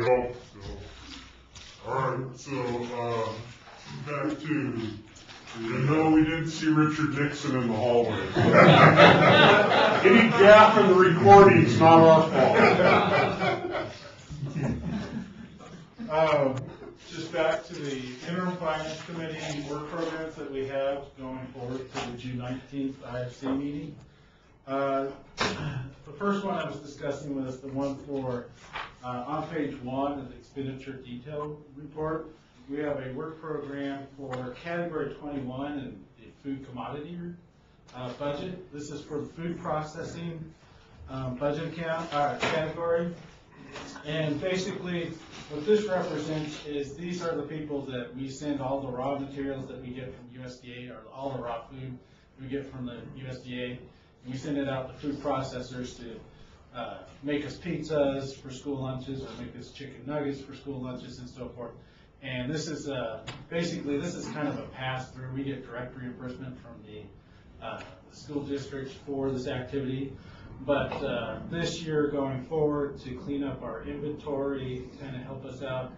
Yep. Alright, so, back to, no, we didn't see Richard Nixon in the hallway. Any gap in the recording's not our fault. Just back to the interim finance committee work programs that we have going forward to the June 19th IFC meeting. The first one I was discussing was the one for, on page 1 of the expenditure detail report. We have a work program for category 21 and the food commodity budget. This is for the food processing budget category. And basically what this represents is these are the people that we send all the raw materials that we get from USDA, or all the raw food we get from the USDA. We send it out to food processors to make us pizzas for school lunches, or make us chicken nuggets for school lunches and so forth. And this is basically, this is kind of a pass-through. We get direct reimbursement from the school districts for this activity. But this year going forward, to clean up our inventory, kind of help us out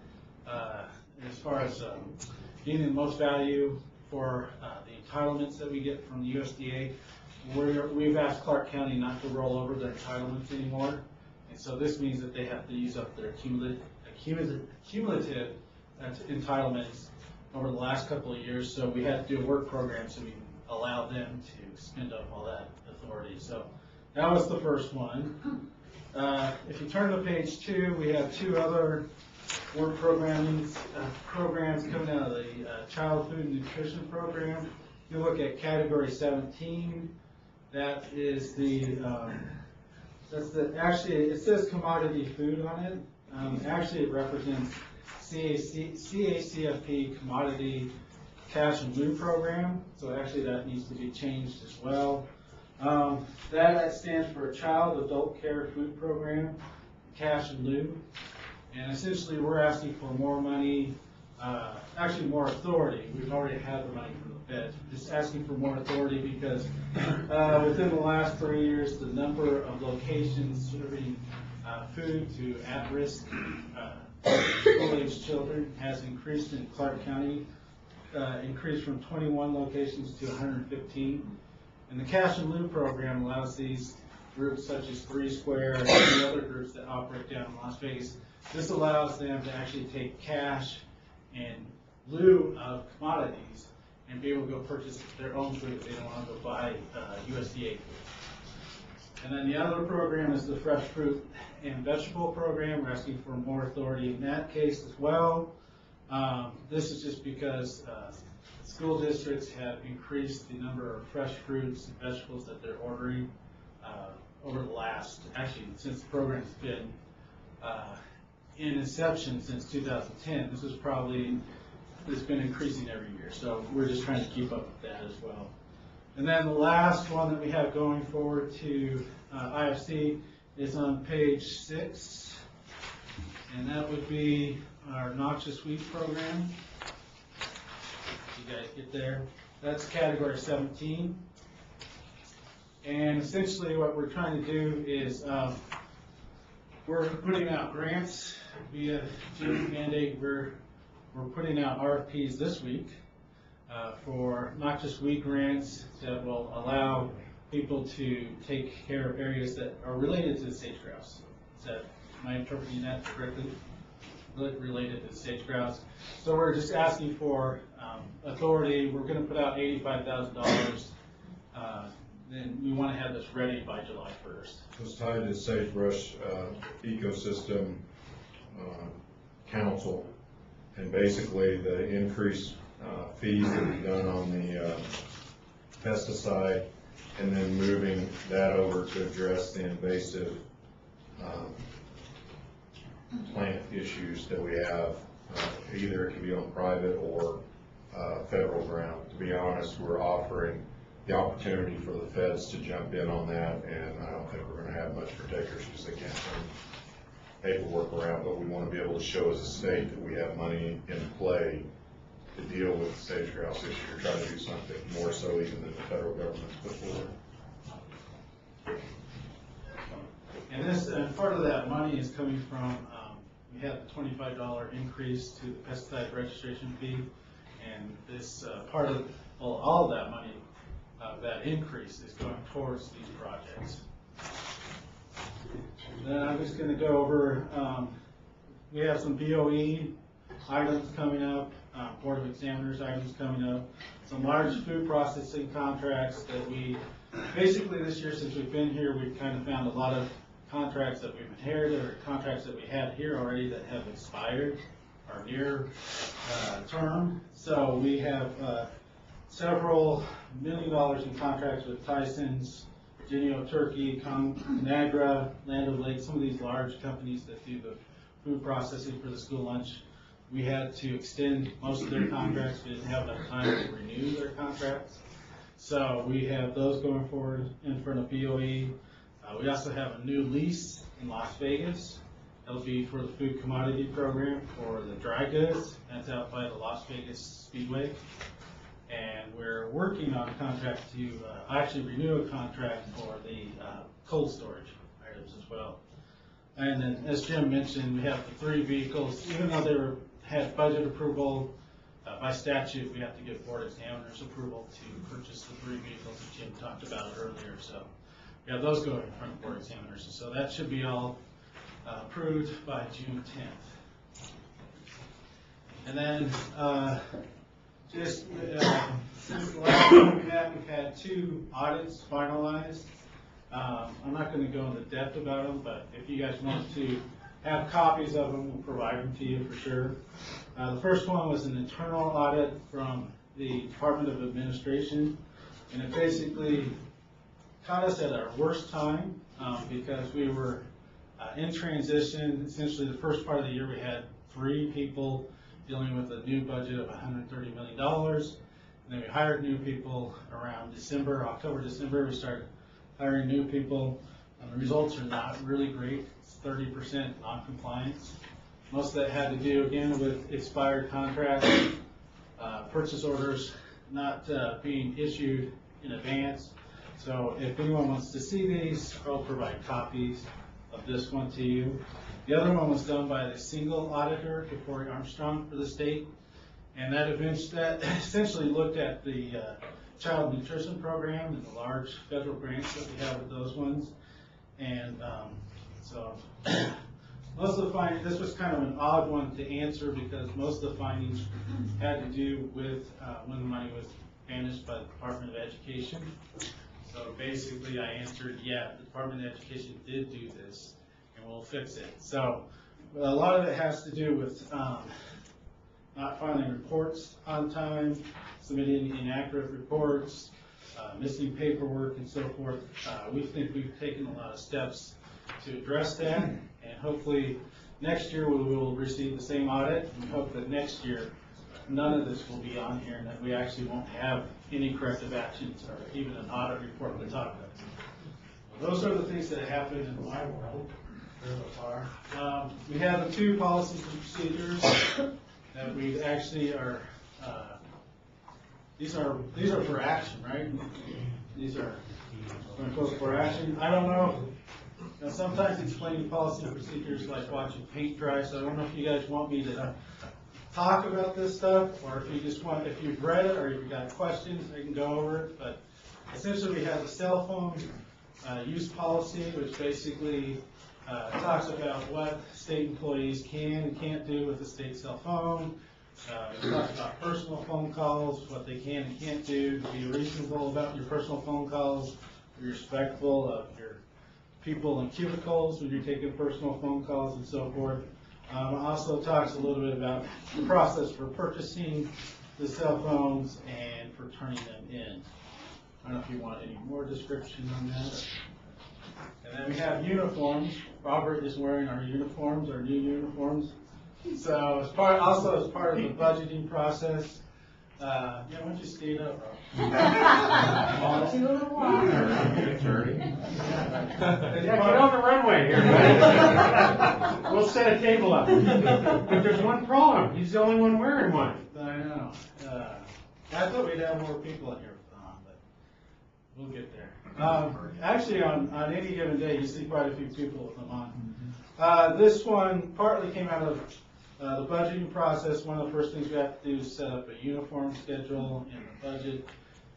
as far as getting the most value for the entitlements that we get from the USDA, we've asked Clark County not to roll over their entitlements anymore. And so this means that they have to use up their cumulative entitlements over the last couple of years. So we had to do a work program so we can allow them to spend up all that authority. So that was the first one. If you turn to page 2, we have 2 other work programs coming out of the Child Food and Nutrition Program. You look at category 17. That is actually, it says commodity food on it. Actually, it represents CACFP Commodity Cash and Lieu Program. So actually, that needs to be changed as well. That stands for Child Adult Care Food Program, Cash and Lieu. And essentially, we're asking for more money, actually more authority. We've already had the money from the feds. Just asking for more authority because within the last 3 years, the number of locations serving food to at-risk school-aged children has increased in Clark County, increased from 21 locations to 115. And the Cash and Lieu program allows these groups such as 3 Square and many other groups that operate down in Las Vegas. This allows them to actually take cash in lieu of commodities and be able to go purchase their own food if they don't want to go buy USDA food. And then the other program is the Fresh Fruit and Vegetable Program. We're asking for more authority in that case as well. This is just because school districts have increased the number of fresh fruits and vegetables that they're ordering over the last, actually since the program's been in inception since 2010. This is probably, it's been increasing every year. So we're just trying to keep up with that as well. And then the last one that we have going forward to IFC is on page 6. And that would be our Noxious Weed Program. You guys get there. That's category 17. And essentially what we're trying to do is we're putting out grants via GE mandate. We're putting out RFPs this week for noxious weed grants that will allow people to take care of areas that are related to the sage grouse. Am I interpreting that correctly? Related to the sage grouse. So we're just asking for authority. We're going to put out $85,000. Then we want to have this ready by July 1st. It's tied to Sagebrush Ecosystem Council, and basically the increased fees that we've done on the pesticide, and then moving that over to address the invasive plant issues that we have. Either it can be on private or federal ground. To be honest, we're offering the opportunity for the feds to jump in on that, and I don't think we're going to have much for takers because they can't turn paperwork around, but we want to be able to show as a state that we have money in play to deal with the sage grouse issue, or try to do something more so even than the federal government's put forward. And part of that money is coming from, we had the $25 increase to the pesticide registration fee, and this part of, well, all of that money, that increase is going towards these projects. Then I'm just going to go over, we have some BOE items coming up, Board of Examiners items coming up, some large food processing contracts that we, basically this year since we've been here, we've kind of found a lot of contracts that we've inherited or contracts that we had here already that have expired or near term. So we have several $1 million in contracts with Tyson's, Genio Turkey, Conagra, Land O'Lakes, some of these large companies that do the food processing for the school lunch. We had to extend most of their contracts. We didn't have enough time to renew their contracts. So we have those going forward in front of BOE. We also have a new lease in Las Vegas. That'll be for the food commodity program for the dry goods. That's out by the Las Vegas Speedway. And we're working on a contract to actually renew a contract for the cold storage items as well. And then, as Jim mentioned, we have the 3 vehicles. Even though they had budget approval, by statute, we have to get board examiners approval to purchase the 3 vehicles that Jim talked about earlier. So we have those going in front of board examiners. And so that should be all approved by June 10th. And then since the last time we met, we've had 2 audits finalized. I'm not going to go into depth about them, but if you guys want to have copies of them, we'll provide them to you for sure. The first one was an internal audit from the Department of Administration, and it basically caught us at our worst time because we were in transition. Essentially, the first part of the year we had 3 people dealing with a new budget of $130 million. And then we hired new people around October, December, we started hiring new people. The results are not really great. It's 30% non-compliance. Most of that had to do, again, with expired contracts, purchase orders not being issued in advance. So if anyone wants to see these, I'll provide copies of this one to you. The other one was done by the single auditor, Corey Armstrong, for the state, and that essentially looked at the child nutrition program and the large federal grants that we have with those ones. And so most of the findings, this was kind of an odd one to answer because most of the findings had to do with when the money was managed by the Department of Education. So basically I answered, yeah, the Department of Education did do this and we'll fix it. So a lot of it has to do with not filing reports on time, submitting inaccurate reports, missing paperwork and so forth. We think we've taken a lot of steps to address that, and hopefully next year we will receive the same audit, and we hope that next year none of this will be on here and that we actually won't have any corrective actions or even an audit report to talk about. Those are the things that happened in my world so far. We have the 2 policies and procedures that we actually are, these are for action, right? These are for action. I don't know. Now, sometimes explaining policy and procedures is like watching paint dry, so I don't know if you guys want me to talk about this stuff, or if you just want, if you've read it or if you've got questions, I can go over it. But essentially, we have the cell phone use policy, which basically talks about what state employees can and can't do with the state cell phone. It talks about personal phone calls, what they can and can't do, to be reasonable about your personal phone calls, be respectful of your people in cubicles when you're taking personal phone calls and so forth. Also talks a little bit about the process for purchasing the cell phones and for turning them in. I don't know if you want any more description on that. And then we have uniforms. Robert is wearing our uniforms, our new uniforms. So as part of the budgeting process, yeah, why don't you stand up, Rob? Yeah, get on the runway here, man. We'll set a table up. But there's one problem. He's the only one wearing one. I know. I thought we'd have more people in here, We'll get there. Actually, on any given day, you see quite a few people with them on. This one partly came out of the budgeting process. One of the first things we have to do is set up a uniform schedule in the budget.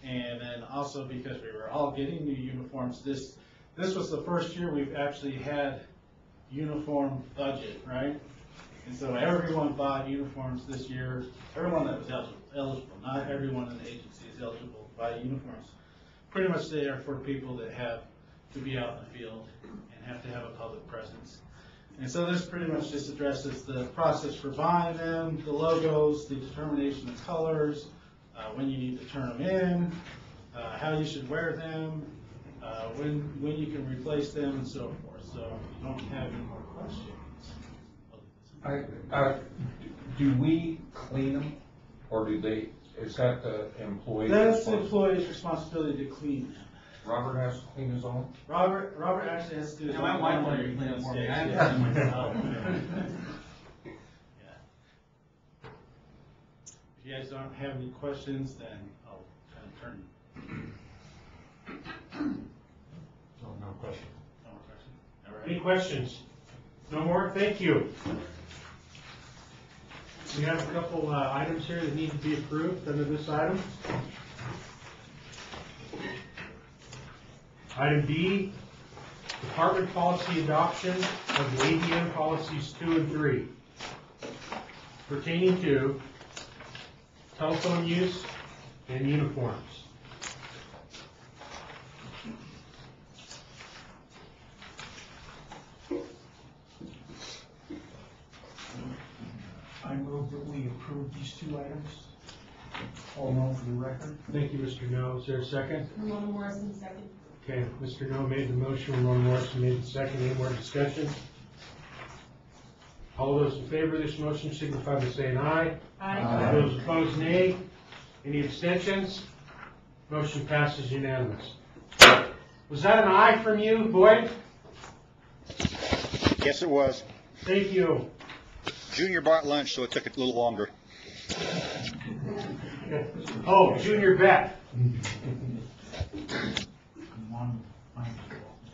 And then also because we were all getting new uniforms, this was the first year we've actually had uniform budget, right? And so everyone bought uniforms this year, everyone that was eligible. Not everyone in the agency is eligible to buy uniforms. Pretty much they are for people that have to be out in the field and have to have a public presence. And so this pretty much just addresses the process for buying them, the logos, the determination of colors, when you need to turn them in, how you should wear them, when you can replace them, and so forth. So if you don't have any more questions. Do we clean them, or is that the employee's That's the responsibility? employee's responsibility to clean them. Robert has to clean his own? Robert actually has to do his Yeah, my wife wanted to clean it for me. I have to do it myself. If you guys don't have any questions, then I'll kind of turn. No question. No more questions. All right. Any questions? No more? Thank you. We have a couple items here that need to be approved under this item. Item B, department policy adoption of the ADM policies 2 and 3 pertaining to telephone use and uniforms. I move that we approve these two items. All known for the record. Thank you, Mr. No. Is there a second? Ramona Morrison, second. Okay, Mr. No made the motion, Ramona Morrison made the second. Any more discussion? All those in favor of this motion signify by saying aye. Aye. Those opposed, nay. Any abstentions? Motion passes unanimous. Was that an aye from you, Boyd? Yes, it was. Thank you. Junior bought lunch, so it took a little longer. Oh, Junior Bet.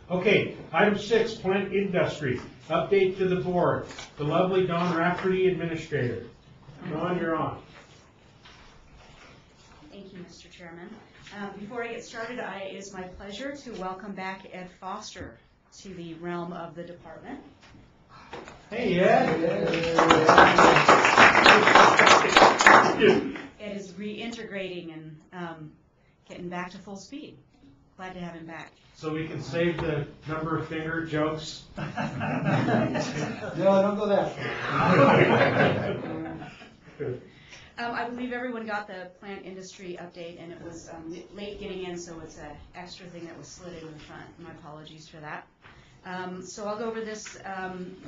Okay, item 6, plant industry. Update to the board. The lovely Dawn Rafferty, administrator. Dawn, you're on. Thank you, Mr. Chairman. Before I get started, it is my pleasure to welcome back Ed Foster to the realm of the department. Hey, Ed. Ed is reintegrating and getting back to full speed. Glad to have him back. So we can save the number of finger jokes. No, don't go that far. I believe everyone got the plant industry update, and it was late getting in, so it's an extra thing that was slid in the front. My apologies for that. So I'll go over this,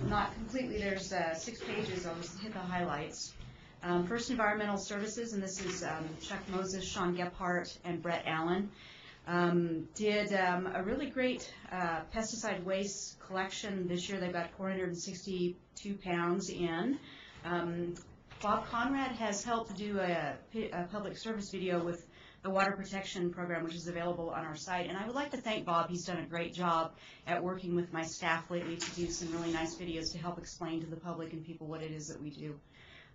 not completely. There's 6 pages. I'll just hit the highlights. First, environmental services, and this is Chuck Moses, Sean Gephardt, and Brett Allen. Did a really great pesticide waste collection this year. They've got 462 pounds in. Bob Conrad has helped do a public service video with the water protection program, which is available on our site. And I would like to thank Bob. He's done a great job at working with my staff lately to do some really nice videos to help explain to the public and people what it is that we do.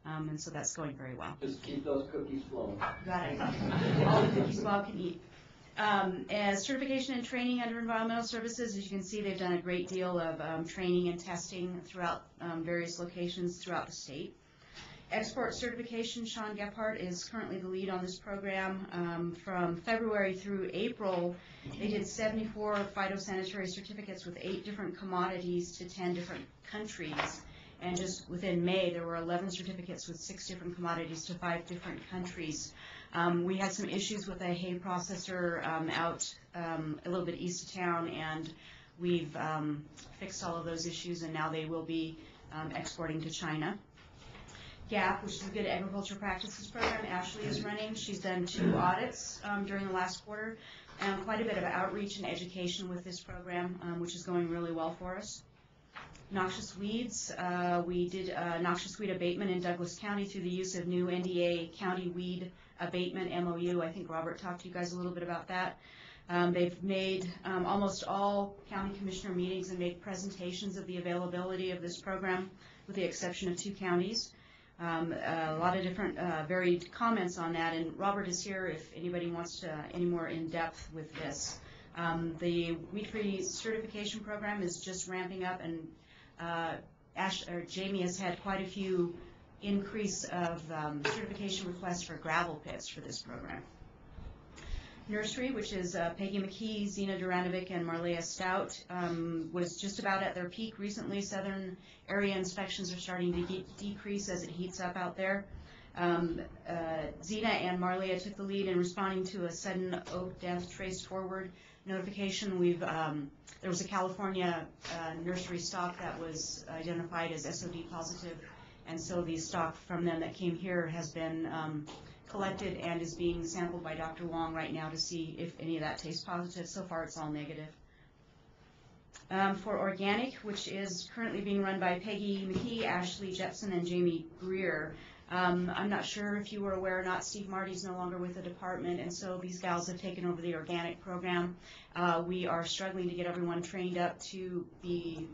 And so that's going very well. Just keep those cookies flowing. Got it. All the cookies Bob can eat. As certification and training under environmental services, as you can see, they've done a great deal of training and testing throughout various locations throughout the state. Export certification, Sean Gephardt is currently the lead on this program. From February through April, they did 74 phytosanitary certificates with 8 different commodities to 10 different countries. And just within May, there were 11 certificates with 6 different commodities to 5 different countries. We had some issues with a hay processor out a little bit east of town, and we've fixed all of those issues, and now they will be exporting to China. GAP, which is a Good Agriculture Practices Program, Ashley is running. She's done 2 audits during the last quarter, and quite a bit of outreach and education with this program, which is going really well for us. Noxious weeds, we did noxious weed abatement in Douglas County through the use of new NDA county weed abatement MOU. I think Robert talked to you guys a little bit about that. They've made almost all county commissioner meetings and made presentations of the availability of this program, with the exception of 2 counties. A lot of different varied comments on that, and Robert is here if anybody wants to any more in depth with this. The weed-free certification program is just ramping up, and Jamie has had quite a few increase of certification requests for gravel pits for this program. Nursery, which is Peggy McKee, Zena Duranovic, and Marlea Stout, was just about at their peak recently. Southern area inspections are starting to decrease as it heats up out there. Zena and Marlea took the lead in responding to a sudden oak death traced forward notification. There was a California nursery stock that was identified as SOD positive, and so the stock from them that came here has been collected and is being sampled by Dr. Wong right now to see if any of that tastes positive. So far it's all negative. For organic, which is currently being run by Peggy McKee, Ashley Jepson, and Jamie Greer, I'm not sure if you were aware or not, Steve Marty's no longer with the department, and so these gals have taken over the organic program. We are struggling to get everyone trained up to be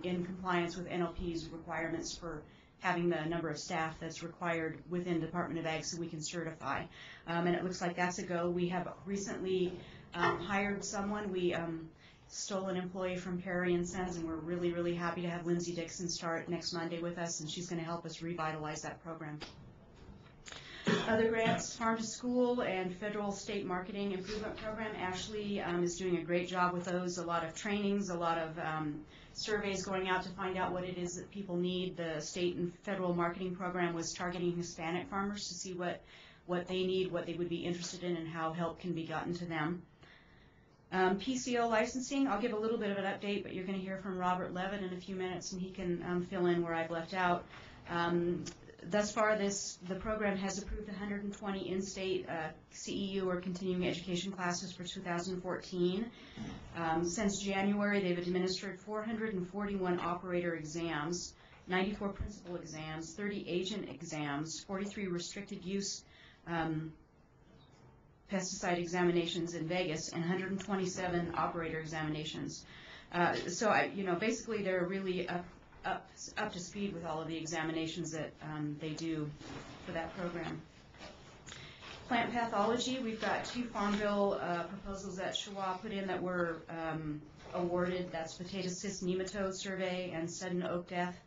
in compliance with NLP's requirements for having the number of staff that's required within Department of Ag so we can certify. And it looks like that's a go. We have recently hired someone. We stole an employee from Perry & Sons, and we're really, really happy to have Lindsay Dixon start next Monday with us, and she's going to help us revitalize that program. Other grants, Farm to School and Federal State Marketing Improvement Program. Ashley is doing a great job with those. A lot of trainings, a lot of surveys going out to find out what it is that people need. The state and federal marketing program was targeting Hispanic farmers to see what they need, what they would be interested in, and how help can be gotten to them. PCO licensing, I'll give a little bit of an update, but you're going to hear from Robert Levitt in a few minutes, and he can fill in where I've left out. Thus far, the program has approved 120 in-state CEU or continuing education classes for 2014. Since January, they've administered 441 operator exams, 94 principal exams, 30 agent exams, 43 restricted use pesticide examinations in Vegas, and 127 operator examinations. So basically they're really up to speed with all of the examinations that they do for that program. Plant pathology, we've got 2 Farm Bill proposals that Shawa put in that were awarded. That's potato cyst nematode survey and sudden oak death.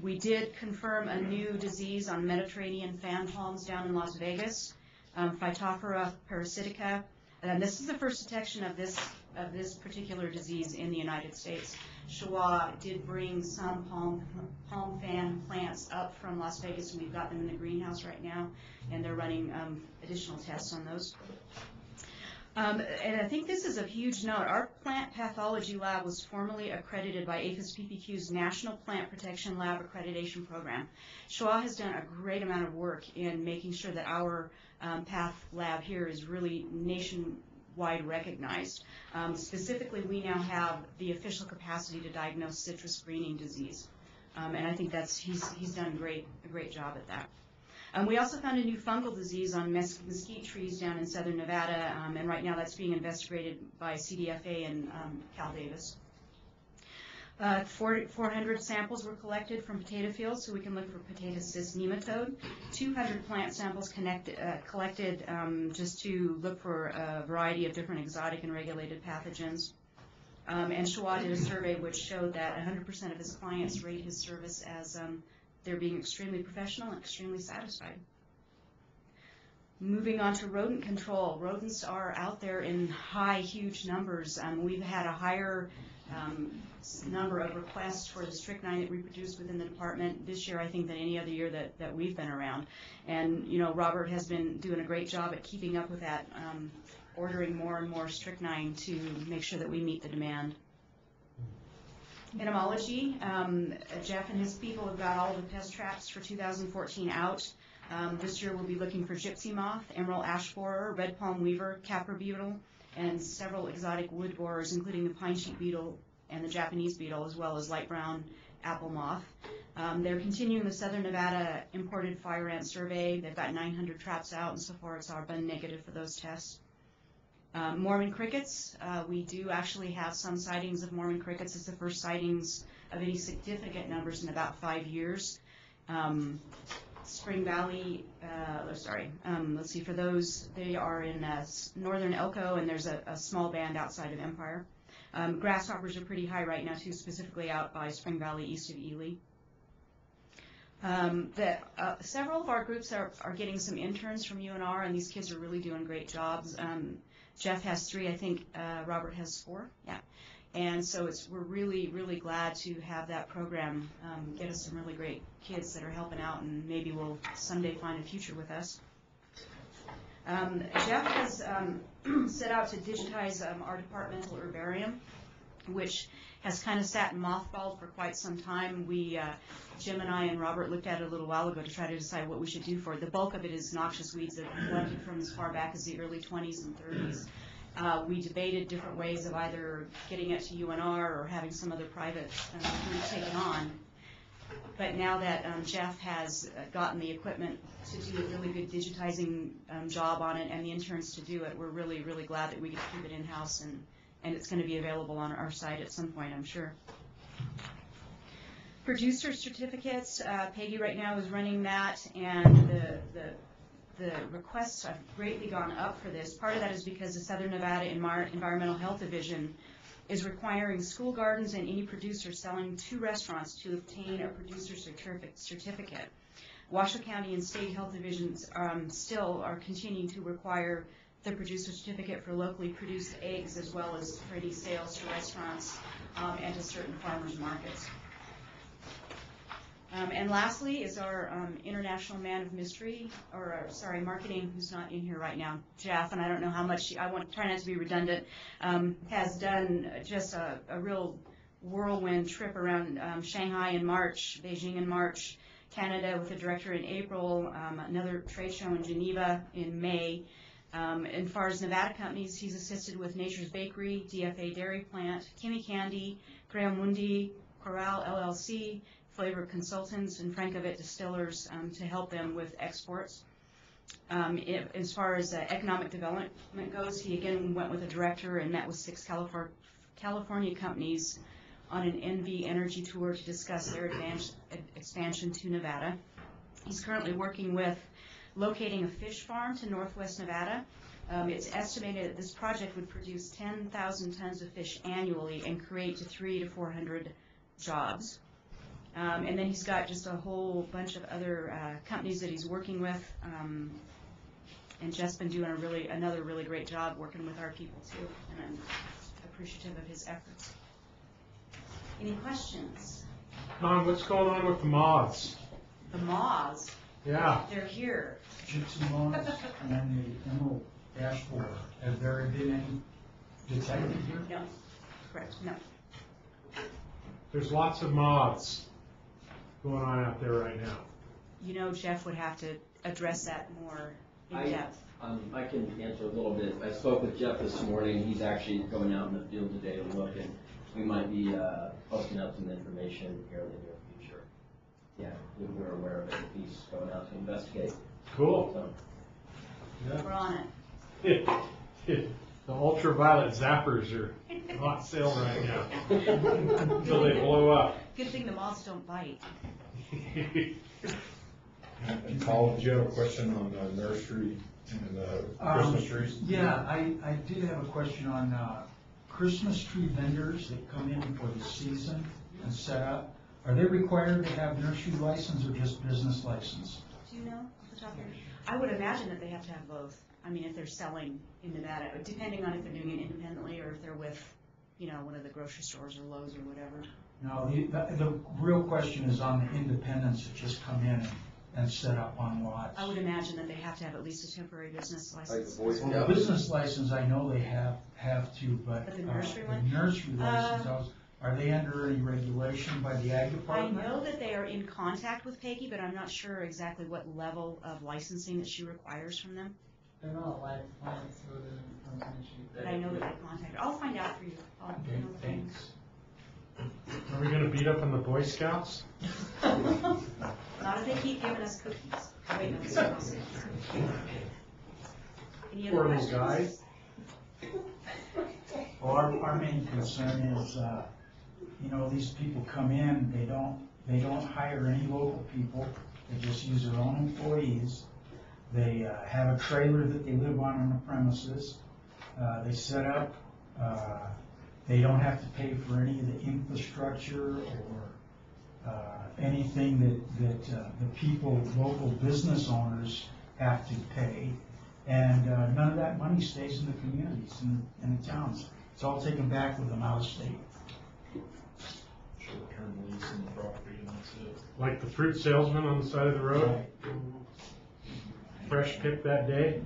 We did confirm a new disease on Mediterranean fan palms down in Las Vegas, Phytophthora parasitica. This is the first detection of this particular disease in the United States. Shawa did bring some palm fan plants up from Las Vegas, and we've got them in the greenhouse right now, and they're running additional tests on those. And I think this is a huge note. Our plant pathology lab was formally accredited by APHIS PPQ's National Plant Protection Lab Accreditation Program. Shawa has done a great amount of work in making sure that our path lab here is really nationwide recognized. Specifically, we now have the official capacity to diagnose citrus greening disease, and I think he's done a great job at that. We also found a new fungal disease on mesquite trees down in southern Nevada, and right now that's being investigated by CDFA and Cal Davis. 400 samples were collected from potato fields, so we can look for potato cyst nematode. 200 plant samples collected just to look for a variety of different exotic and regulated pathogens. And Shawa did a survey which showed that 100% of his clients rate his service as they're being extremely professional and extremely satisfied. Moving on to rodent control. Rodents are out there in huge numbers. We've had a higher number of requests for the strychnine that reproduced within the department this year, I think, than any other year that we've been around. And, Robert has been doing a great job at keeping up with that, ordering more and more strychnine to make sure that we meet the demand. Entomology, Jeff and his people have got all the pest traps for 2014 out. This year we'll be looking for gypsy moth, emerald ash borer, red palm weaver, capra beetle, and several exotic wood borers, including the pine sheep beetle and the Japanese beetle, as well as light brown apple moth. They're continuing the Southern Nevada imported fire ant survey. They've got 900 traps out, and so far it's all been negative for those tests. Mormon crickets, we do actually have some sightings of Mormon crickets. It's the first sightings of any significant numbers in about 5 years. Spring Valley, let's see, for those, they are in northern Elko, and there's a small band outside of Empire. Grasshoppers are pretty high right now, too, specifically out by Spring Valley, east of Ely. Several of our groups are getting some interns from UNR, and these kids are really doing great jobs. Jeff has 3, I think Robert has 4, yeah. And so we're really, really glad to have that program get us some really great kids that are helping out, and maybe we'll someday find a future with us. Jeff has set out to digitize our departmental herbarium, which has kind of sat in mothballed for quite some time. Jim and I and Robert looked at it a little while ago to try to decide what we should do for it. The bulk of it is noxious weeds that have collected from as far back as the early 20s and 30s. We debated different ways of either getting it to UNR or having some other private group take it on. But now that Jeff has gotten the equipment to do a really good digitizing job on it and the interns to do it, we're really, really glad that we get to keep it in-house, and it's going to be available on our site at some point, I'm sure. Producer certificates, Peggy right now is running that, and the requests have greatly gone up for this. Part of that is because the Southern Nevada Environmental Health Division is requiring school gardens and any producer selling to restaurants to obtain a producer certificate. Washoe County and state health divisions still are continuing to require the producer certificate for locally produced eggs, as well as for any sales to restaurants and to certain farmers markets. And lastly is our international man of mystery, marketing, who's not in here right now, Jeff, and I don't know how much, try not to be redundant, has done just a real whirlwind trip around Shanghai in March, Beijing in March, Canada with a director in April, another trade show in Geneva in May. As far as Nevada companies, he's assisted with Nature's Bakery, DFA Dairy Plant, Kimmy Candy, Grail Mundi, Corral LLC, Flavor Consultants, and Frankavit Distillers to help them with exports. As far as economic development goes, he again went with a director and met with 6 California companies on an NV Energy tour to discuss their expansion to Nevada. He's currently working with locating a fish farm to northwest Nevada. It's estimated that this project would produce 10,000 tons of fish annually and create 300 to 400 jobs. And then he's got just a whole bunch of other companies that he's working with, and Jeff's been doing another really great job working with our people too, and I'm appreciative of his efforts. Any questions? Mom, what's going on with the moths? The moths? Yeah. They're here. Gypsy moths and the emerald ash borer. Have there been any detected here? No, correct, no. There's lots of moths going on out there right now. You know, Jeff would have to address that more in depth. I can answer a little bit. I spoke with Jeff this morning. He's actually going out in the field today to look, and we might be posting up some information here in the near future. Yeah, we're aware of it. He's going out to investigate. Cool. So, yeah. We're on it. The ultraviolet zappers are hot sale right now until they blow up. Good thing the moths don't bite. And Paul, did you have a question on the nursery and the Christmas trees? Yeah, I did have a question on Christmas tree vendors that come in for the season and set up. Are they required to have nursery license or just business license? Do you know off the top of your head? I would imagine that they have to have both. I mean, if they're selling in Nevada, depending on if they're doing it independently or if they're with, one of the grocery stores or Lowe's or whatever. No, the real question is on the independents that just come in and set up on lots. I would imagine that they have to have at least a temporary business license. Like the Boy Well, the business license, I know they have to, but the nursery one? the nursery license, are they under any regulation by the ag I department? know that they are in contact with Peggy, but I'm not sure exactly what level of licensing that she requires from them. They're not licensed, so there's an issue. But I know that they contact her. I'll find out for you. I'll Okay, know the names. thanks. Are we going to beat up on the Boy Scouts? Not if they keep giving us cookies. Wait, no, it's not. Any other Poor little questions? guys. Well, our main concern is, these people come in, they don't hire any local people, they just use their own employees. They have a trailer that they live on the premises. They set up, they don't have to pay for any of the infrastructure or anything that the people, local business owners have to pay. And none of that money stays in the communities, in the towns. It's all taken back with them out of state. Short-term lease on the property and that's it. Like the fruit salesman on the side of the road? Fresh picked that day?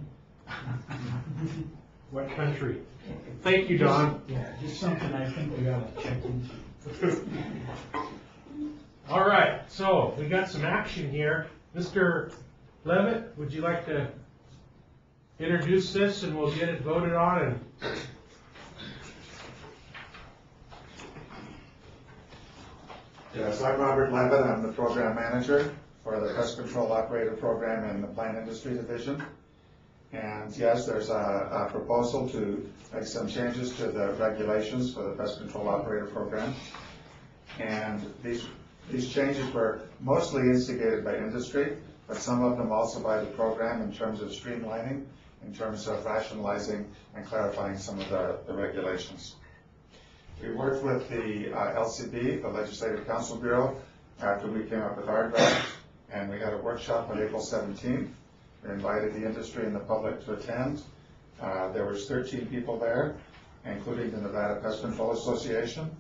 What country? Thank you, Don. Yeah, just something I think we ought to check into. All right, so we got some action here. Mr. Levitt, would you like to introduce this and we'll get it voted on? And yes, I'm Robert Levitt. I'm the program manager for the Pest Control Operator Program in the Plant Industry Division. And yes, there's a proposal to make some changes to the regulations for the Pest Control Operator Program. And these changes were mostly instigated by industry, but some of them also by the program in terms of streamlining, in terms of rationalizing and clarifying some of the regulations. We worked with the LCB, the Legislative Council Bureau, after we came up with our draft, and we had a workshop on April 17th. We invited the industry and the public to attend. There was 13 people there, including the Nevada Pest Control Association.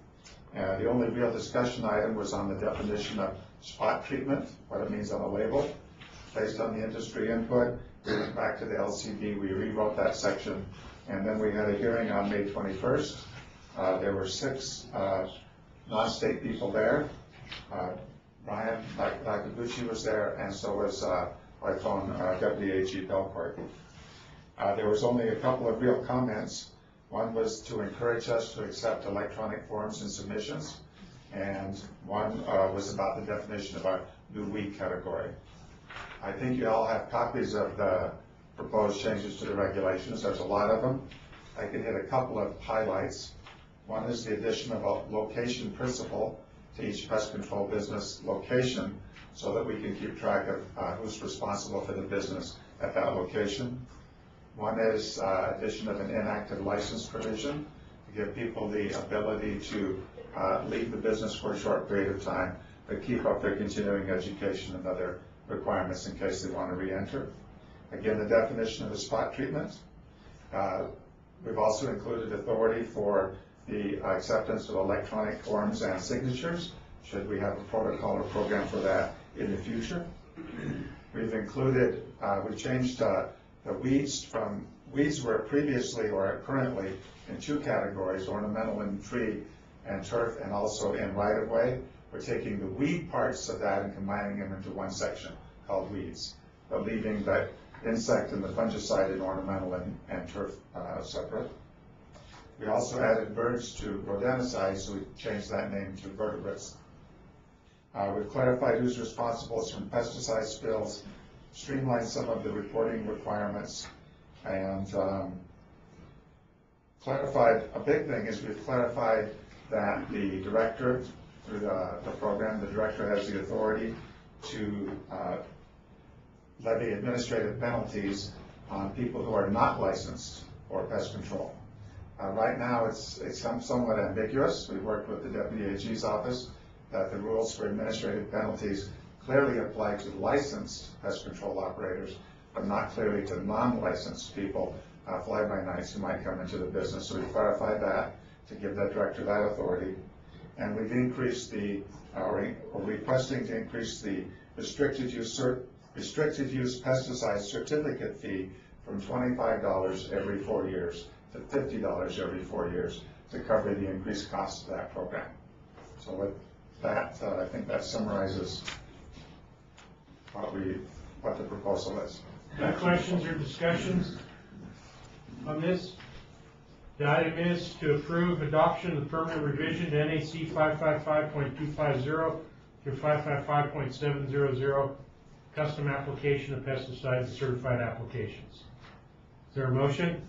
The only real discussion item was on the definition of spot treatment, what it means on a label. Based on the industry input, we went back to the LCB, we rewrote that section, and then we had a hearing on May 21st. There were 6 non-state people there. Brian Nakaguchi was there, and so was by phone Deputy AG Belcourt. There was only a couple of real comments. One was to encourage us to accept electronic forms and submissions, and one was about the definition of our new weed category. I think you all have copies of the proposed changes to the regulations. There's a lot of them. I can hit a couple of highlights. One is the addition of a location principal to each pest control business location so that we can keep track of who's responsible for the business at that location. One is addition of an inactive license provision to give people the ability to leave the business for a short period of time, but keep up their continuing education and other requirements in case they want to re-enter. Again, the definition of the spot treatment. We've also included authority for the acceptance of electronic forms and signatures, should we have a protocol or program for that in the future. We've included, we changed the weeds from, weeds were previously or currently in 2 categories, ornamental in tree and turf, and also in right-of-way. We're taking the weed parts of that and combining them into one section called weeds, but leaving the insect and the fungicide in ornamental and turf separate. We also added birds to rodenticides, so we changed that name to vertebrates. We've clarified who's responsible from pesticide spills, streamlined some of the reporting requirements, and clarified, a big thing is we've clarified that the director, through the program, the director has the authority to levy administrative penalties on people who are not licensed for pest control. Right now, it's somewhat ambiguous. We've worked with the Deputy AG's office that the rules for administrative penalties clearly apply to licensed pest control operators, but not clearly to non-licensed people, fly-by-nights who might come into the business. So we clarified that to give that director that authority. And we've increased the, or requesting to increase the restricted use pesticide certificate fee from $25 every 4 years to $50 every 4 years to cover the increased cost of that program. So with that, I think that summarizes what the proposal is. Any questions or discussions on this? The item is to approve adoption of the permanent revision to NAC 555.250 through 555.700, custom application of pesticides and certified applications. Is there a motion?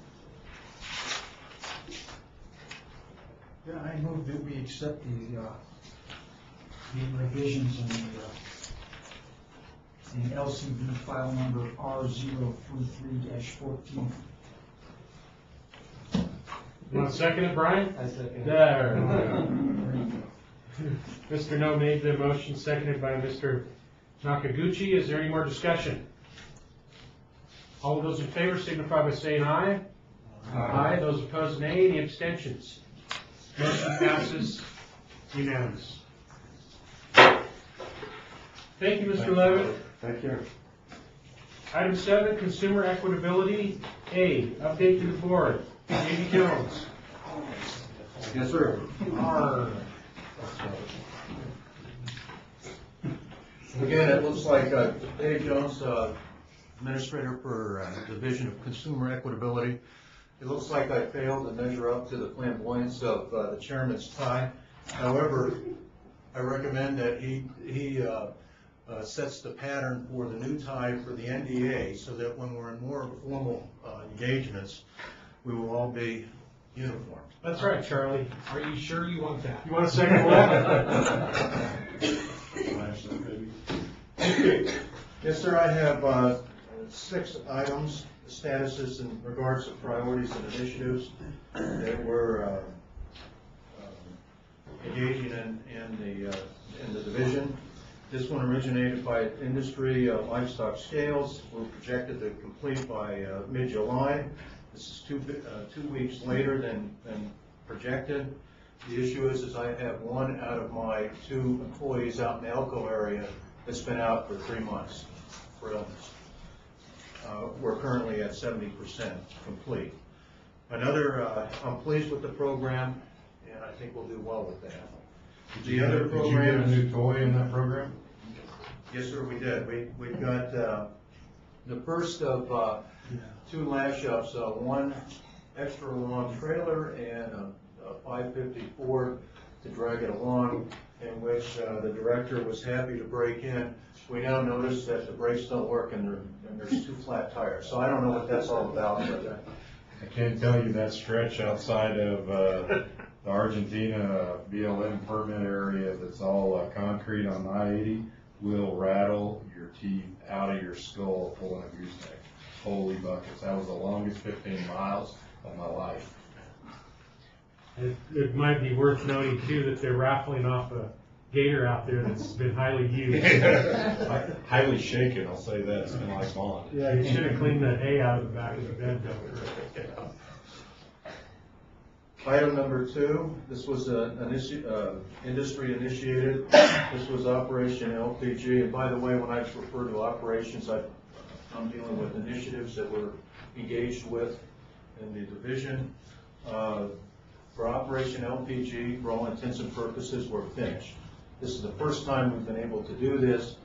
Yeah, I move that we accept the revisions in LCD file number R033-14. You want to second it, Brian? I second it. There. Mr. No made the motion, seconded by Mr. Nakaguchi. Is there any more discussion? All of those in favor signify by saying aye. Aye. Those opposed, nay. Any abstentions? Motion passes unanimous. Thank you, Mr. Levitt. Thank you. Item 7, consumer equitability. A, update to the board. Amy Jones. Yes, sir. Again, it looks like Dave Jones, Administrator for Division of Consumer Equitability. It looks like I failed to measure up to the flamboyance of the chairman's tie. However, I recommend that he sets the pattern for the new tie for the NDA so that when we're in more formal engagements, we will all be uniform. That's right, Charlie. Are you sure you want that? You want a second one? Yes, sir, I have 6 items, statuses in regards to priorities and initiatives that we're engaging in the division. This one originated by industry livestock scales. We're projected to complete by mid-July. This is 2 weeks later than projected. The issue is I have 1 out of my 2 employees out in the Elko area that's been out for 3 months for illness. We're currently at 70% complete. Another, I'm pleased with the program, and I think we'll do well with that. Did you get a new toy in that program? Yes, sir, we did. We've got the first of 2 lash-ups, 1 extra long trailer and a 550 Ford to drag it along, in which the director was happy to break in. We now notice that the brakes don't work and there's 2 flat tires. So I don't know what that's all about, but I can't tell you that stretch outside of the Argentina BLM permit area that's all concrete on I-80 will rattle your teeth out of your skull pulling a gooseneck. Holy buckets. That was the longest 15 miles of my life. It might be worth noting too that they're raffling off a gator out there that's been highly used. Highly shaken, I'll say that. It's been like Bond. Yeah, you should have cleaned that hay out of the back of the bed though. item number 2, this was industry initiated. This was Operation LPG. And by the way, when I refer to operations, I'm dealing with initiatives that we're engaged with in the division. For Operation LPG, for all intents and purposes, we're finished. This is the first time we've been able to do this.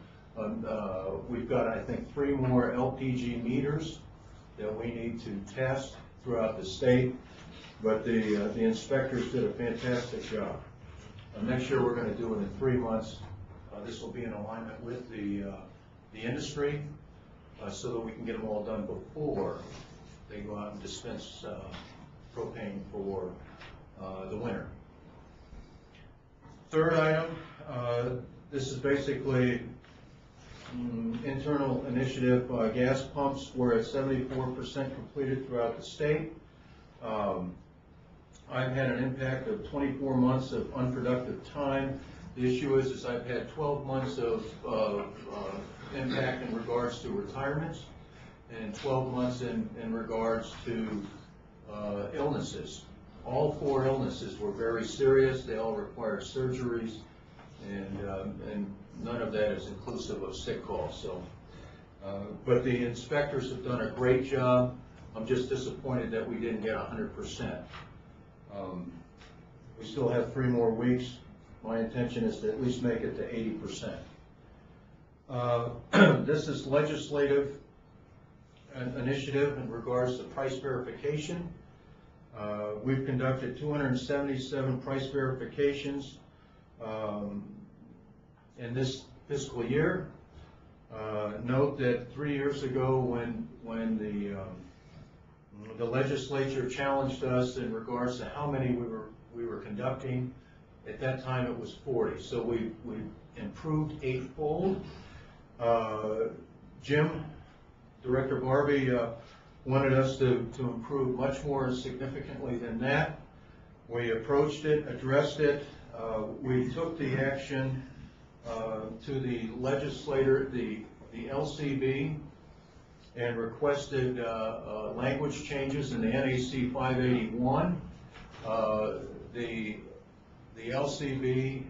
We've got, I think, 3 more LPG meters that we need to test throughout the state, but the inspectors did a fantastic job. Next year we're going to do it in 3 months. This will be in alignment with the industry so that we can get them all done before they go out and dispense propane for the winter. Third item, this is basically internal initiative. Gas pumps, we're at 74% completed throughout the state. I've had an impact of 24 months of unproductive time. The issue is I've had 12 months of impact in regards to retirements and 12 months in regards to illnesses. All 4 illnesses were very serious. They all required surgeries, and none of that is inclusive of sick calls. So, but the inspectors have done a great job. I'm just disappointed that we didn't get 100%. We still have 3 more weeks. My intention is to at least make it to 80%. This is legislative initiative in regards to price verification. We've conducted 277 price verifications in this fiscal year. Note that 3 years ago when the legislature challenged us in regards to how many we were we were conducting. At that time, it was 40, so we improved eightfold. Jim, Director Barbie, wanted us to improve much more significantly than that. We approached it, addressed it. We took the action to the legislator, the LCB, and requested language changes in the NAC 581. The LCB,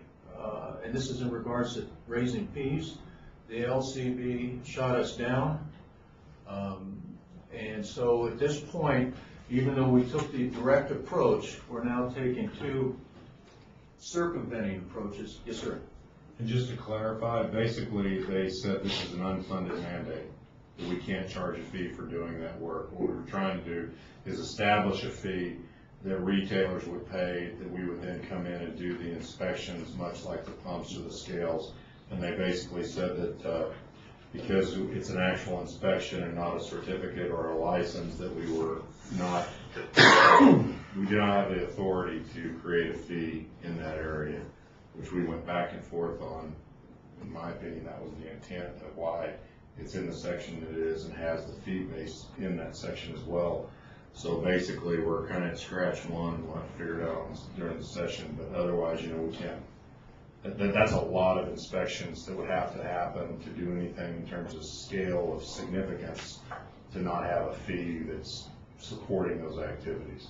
and this is in regards to raising fees, the LCB shot us down. And so at this point, even though we took the direct approach, we're now taking two circumventing approaches. Yes, sir. And just to clarify, basically they said this is an unfunded mandate, that we can't charge a fee for doing that work. What we're trying to do is establish a fee that retailers would pay, that we would then come in and do the inspections, much like the pumps or the scales. And they basically said that because it's an actual inspection and not a certificate or a license, that we were not, we do not have the authority to create a fee in that area, which we went back and forth on. In my opinion, that was the intent of why it's in the section that it is and has the fee base in that section as well. So basically, we're kind of at scratch one, and we'll have to figure it out during the session, but otherwise, we can't. That's a lot of inspections that would have to happen to do anything in terms of scale of significance to not have a fee that's supporting those activities.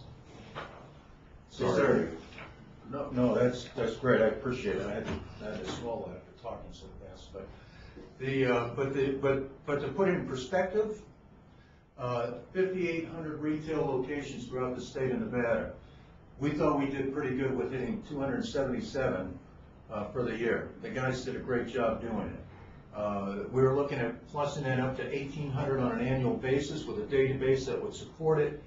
Sorry. No, that's great. I appreciate it. I had to swallow after talking so fast. But to put it in perspective, 5,800 retail locations throughout the state of Nevada. We thought we did pretty good with hitting 277 for the year. The guys did a great job doing it. We were looking at plussing that up to 1,800 on an annual basis with a database that would support it.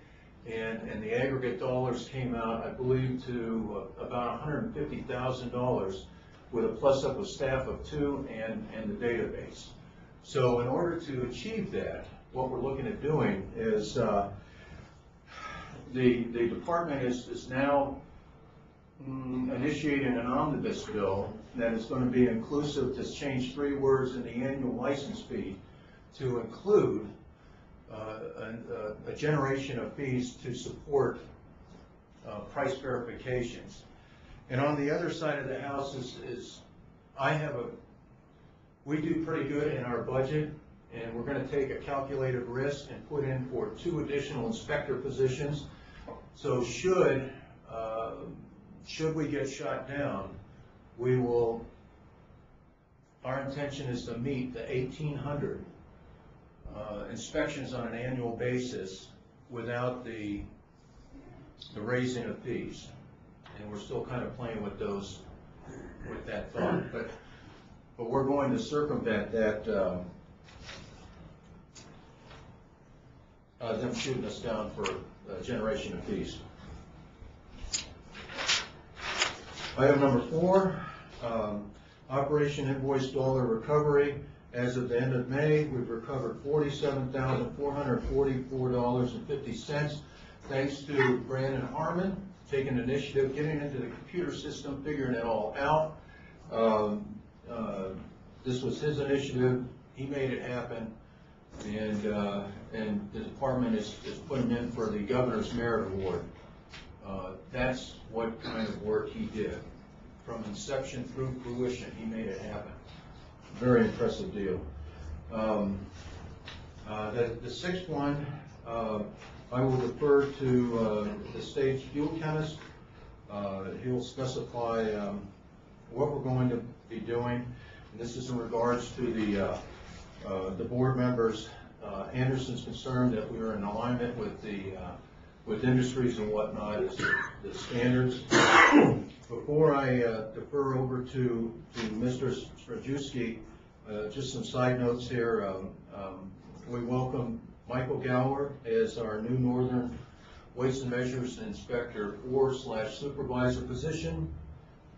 And the aggregate dollars came out, I believe, to about $150,000 with a plus up of staff of 2 and the database. So in order to achieve that, what we're looking at doing is the department is now initiating an omnibus bill that is going to be inclusive, to change 3 words in the annual license fee to include a generation of fees to support price verifications. And on the other side of the house is we do pretty good in our budget, and we're going to take a calculated risk and put in for 2 additional inspector positions. So should we get shot down, our intention is to meet the 1,800 inspections on an annual basis without the raising of fees. And we're still kind of playing with that thought. But we're going to circumvent that, them shooting us down for generation of fees. Item number 4, Operation Invoice Dollar Recovery. As of the end of May, we've recovered $47,444.50, thanks to Brandon Harmon taking initiative, getting into the computer system, figuring it all out. This was his initiative. He made it happen, and the department is putting him in for the Governor's Merit Award. That's what kind of work he did. From inception through fruition, he made it happen. Very impressive deal. The 6th one, I will defer to the state's fuel chemist. He'll specify what we're going to be doing. And this is in regards to the board members. Anderson's concerned that we are in alignment with industries and whatnot, the standards. Before I defer over to Mr. Strajewski, just some side notes here. We welcome Michael Gower as our new Northern Weights and Measures Inspector 4/Supervisor position.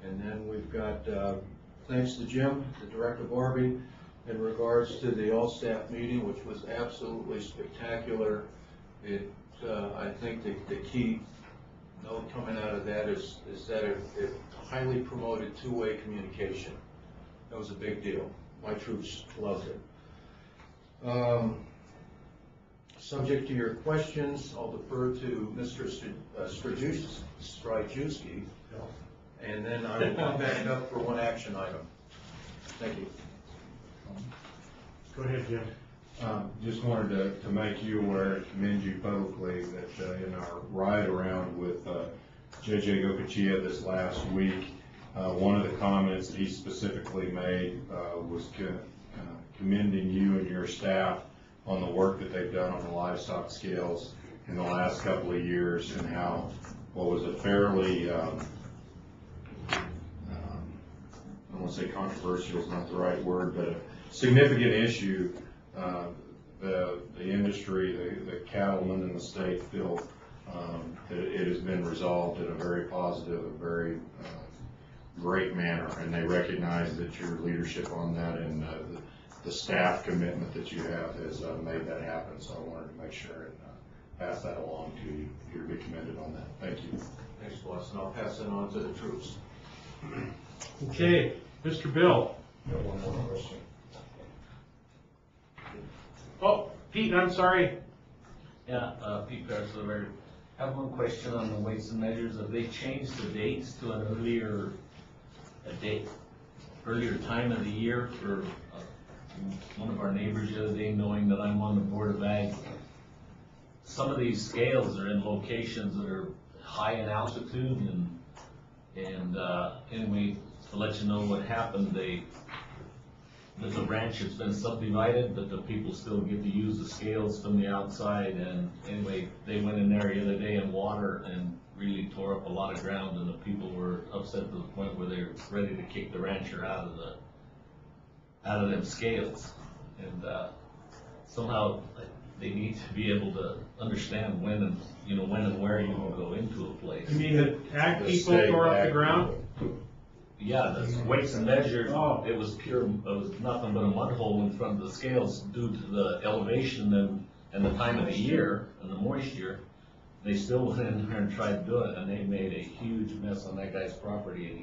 And then we've got, thanks to Jim, the Director Barbie, in regards to the all-staff meeting, which was absolutely spectacular. I think the key note coming out of that is that it highly promoted two-way communication. That was a big deal. My troops loved it. Subject to your questions, I'll defer to Mr. Strajewski, and then I will come back up for one action item. Thank you. Go ahead, Jim. Just wanted to make you aware and commend you publicly that in our ride around with J.J. Gokachia this last week, one of the comments that he specifically made was commending you and your staff on the work that they've done on the livestock scales in the last couple of years, and how what was a fairly, I don't want to say controversial is not the right word, but a significant issue, the industry, the cattlemen in the state feel that it has been resolved in a very positive, a very great manner, and they recognize that your leadership on that and the staff commitment that you have has made that happen. So I wanted to make sure and pass that along to you. You're to be commended on that. Thank you. Thanks, boss, and I'll pass it on to the troops. Okay, Mr. Bill. Got one more question. Oh, Pete, I'm sorry. Yeah, Pete Garza, I have one question on the weights and measures. Have they changed the dates to an earlier time of the year for one of our neighbors the other day, knowing that I'm on the Board of Ag? Some of these scales are in locations that are high in altitude, and anyway, to let you know what happened, there's a ranch that's been subdivided, but the people still get to use the scales from the outside, and anyway, they went in there the other day in water and really tore up a lot of ground, and the people were upset to the point where they're ready to kick the rancher out of them scales. And somehow they need to be able to understand when and where you will go into a place. You mean the ag people tore up the ground? Yeah, the weights and measures, it was nothing but a mud hole in front of the scales due to the elevation and the time of the year and the moisture. They still went in there and tried to do it, and they made a huge mess on that guy's property, and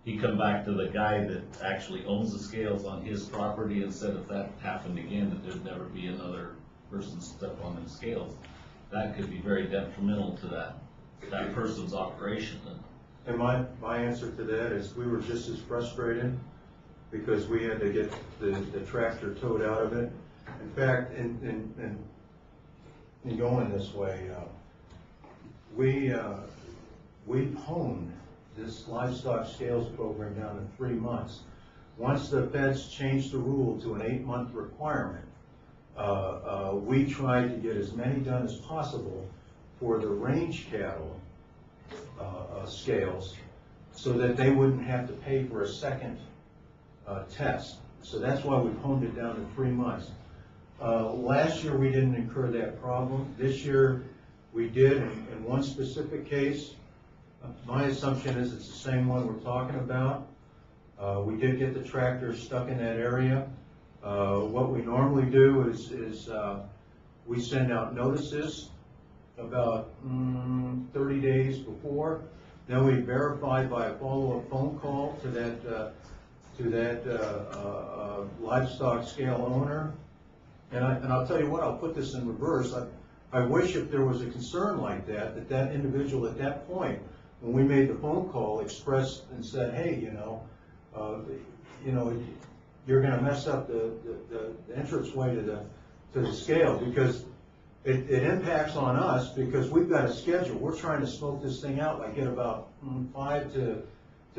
he come back to the guy that actually owns the scales on his property and said if that happened again, that there'd never be another person step on them scales. That could be very detrimental to that person's operation. And my answer to that is we were just as frustrated because we had to get the tractor towed out of it. In fact, in going this way, we honed this livestock scales program down in 3 months. Once the feds changed the rule to an 8-month requirement, we tried to get as many done as possible for the range cattle scales so that they wouldn't have to pay for a second test. So that's why we've honed it down to 3 months. Last year we didn't incur that problem. This year we did in one specific case. My assumption is it's the same one we're talking about. We did get the tractor stuck in that area. What we normally do is we send out notices about 30 days before. Then we verify by a follow-up phone call to that livestock scale owner. And I'll tell you what, I'll put this in reverse. I wish if there was a concern like that individual at that point, when we made the phone call, expressed and said, hey, you're going to mess up the entranceway to the scale, because it impacts on us, because we've got a schedule. We're trying to smoke this thing out, like get about 5 to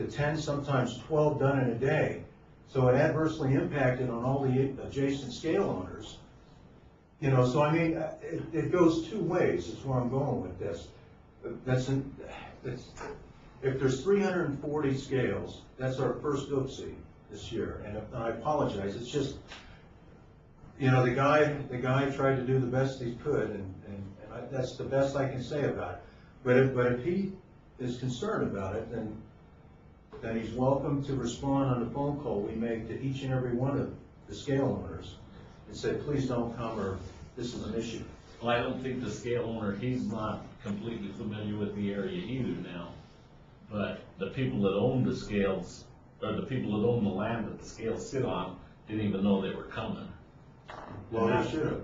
10, sometimes 12 done in a day. So it adversely impacted on all the adjacent scale owners. So I mean, it goes two ways is where I'm going with this. If there's 340 scales, that's our first oopsie this year. And I apologize, it's just, the guy tried to do the best he could, and that's the best I can say about it. But if he is concerned about it, then he's welcome to respond on the phone call we make to each and every one of the scale owners and say, please don't come, or this is an issue. Well, I don't think the scale owner, he's not completely familiar with the area either now. But the people that own the scales, or the people that own the land that the scales sit on, didn't even know they were coming. Well, they should have.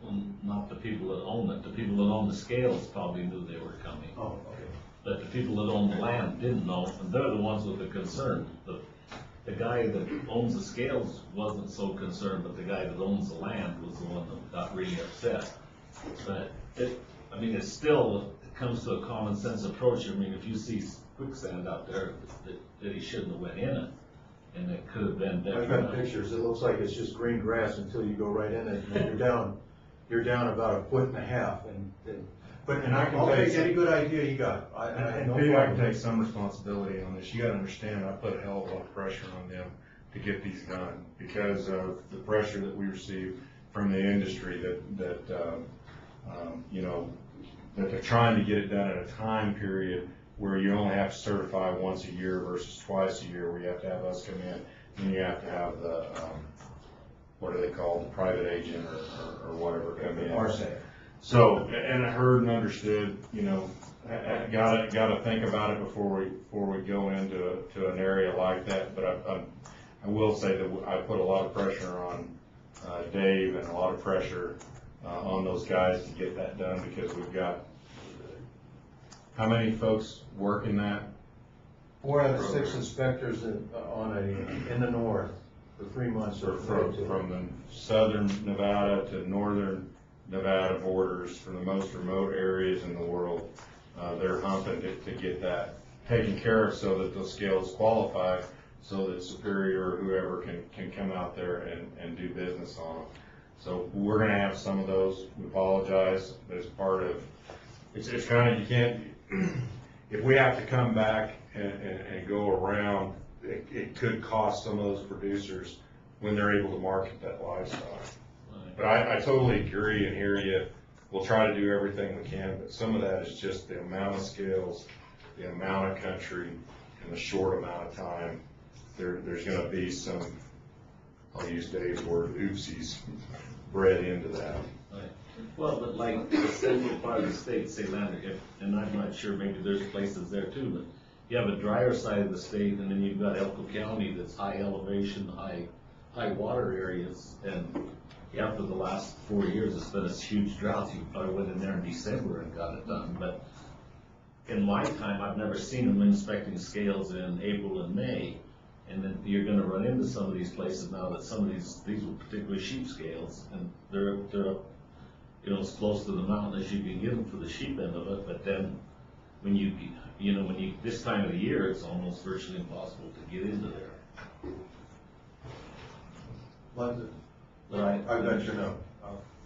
Well, not the people that own it. The people that own the scales probably knew they were coming. Oh, okay. But the people that own the land didn't know, and they're the ones with the concern. The guy that owns the scales wasn't so concerned, but the guy that owns the land was the one that got really upset. But it still comes to a common sense approach. I mean, if you see quicksand out there, that he shouldn't have went in it, and it could have been I've got pictures, it looks like it's just green grass until you go right in it, and then you're down about 1.5 feet, and I can I'll take take any good idea you got. And Pete, I can take some responsibility on this. You gotta understand, I put a hell of a lot of pressure on them to get these done because of the pressure that we receive from the industry that they're trying to get it done at a time period where you only have to certify once a year versus twice a year, where you have to have us come in, and you have to have the, what are they called, the private agent or whatever come in. RSA. So, and I heard and understood, gotta think about it before we go into an area like that. But I will say that I put a lot of pressure on Dave and a lot of pressure on those guys to get that done, because we've got, how many folks working that? 4 out of 6 inspectors in the north for 3 months. From the southern Nevada to northern Nevada borders, from the most remote areas in the world. They're humping to get that taken care of so that those scales qualify, so that Superior or whoever can come out there and do business on them. So we're gonna have some of those. We apologize, but it's part of, it's kind of, you can't, if we have to come back and go around, it could cost some of those producers when they're able to market that livestock. But I totally agree and hear you. We'll try to do everything we can, but some of that is just the amount of scales, the amount of country, and the short amount of time. There's gonna be some, I'll use Dave's word, oopsies, bred into that. Right. Well, but like the central part of the state, say Lander, and I'm not sure, maybe there's places there too, but you have a drier side of the state, and then you've got Elko County that's high elevation, high water areas, and after the last 4 years, it's been a huge drought. You probably went in there in December and got it done, but in my time, I've never seen them inspecting scales in April and May. And then you're gonna run into some of these places now that some of these were particularly sheep scales, and they're up, as close to the mountain as you can get them for the sheep end of it. But then when you this time of the year, it's almost virtually impossible to get into there. London, Right. I've got your note.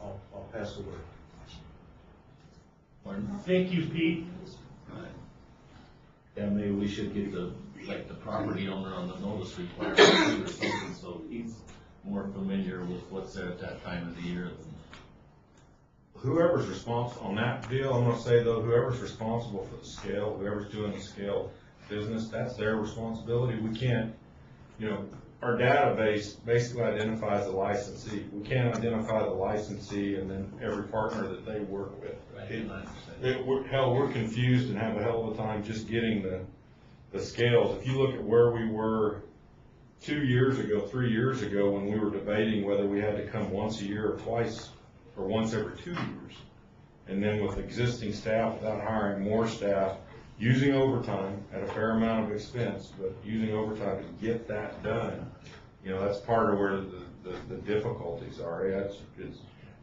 I'll pass the word. Pardon? Thank you, Pete. Right. Yeah, maybe we should get the property owner on the notice requirement too, or something, so he's more familiar with what's there at that time of the year than. Whoever's responsible on that deal, I'm gonna say though, whoever's responsible for the scale, whoever's doing the scale business, that's their responsibility. We can't, our database basically identifies the licensee. We can't identify the licensee and then every partner that they work with. We're confused and have a hell of a time just getting the scales. If you look at where we were 2 years ago, 3 years ago, when we were debating whether we had to come once a year or twice, or once every 2 years, and then with existing staff, without hiring more staff, using overtime at a fair amount of expense, but using overtime to get that done, that's part of where the difficulties are. Yeah,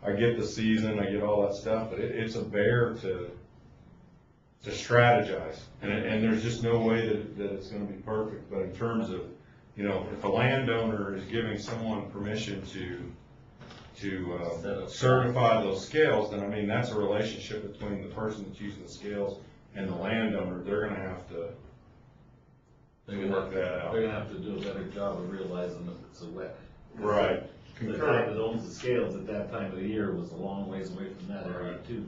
I get the season, I get all that stuff, but it's a bear to strategize, and there's just no way that it's going to be perfect. But in terms of, if a landowner is giving someone permission to certify those scales, then that's a relationship between the person that's using the scales and the landowner. They're going to have to work that out. They're gonna have to do a better job of realizing that it's a wet. Right. The guy that owns the scales at that time of the year was a long ways away from that area too.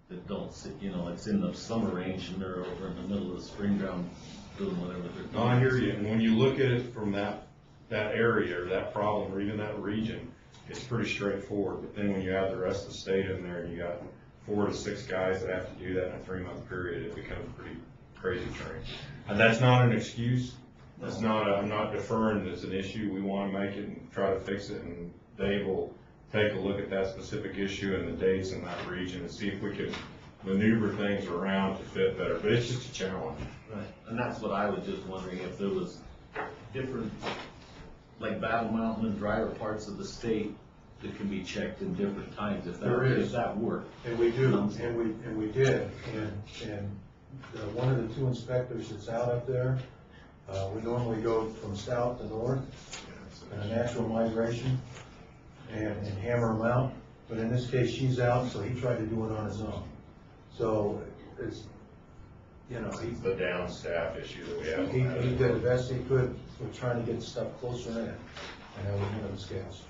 That don't sit, it's in the summer range and they're over in the middle of the spring ground doing whatever they're doing. No, I hear you. And when you look at it from that area or that problem or even that region, it's pretty straightforward. But then when you add the rest of the state in there, you got 4 to 6 guys that have to do that in a 3-month period, it becomes a pretty crazy train. And that's not an excuse. That's not, I'm not deferring that it's an issue. We want to make it and try to fix it, and Dave will take a look at that specific issue and the dates in that region and see if we can maneuver things around to fit better. But it's just a challenge. Right, and that's what I was just wondering, if there was different, like Battle Mountain and drier parts of the state that can be checked in different times, if that, There is. if that worked. And we do, and we did, and one of the 2 inspectors that's out up there, we normally go from south to north, in a natural migration, and hammer them out, but in this case, she's out, so he tried to do it on his own. So, it's, you know, It's the down staff issue that we have. he did the best he could with trying to get stuff closer in, and that was one of the scales.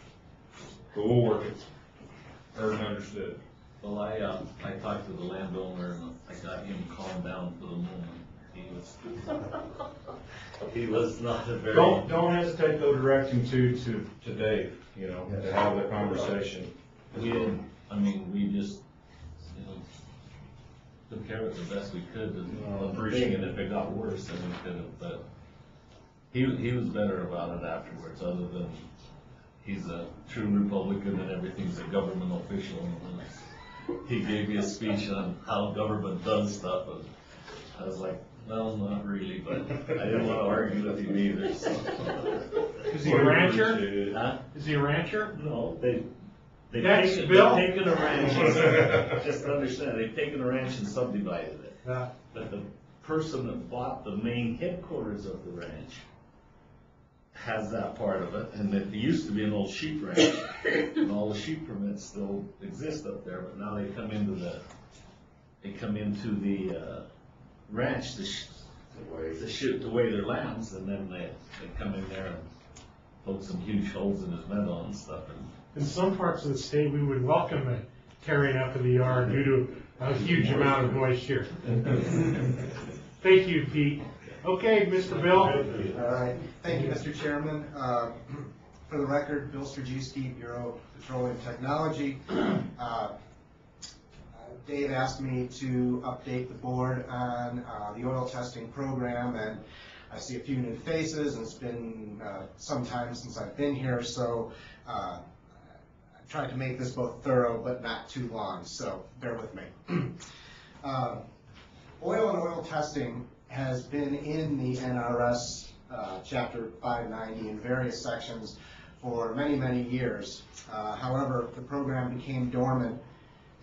But we'll work it. Heard and understood. Well, I talked to the landowner, and I got him calmed down for the moment. He was not a very. Don't hesitate though, directing to Dave, you know, to have the conversation. We didn't, I mean, we just, you know, took care of it the best we could, and thinking if it got worse, then we could have, but he was better about it afterwards, other than he's a true Republican and everything's a government official. And he gave me a speech on how government does stuff, and I was like, no, not really, but I didn't want to argue with him either, so. Is he a rancher? Huh? Is he a rancher? No, they've Next, taken, Bill? they've taken a ranch, just understand, they've taken a ranch and subdivided it. Yeah. But the person that bought the main headquarters of the ranch has that part of it, and it used to be an old sheep ranch, and all the sheep permits still exist up there, but now they come into the ranch to weigh their lambs, and then they come in there and poke some huge holes in his meadow and stuff. In some parts of the state, we would welcome it carrying up in the yard due to a huge amount of moisture. Thank you, Pete. Okay, Mr. Bill. All right. Thank you, Mr. Chairman. For the record, Bill Strajewski, Bureau of Petroleum Technology. Dave asked me to update the board on the oil testing program, and I see a few new faces, and it's been some time since I've been here, so I tried to make this both thorough but not too long, so bear with me. Oil and oil testing has been in the NRS Chapter 590 in various sections for many, many years. However, the program became dormant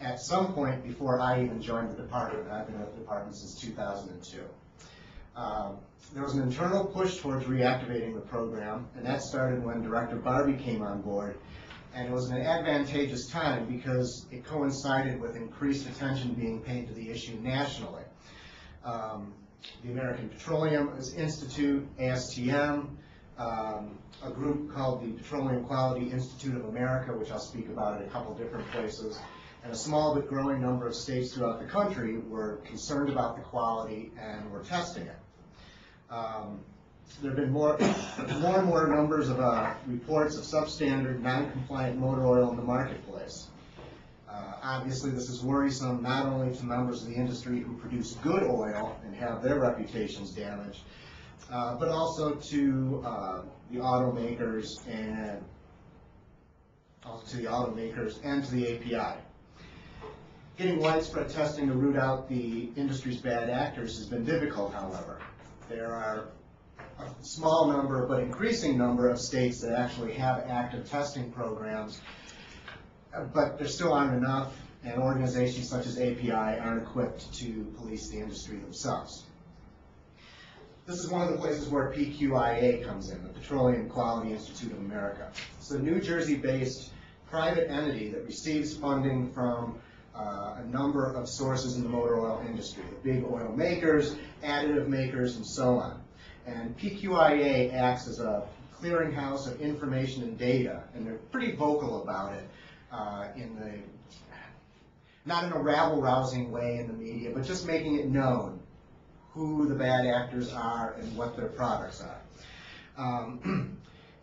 at some point before I even joined the department. I've been at the department since 2002. There was an internal push towards reactivating the program, and that started when Director Barbie came on board, and it was an advantageous time because it coincided with increased attention being paid to the issue nationally. The American Petroleum Institute, ASTM, a group called the Petroleum Quality Institute of America, which I'll speak about at a couple different places, and a small but growing number of states throughout the country were concerned about the quality and were testing it. There have been more and more numbers of reports of substandard, non-compliant motor oil in the marketplace. Obviously, this is worrisome not only to members of the industry who produce good oil and have their reputations damaged, but also to the automakers and to the API. Getting widespread testing to root out the industry's bad actors has been difficult, however. There are a small number, but increasing number of states that actually have active testing programs, but there still aren't enough, and organizations such as API aren't equipped to police the industry themselves. This is one of the places where PQIA comes in, the Petroleum Quality Institute of America. It's a New Jersey-based private entity that receives funding from a number of sources in the motor oil industry, the big oil makers, additive makers, and so on. And PQIA acts as a clearinghouse of information and data, and they're pretty vocal about it, not in a rabble-rousing way in the media, but just making it known who the bad actors are and what their products are.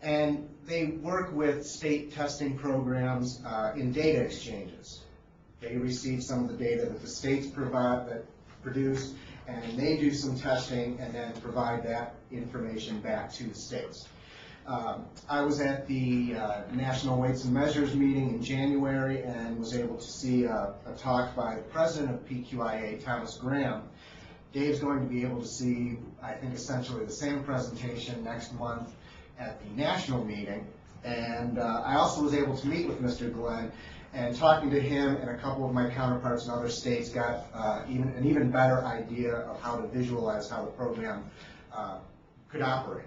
And they work with state testing programs in data exchanges. They receive some of the data that the states produce, and they do some testing and then provide that information back to the states. I was at the National Weights and Measures meeting in January and was able to see a talk by the president of PQIA, Thomas Graham. Dave's going to be able to see, I think, essentially the same presentation next month at the national meeting. And I also was able to meet with Mr. Glenn, and talking to him and a couple of my counterparts in other states got an even better idea of how to visualize how the program could operate.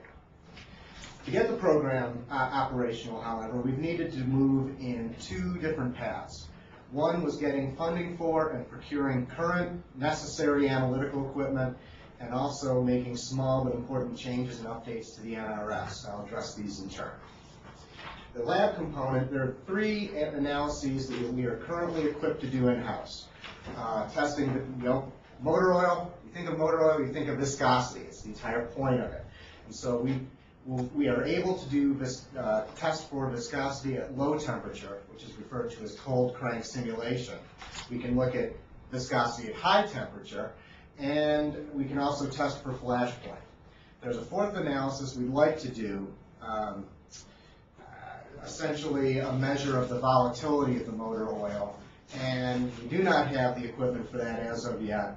To get the program operational, however, we've needed to move in two different paths. One was getting funding for and procuring current necessary analytical equipment, and also making small but important changes and updates to the NRS. I'll address these in turn. The lab component, there are three analyses that we are currently equipped to do in-house. Testing, motor oil, you think of motor oil, you think of viscosity. It's the entire point of it. And so we are able to do this test for viscosity at low temperature, which is referred to as cold crank simulation. We can look at viscosity at high temperature, and we can also test for flash point. There's a fourth analysis we'd like to do, essentially a measure of the volatility of the motor oil, and we do not have the equipment for that as of yet.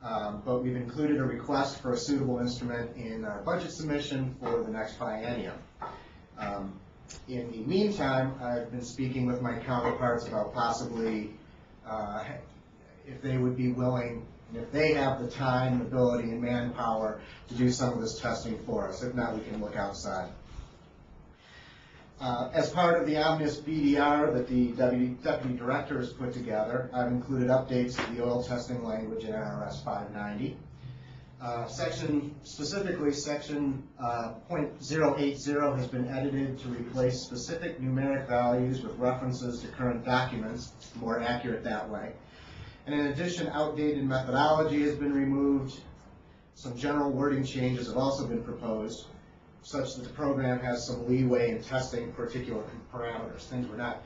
But we've included a request for a suitable instrument in our budget submission for the next biennium. In the meantime, I've been speaking with my counterparts about possibly if they would be willing, and if they have the time, ability, and manpower to do some of this testing for us. If not, we can look outside. As part of the Omnis BDR that the Deputy Director has put together, I've included updates to the oil testing language in NRS 590. Specifically section .080 has been edited to replace specific numeric values with references to current documents. It's more accurate that way. And in addition, outdated methodology has been removed. Some general wording changes have also been proposed, such that the program has some leeway in testing particular parameters, things we're not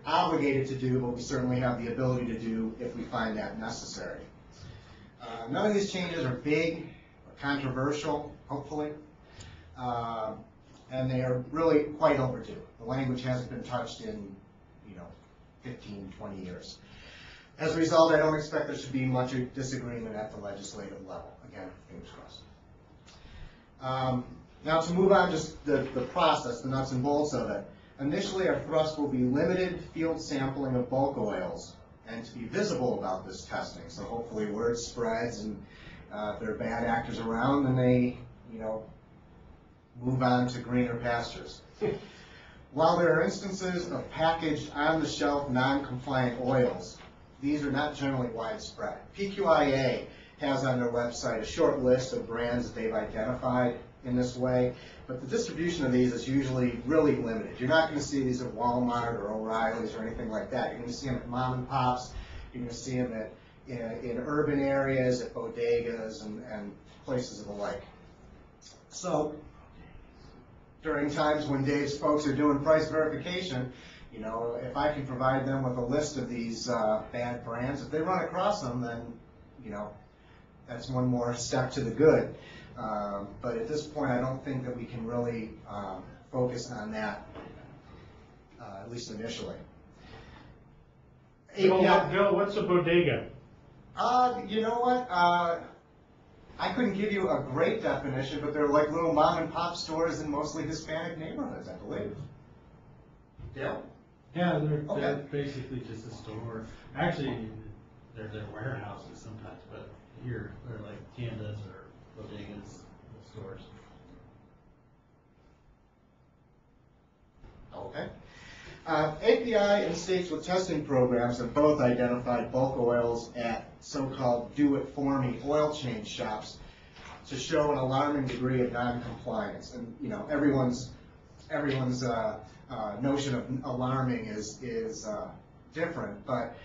obligated to do, but we certainly have the ability to do if we find that necessary. None of these changes are big or controversial, hopefully, and they are really quite overdue. The language hasn't been touched in 15, 20 years. As a result, I don't expect there should be much disagreement at the legislative level. Again, fingers crossed. Now to move on, just the process, the nuts and bolts of it. Initially, our thrust will be limited field sampling of bulk oils and to be visible about this testing. So hopefully word spreads, and if there are bad actors around, then they, move on to greener pastures. While there are instances of packaged on-the-shelf non-compliant oils, these are not generally widespread. PQIA has on their website a short list of brands that they've identified in this way, but the distribution of these is usually really limited. You're not going to see these at Walmart or O'Reilly's or anything like that. You're going to see them at mom and pops. You're going to see them in urban areas, at bodegas and places of the like. So during times when Dave's folks are doing price verification, if I can provide them with a list of these bad brands, if they run across them, then that's one more step to the good. But at this point, I don't think that we can really focus on that, at least initially. Bill, what's a bodega? You know what? I couldn't give you a great definition, but they're like little mom and pop stores in mostly Hispanic neighborhoods, I believe. Yeah? Yeah, they're basically just a store. Actually, they're warehouses sometimes, but here they're like tiendas or bodegas stores. Okay. API and states with testing programs have both identified bulk oils at so-called do-it-for-me oil change shops to show an alarming degree of non-compliance. And everyone's notion of alarming is different, but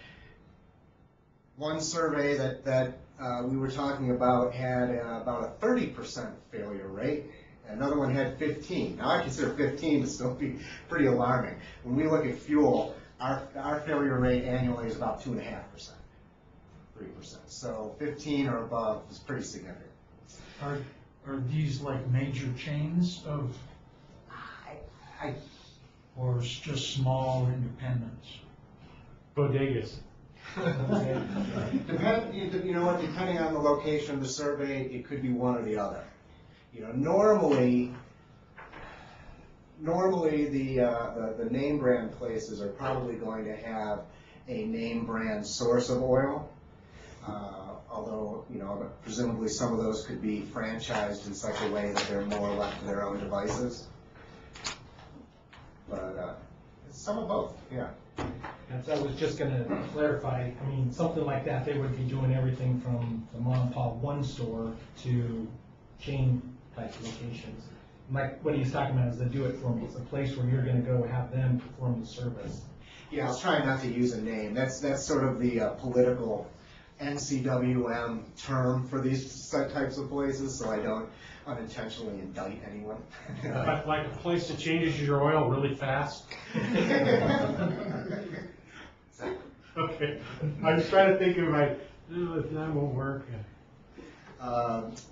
one survey that we were talking about had about a 30% failure rate, Another one had 15. Now I consider 15 to still be pretty alarming. When we look at fuel, our failure rate annually is about 2.5%, 3%. So 15 or above is pretty significant. Are these like major chains of, or it's just small independents? Bodegas. You know what, depending on the location of the survey, it could be one or the other. You know, normally the name brand places are probably going to have a name brand source of oil. Although, you know, presumably some of those could be franchised in such a way that they're more left to their own devices. But it's some of both, yeah. That's, I was just gonna clarify, I mean, something like that, they would be doing everything from the mom and pop one store to chain type locations. Like what he's talking about is the do it for me, it's a place where you're gonna go have them perform the service. Yeah, I was trying not to use a name. That's sort of the political NCWM term for these types of places, so I don't unintentionally indict anyone. Like a place that changes your oil really fast? Okay, I was trying to think of like, oh, that won't work.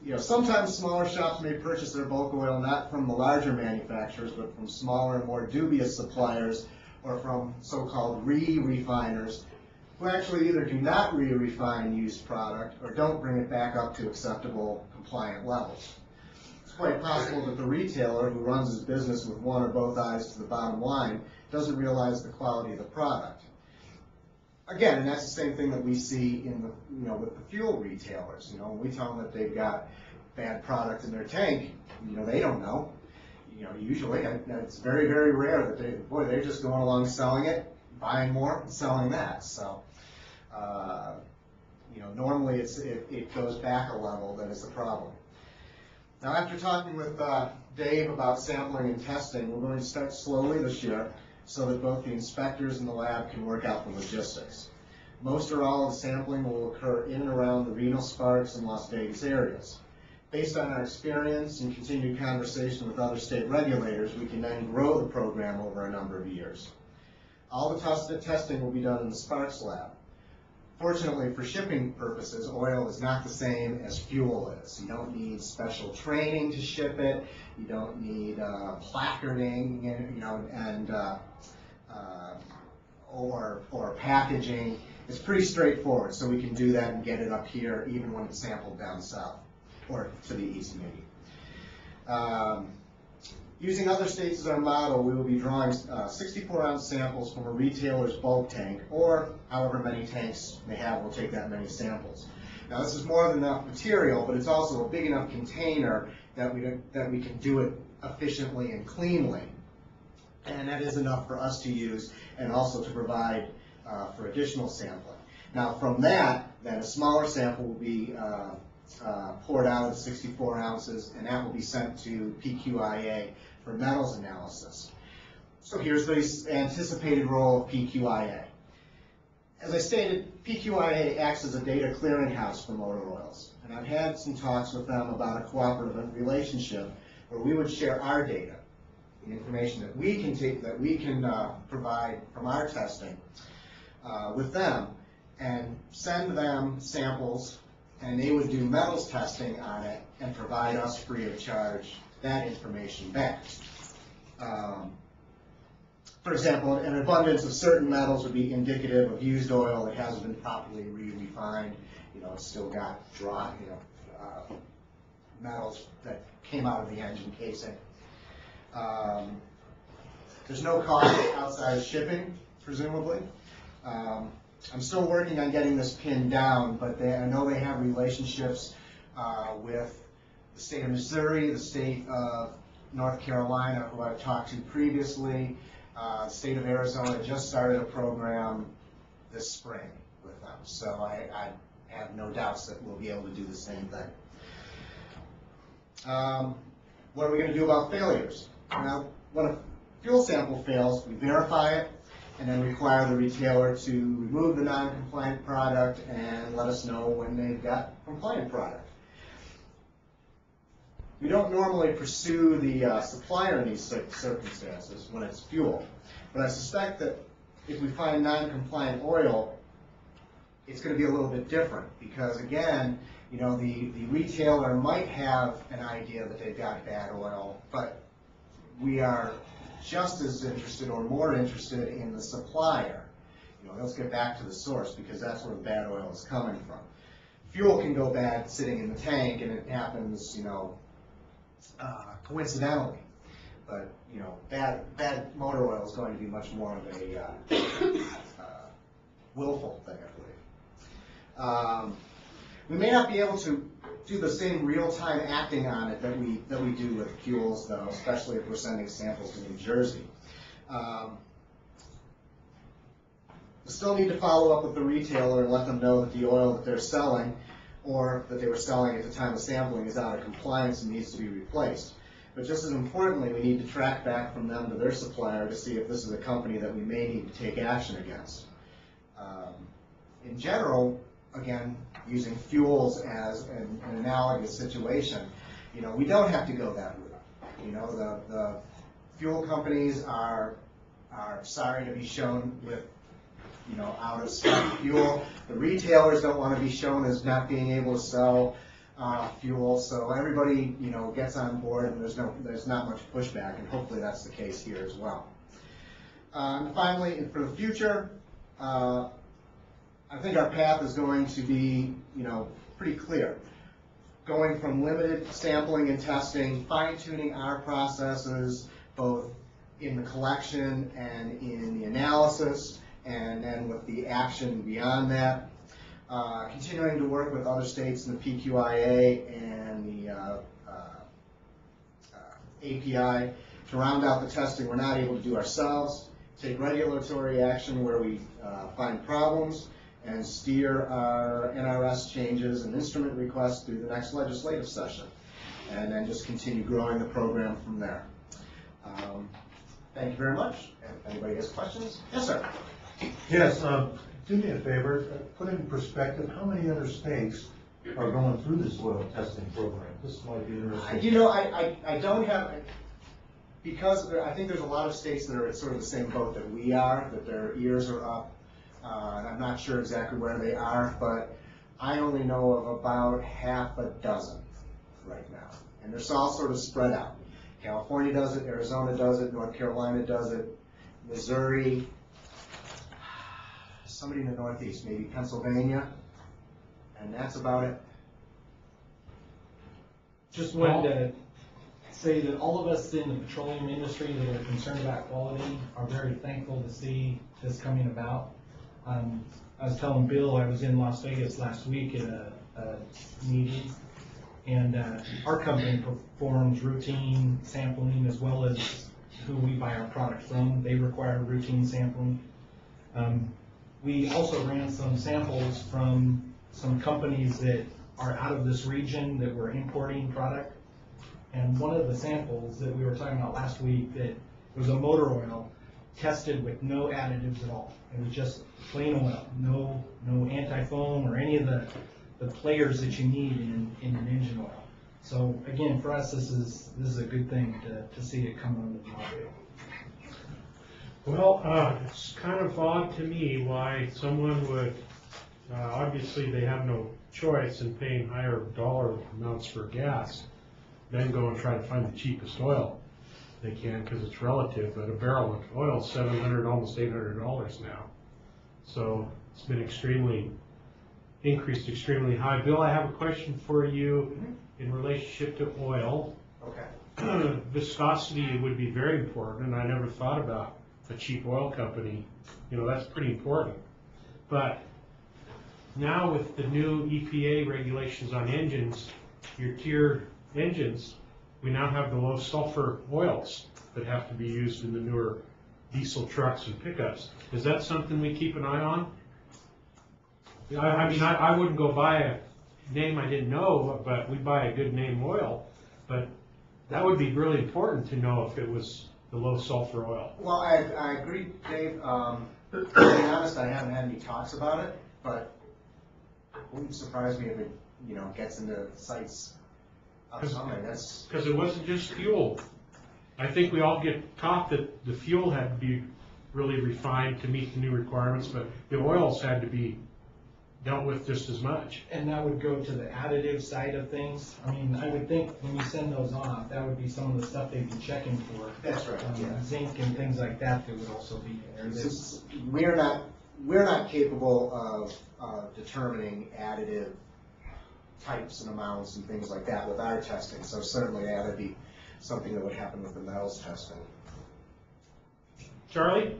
You know, sometimes smaller shops may purchase their bulk oil not from the larger manufacturers, but from smaller and more dubious suppliers, or from so-called re-refiners, who actually either do not re-refine used product or don't bring it back up to acceptable compliant levels. It's quite possible that the retailer who runs his business with one or both eyes to the bottom line doesn't realize the quality of the product. Again, and that's the same thing that we see in the, you know, with the fuel retailers. You know, when we tell them that they've got bad product in their tank, you know, they don't know. You know, usually it's very, very rare that they're just going along selling it, buying more, and selling that. So, you know, normally it goes back a level that is the problem. Now, after talking with Dave about sampling and testing, we're going to start slowly this year so that both the inspectors and the lab can work out the logistics. Most or all of the sampling will occur in and around the Reno, Sparks, and Las Vegas areas. Based on our experience and continued conversation with other state regulators, we can then grow the program over a number of years. All the testing will be done in the Sparks lab. Fortunately, for shipping purposes, oil is not the same as fuel is. You don't need special training to ship it. You don't need placarding, you know, and or packaging. It's pretty straightforward, so we can do that and get it up here even when it's sampled down south, or to the east maybe. Using other states as our model, we will be drawing 64-ounce samples from a retailer's bulk tank, or however many tanks they have will take that many samples. Now, this is more than enough material, but it's also a big enough container that we can do it efficiently and cleanly. And that is enough for us to use and also to provide for additional sampling. Now, from that, then a smaller sample will be poured out at 64 ounces, and that will be sent to PQIA for metals analysis. So here's the anticipated role of PQIA. As I stated, PQIA acts as a data clearinghouse for motor oils, and I've had some talks with them about a cooperative relationship where we would share our data, the information that we can take, that we can provide from our testing with them, and send them samples, and they would do metals testing on it and provide us free of charge that information back. For example, an abundance of certain metals would be indicative of used oil that hasn't been properly re-refined. You know, it's still got dry, you know, metals that came out of the engine casing. There's no cost outside of shipping, presumably. I'm still working on getting this pinned down, but I know they have relationships with the state of Missouri, the state of North Carolina, who I've talked to previously. The state of Arizona just started a program this spring with them, so I have no doubts that we'll be able to do the same thing. What are we going to do about failures? Now, when a fuel sample fails, we verify it and then require the retailer to remove the non-compliant product and let us know when they've got compliant product. We don't normally pursue the supplier in these circumstances when it's fuel, but I suspect that if we find non-compliant oil, it's going to be a little bit different because, again, you know, the retailer might have an idea that they've got bad oil, but we are just as interested or more interested in the supplier. You know, let's get back to the source because that's where the bad oil is coming from. Fuel can go bad sitting in the tank, and it happens, you know, coincidentally. But, you know, bad motor oil is going to be much more of a willful thing, I believe. We may not be able to do the same real-time acting on it that we do with fuels, though, especially if we're sending samples to New Jersey. We still need to follow up with the retailer and let them know that the oil that they're selling or that they were selling at the time of sampling is out of compliance and needs to be replaced. But just as importantly, we need to track back from them to their supplier to see if this is a company that we may need to take action against. In general, again, using fuels as an analogous situation, you know, we don't have to go that route. You know, the fuel companies are sorry to be shown with, you know, out of stock fuel. The retailers don't want to be shown as not being able to sell fuel. So everybody, you know, gets on board, and there's not much pushback, and hopefully that's the case here as well. And finally, and for the future, I think our path is going to be, you know, pretty clear. Going from limited sampling and testing, fine-tuning our processes, both in the collection and in the analysis, and then with the action beyond that. Continuing to work with other states in the PQIA and the API to round out the testing we're not able to do ourselves, take regulatory action where we find problems, and steer our NRS changes and instrument requests through the next legislative session, and then just continue growing the program from there. Thank you very much. If anybody has questions? Yes, sir. Yes, do me a favor, put in perspective, how many other states are going through this oil testing program? This might be interesting. You know, I don't have, because I think there's a lot of states that are at sort of the same boat that we are, that their ears are up, and I'm not sure exactly where they are, but I only know of about half a dozen right now. And they're all sort of spread out. California does it, Arizona does it, North Carolina does it, Missouri, somebody in the Northeast, maybe Pennsylvania, and that's about it. Just wanted to say that all of us in the petroleum industry that are concerned about quality are very thankful to see this coming about. I was telling Bill I was in Las Vegas last week at a meeting, and our company performs routine sampling as well as who we buy our product from. They require routine sampling. We also ran some samples from some companies that are out of this region that were importing product. And one of the samples that we were talking about last week, that was a motor oil tested with no additives at all. It was just plain oil, no anti-foam or any of the players that you need in an engine oil. So again, for us, this is a good thing to see it come on the market. Well, it's kind of odd to me why someone would, obviously they have no choice in paying higher dollar amounts for gas, then go and try to find the cheapest oil they can because it's relative, but a barrel of oil is $700, almost $800 now. So it's been increased extremely high. Bill, I have a question for you in relationship to oil. Okay. Viscosity would be very important, and I never thought about a cheap oil company. You know, that's pretty important. But now with the new EPA regulations on engines, your tier engines, we now have the low sulfur oils that have to be used in the newer diesel trucks and pickups. Is that something we keep an eye on? I mean, I wouldn't go buy a name I didn't know, but we buy a good name oil. But that would be really important to know if it was the low sulfur oil. Well, I agree, Dave. To be honest, I haven't had any talks about it, but it wouldn't surprise me if it, you know, gets into sites upcoming, that's. Because it wasn't just fuel. I think we all get taught that the fuel had to be really refined to meet the new requirements, but the oils had to be dealt with just as much. And that would go to the additive side of things. I mean, I would think when you send those off, that would be some of the stuff they'd be checking for. That's right, yeah. Zinc and things like that would also be in there. Since we're not capable of determining additive types and amounts and things like that with our testing, so certainly that would be something that would happen with the metals testing. Charlie?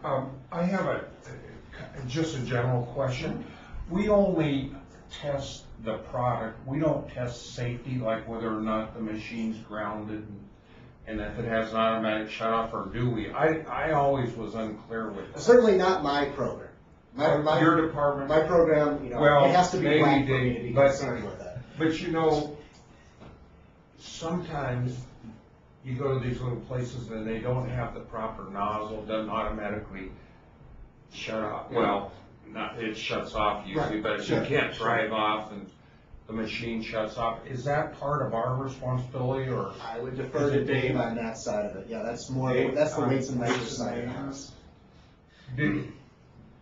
I have just a general question. We only test the product, we don't test safety, like whether or not the machine's grounded and if it has an automatic shut off, or do we? I always was unclear with that. Certainly not my program. Your department? My program, you know, Well, it has to be maybe black for they- me to be but- concerned with that. But you know, sometimes you go to these little places and they don't have the proper nozzle, doesn't automatically shut off. Well, it shuts off usually, Right. but if Sure. you can't drive off and the machine shuts off, is that part of our responsibility, or? I would defer to Dave on that side of it. Yeah, that's more, that's the weights and measures side of the house. Did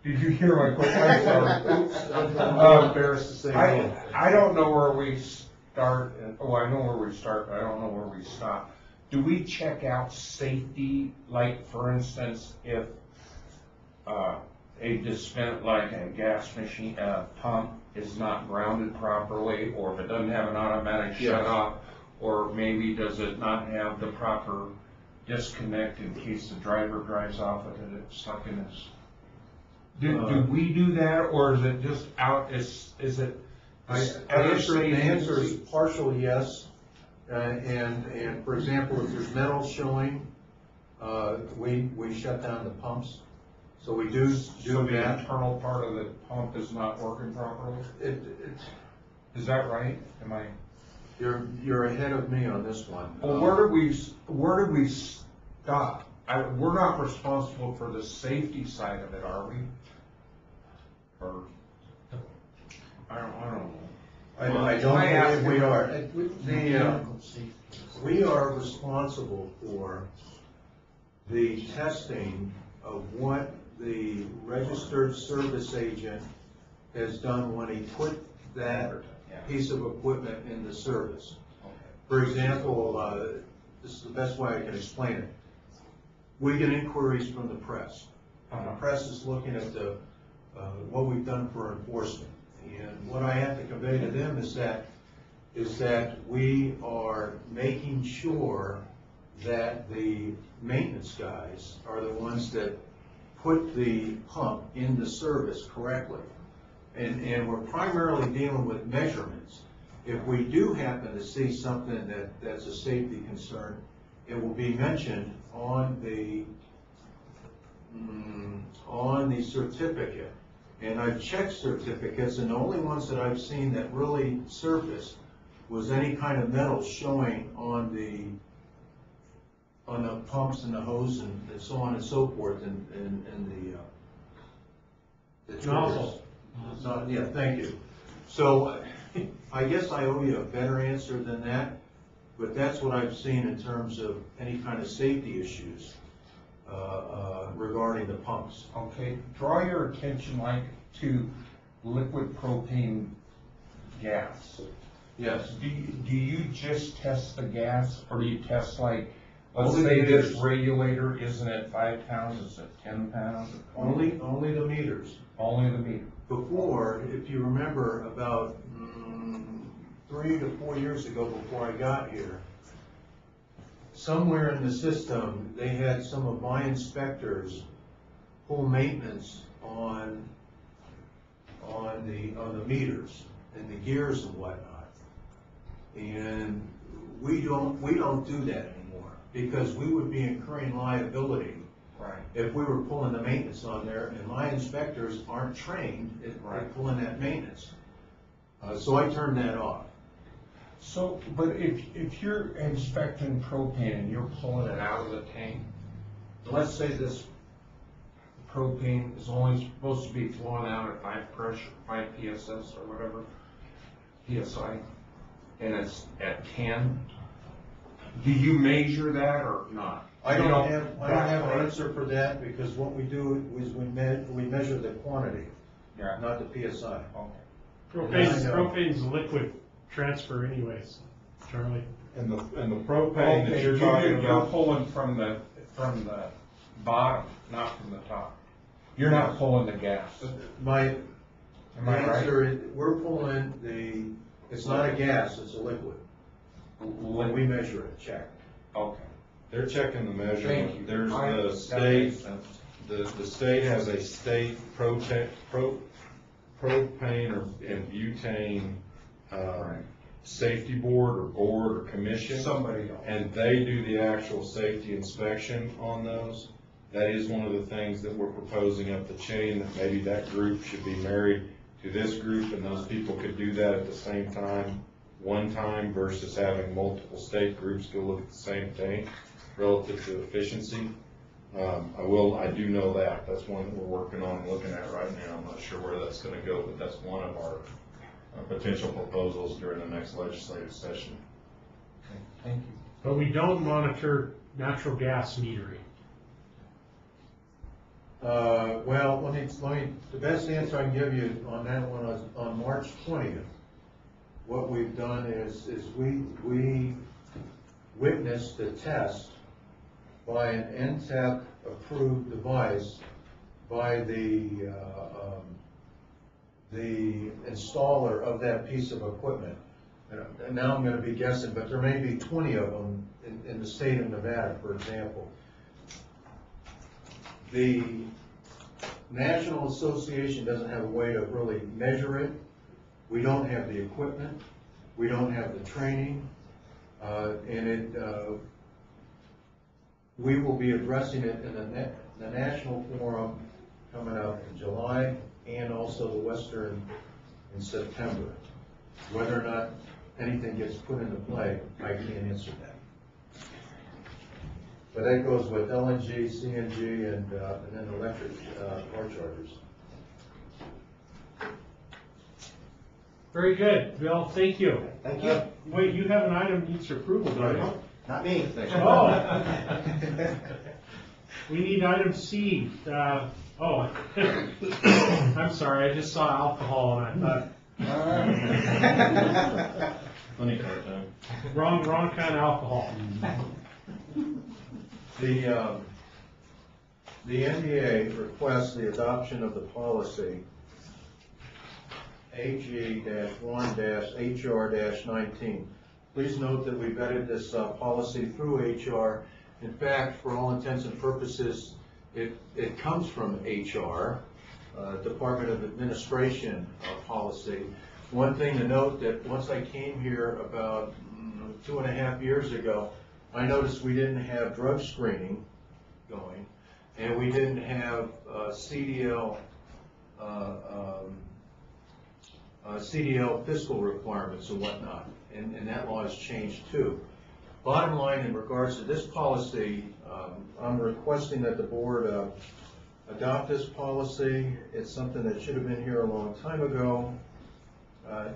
you hear my question? I'm sorry. Oops, I'm embarrassed to say no. I don't know where we start, I know where we start, but I don't know where we stop. Do we check out safety, like, for instance, if a like a gas machine, pump is not grounded properly, or if it doesn't have an automatic shut off, or maybe does it not have the proper disconnect in case the driver drives off with it, it's stuck in his. Do we do that, or is it just out, is it? The answer is partial yes, and for example, if there's metal showing, we shut down the pumps. So we do So the that. internal part of the pump is not working properly? Is that right? Am I? You're ahead of me on this one. Well, where do we stop? We're not responsible for the safety side of it, are we? Or, I don't know. I don't believe we are. We are responsible for the testing of what the registered service agent has done when he put that piece of equipment in the service. For example, this is the best way I can explain it. We get inquiries from the press. The press is looking at what we've done for enforcement. And what I have to convey to them is that we are making sure that the maintenance guys are the ones that put the pump in the service correctly. And we're primarily dealing with measurements. If we do happen to see something that's a safety concern, it will be mentioned on the certificate. And I've checked certificates, and the only ones that I've seen that really surfaced was any kind of metal showing on the pumps and the hose and so on and so forth, and the Nozzle. Yeah, thank you. So I guess I owe you a better answer than that, but that's what I've seen in terms of any kind of safety issues regarding the pumps. Okay, draw your attention to liquid propane gas. Yes. Do you just test the gas, or do you test let's Only say the this meters. regulator, isn't it 5 pounds, is it 10 pounds? Only the meters. Only the meter. Before, if you remember, about 3 to 4 years ago, before I got here, somewhere in the system, they had some of my inspectors pull maintenance on the meters and the gears and whatnot. And we don't do that anymore, because we would be incurring liability if we were pulling the maintenance on there, and my inspectors aren't trained at pulling that maintenance. So I turned that off. So, but if you're inspecting propane and you're pulling it out of the tank, let's say this propane is only supposed to be flowing out at 5 pressure, 5 PSS or whatever, PSI. and it's at 10, do you measure that or not? I You don't have an back- answer for that, because what we do is we measure the quantity, Yeah. not the PSI. Propane's a liquid transfer anyways, Charlie. And the propane that Okay, you're talking you're about, pulling from the bottom, not from the top. You're not pulling the gas. Am I right? Answer is, we're pulling it's not a gas, it's a liquid. When we measure it, check. Okay. they're checking the Thank measurement. you. There's I- the that state, makes sense. the state has a state propane and butane, safety board or commission. Somebody else. And they do the actual safety inspection on those. That is one of the things that we're proposing up the chain, that maybe that group should be married to this group, and those people could do that at the same time, one time, versus having multiple state groups go look at the same thing relative to efficiency. I do know that. That's one that we're working on and looking at right now. I'm not sure where that's gonna go, but that's one of our potential proposals during the next legislative session. Okay, thank you. But we don't monitor natural gas metering. Well, the best answer I can give you on that one is on March 20th. What we've done is we witnessed the test by an NTEP approved device by the installer of that piece of equipment. And now I'm gonna be guessing, but there may be 20 of them in the state of Nevada, for example. The National Association doesn't have a way to really measure it. We don't have the equipment, we don't have the training, we will be addressing it in the national forum coming up in July, and also the Western in September. Whether or not anything gets put into play, I can't answer that. But that goes with LNG, CNG, and then electric car chargers. Very good, Bill, thank you. Thank you. Wait, you have an item that needs approval, don't you? Not me. Oh. We need item C. I'm sorry, I just saw alcohol and I thought. Funny car time. Wrong kind of alcohol. The NDA requests the adoption of the policy AG-1-HR-19. Please note that we vetted this policy through HR. In fact, for all intents and purposes, it comes from HR, Department of Administration policy. One thing to note, that once I came here about 2.5 years ago, I noticed we didn't have drug screening going, and we didn't have CDL fiscal requirements and whatnot, and that law has changed too. Bottom line, in regards to this policy, I'm requesting that the board adopt this policy. It's something that should have been here a long time ago.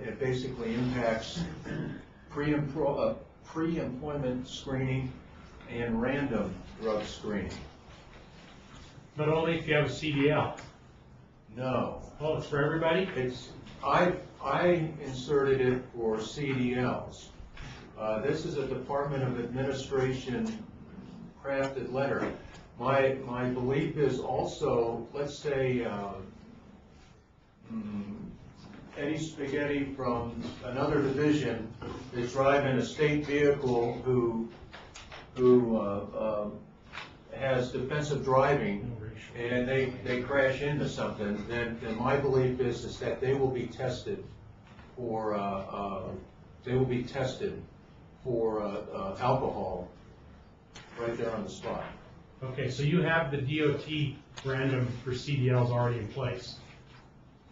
It basically impacts pre-employment screening and random drug screening. But only if you have a CDL. No. Oh, it's for everybody? I inserted it for CDLs. This is a Department of Administration crafted letter. My belief is also, let's say, Eddie Spaghetti from another division is driving a state vehicle who has defensive driving, and they crash into something, then my belief is that they will be tested for alcohol right there on the spot. Okay, so you have the DOT random for CDLs already in place?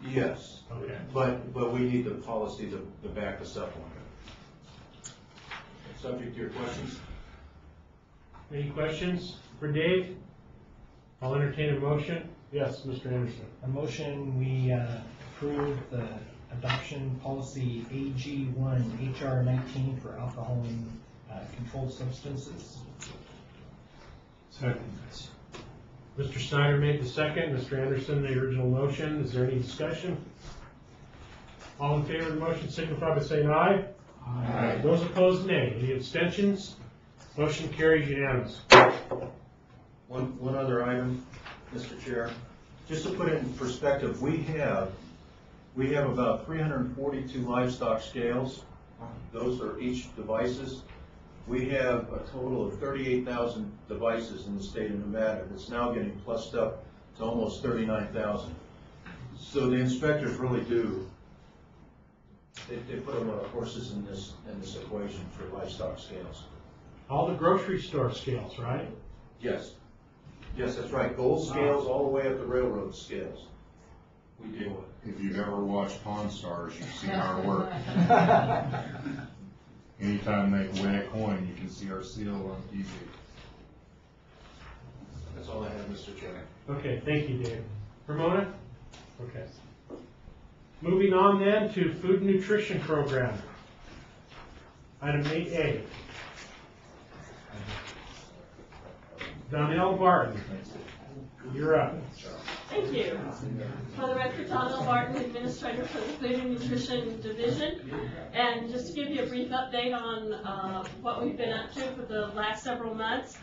Yes. Okay. But we need the policy to back us up on it. Subject to your questions? Any questions for Dave? I'll entertain a motion. Yes, Mr. Anderson. A motion, we approve the adoption policy AG1, HR 19 for alcohol and controlled substances. Second. Mr. Snyder made the second, Mr. Anderson the original motion. Is there any discussion? All in favor of the motion signify by saying aye. Aye. Those opposed, nay. Any abstentions? Motion carries unanimous. One other item, Mr. Chair. Just to put it in perspective, we have about 342 livestock scales. Those are each devices. We have a total of 38,000 devices in the state of Nevada. It's now getting plussed up to almost 39,000. So the inspectors really do, they put a lot of horses in this equation for livestock scales. All the grocery store scales, right? Yes. Yes, that's right. Gold scales all the way up to railroad scales. We deal with. If you've ever watched Pawn Stars, you've seen our work. Anytime they win a coin, you can see our seal on TV. That's all I have, Mr. Chairman. Okay, thank you, Dave. Ramona? Okay. Moving on then to food and nutrition program. Item 8A. Donnell Barton, you're up. Thank you. For the record, Donnell Barton, Administrator for the Food and Nutrition Division. And just to give you a brief update on what we've been up to for the last several months,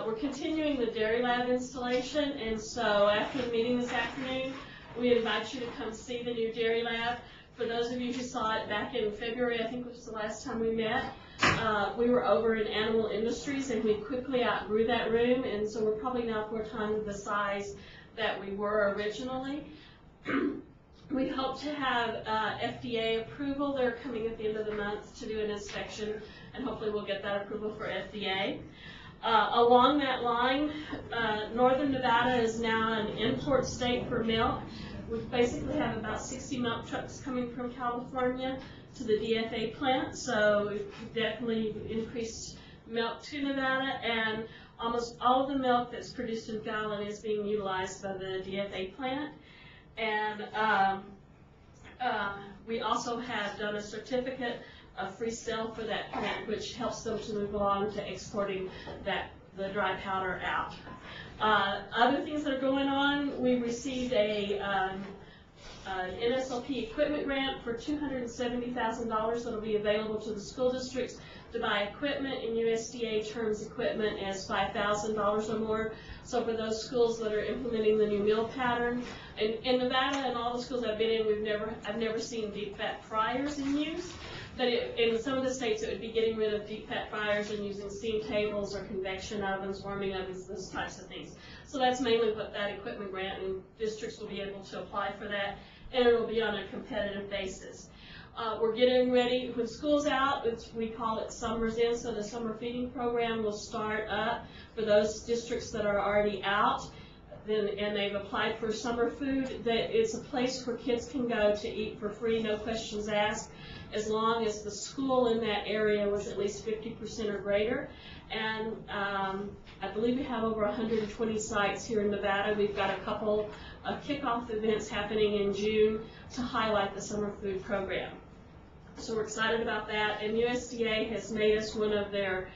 we're continuing the Dairy Lab installation. And so after the meeting this afternoon, we invite you to come see the new Dairy Lab. For those of you who saw it back in February, I think was the last time we met, we were over in Animal Industries and we quickly outgrew that room, and so we're probably now 4 times the size that we were originally. We hope to have FDA approval. They're coming at the end of the month to do an inspection, and hopefully we'll get that approval for FDA. Along that line, Northern Nevada is now an import state for milk. We basically have about 60 milk trucks coming from California to the DFA plant, so we've definitely increased milk to Nevada, and almost all of the milk that's produced in Fallon is being utilized by the DFA plant. And we also have done a certificate of free sale for that plant, which helps them to move along to exporting the dry powder out. Other things that are going on, we received an NSLP equipment grant for $270,000 that will be available to the school districts to buy equipment. In USDA terms, equipment is $5,000 or more. So for those schools that are implementing the new meal pattern, in Nevada and all the schools I've been in, I've never seen deep fat fryers in use. But in some of the states, it would be getting rid of deep fat fryers and using steam tables or convection ovens, warming ovens, those types of things. So that's mainly what that equipment grant, and districts will be able to apply for that, and it will be on a competitive basis. We're getting ready, when school's out, we call it summer's in, so the summer feeding program will start up for those districts that are already out. And they've applied for summer food. It's a place where kids can go to eat for free, no questions asked, as long as the school in that area was at least 50% or greater. And I believe we have over 120 sites here in Nevada. We've got a couple of kickoff events happening in June to highlight the summer food program. So we're excited about that. And USDA has made us one of their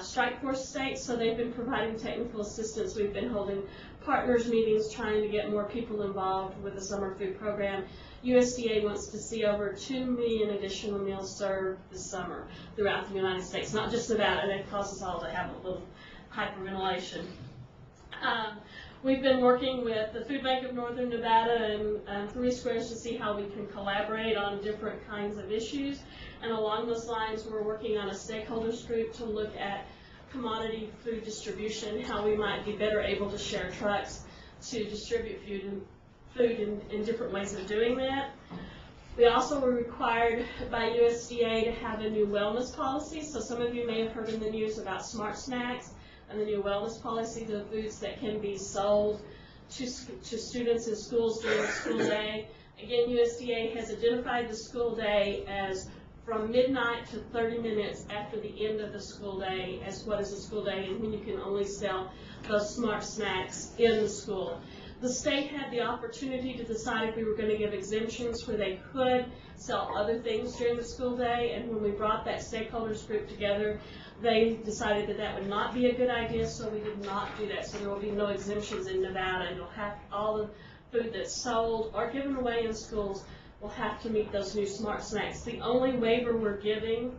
strike force states, so they've been providing technical assistance. We've been holding partners meetings trying to get more people involved with the summer food program. USDA wants to see over 2 million additional meals served this summer throughout the United States, not just Nevada. That causes us all to have a little hyperventilation. We've been working with the Food Bank of Northern Nevada and 3 Squares to see how we can collaborate on different kinds of issues. And along those lines, we're working on a stakeholders group to look at commodity food distribution, how we might be better able to share trucks to distribute food in different ways of doing that. We also were required by USDA to have a new wellness policy. So some of you may have heard in the news about smart snacks and the new wellness policy, the foods that can be sold to students in schools during the school day. Again, USDA has identified the school day as from midnight to 30 minutes after the end of the school day as what is a school day and when you can only sell those smart snacks in the school. The state had the opportunity to decide if we were going to give exemptions where they could sell other things during the school day, and when we brought that stakeholders group together, they decided that that would not be a good idea, so we did not do that. So there will be no exemptions in Nevada, and you'll have all the food that's sold or given away in schools will have to meet those new smart snacks. The only waiver we're giving,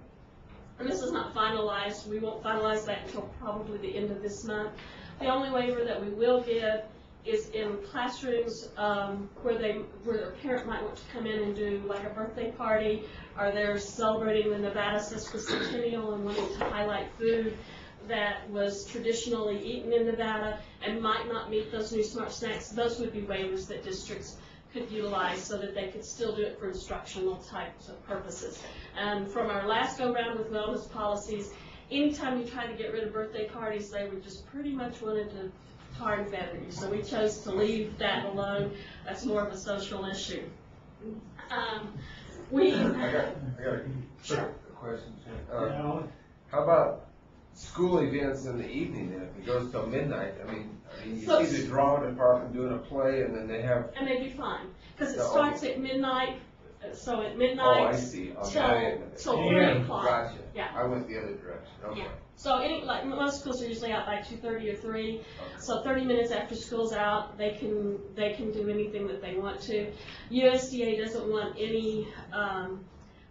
and this is not finalized, we won't finalize that until probably the end of this month. The only waiver that we will give is in classrooms where their parent might want to come in and do like a birthday party, or they're celebrating the Nevada sesquicentennial and wanting to highlight food that was traditionally eaten in Nevada and might not meet those new smart snacks. Those would be waivers that districts could utilize so that they could still do it for instructional types of purposes. And from our last go round with wellness policies, anytime you try to get rid of birthday parties, they were just pretty much wanted to tar and feather you. So we chose to leave that alone. That's more of a social issue. I got a question. How about school events in the evening? Then, if it goes till midnight, I mean, you So- see the drawing department doing a play, and then they have. And they'd be fine, because it No. starts at midnight, so at Oh, midnight I see. On till that end of it. 3 o'clock. Gotcha. Yeah. I went the other direction. Okay. Yeah. So like most schools are usually out by 2:30 or 3. So 30 minutes after school's out, they can do anything that they want to. USDA doesn't want any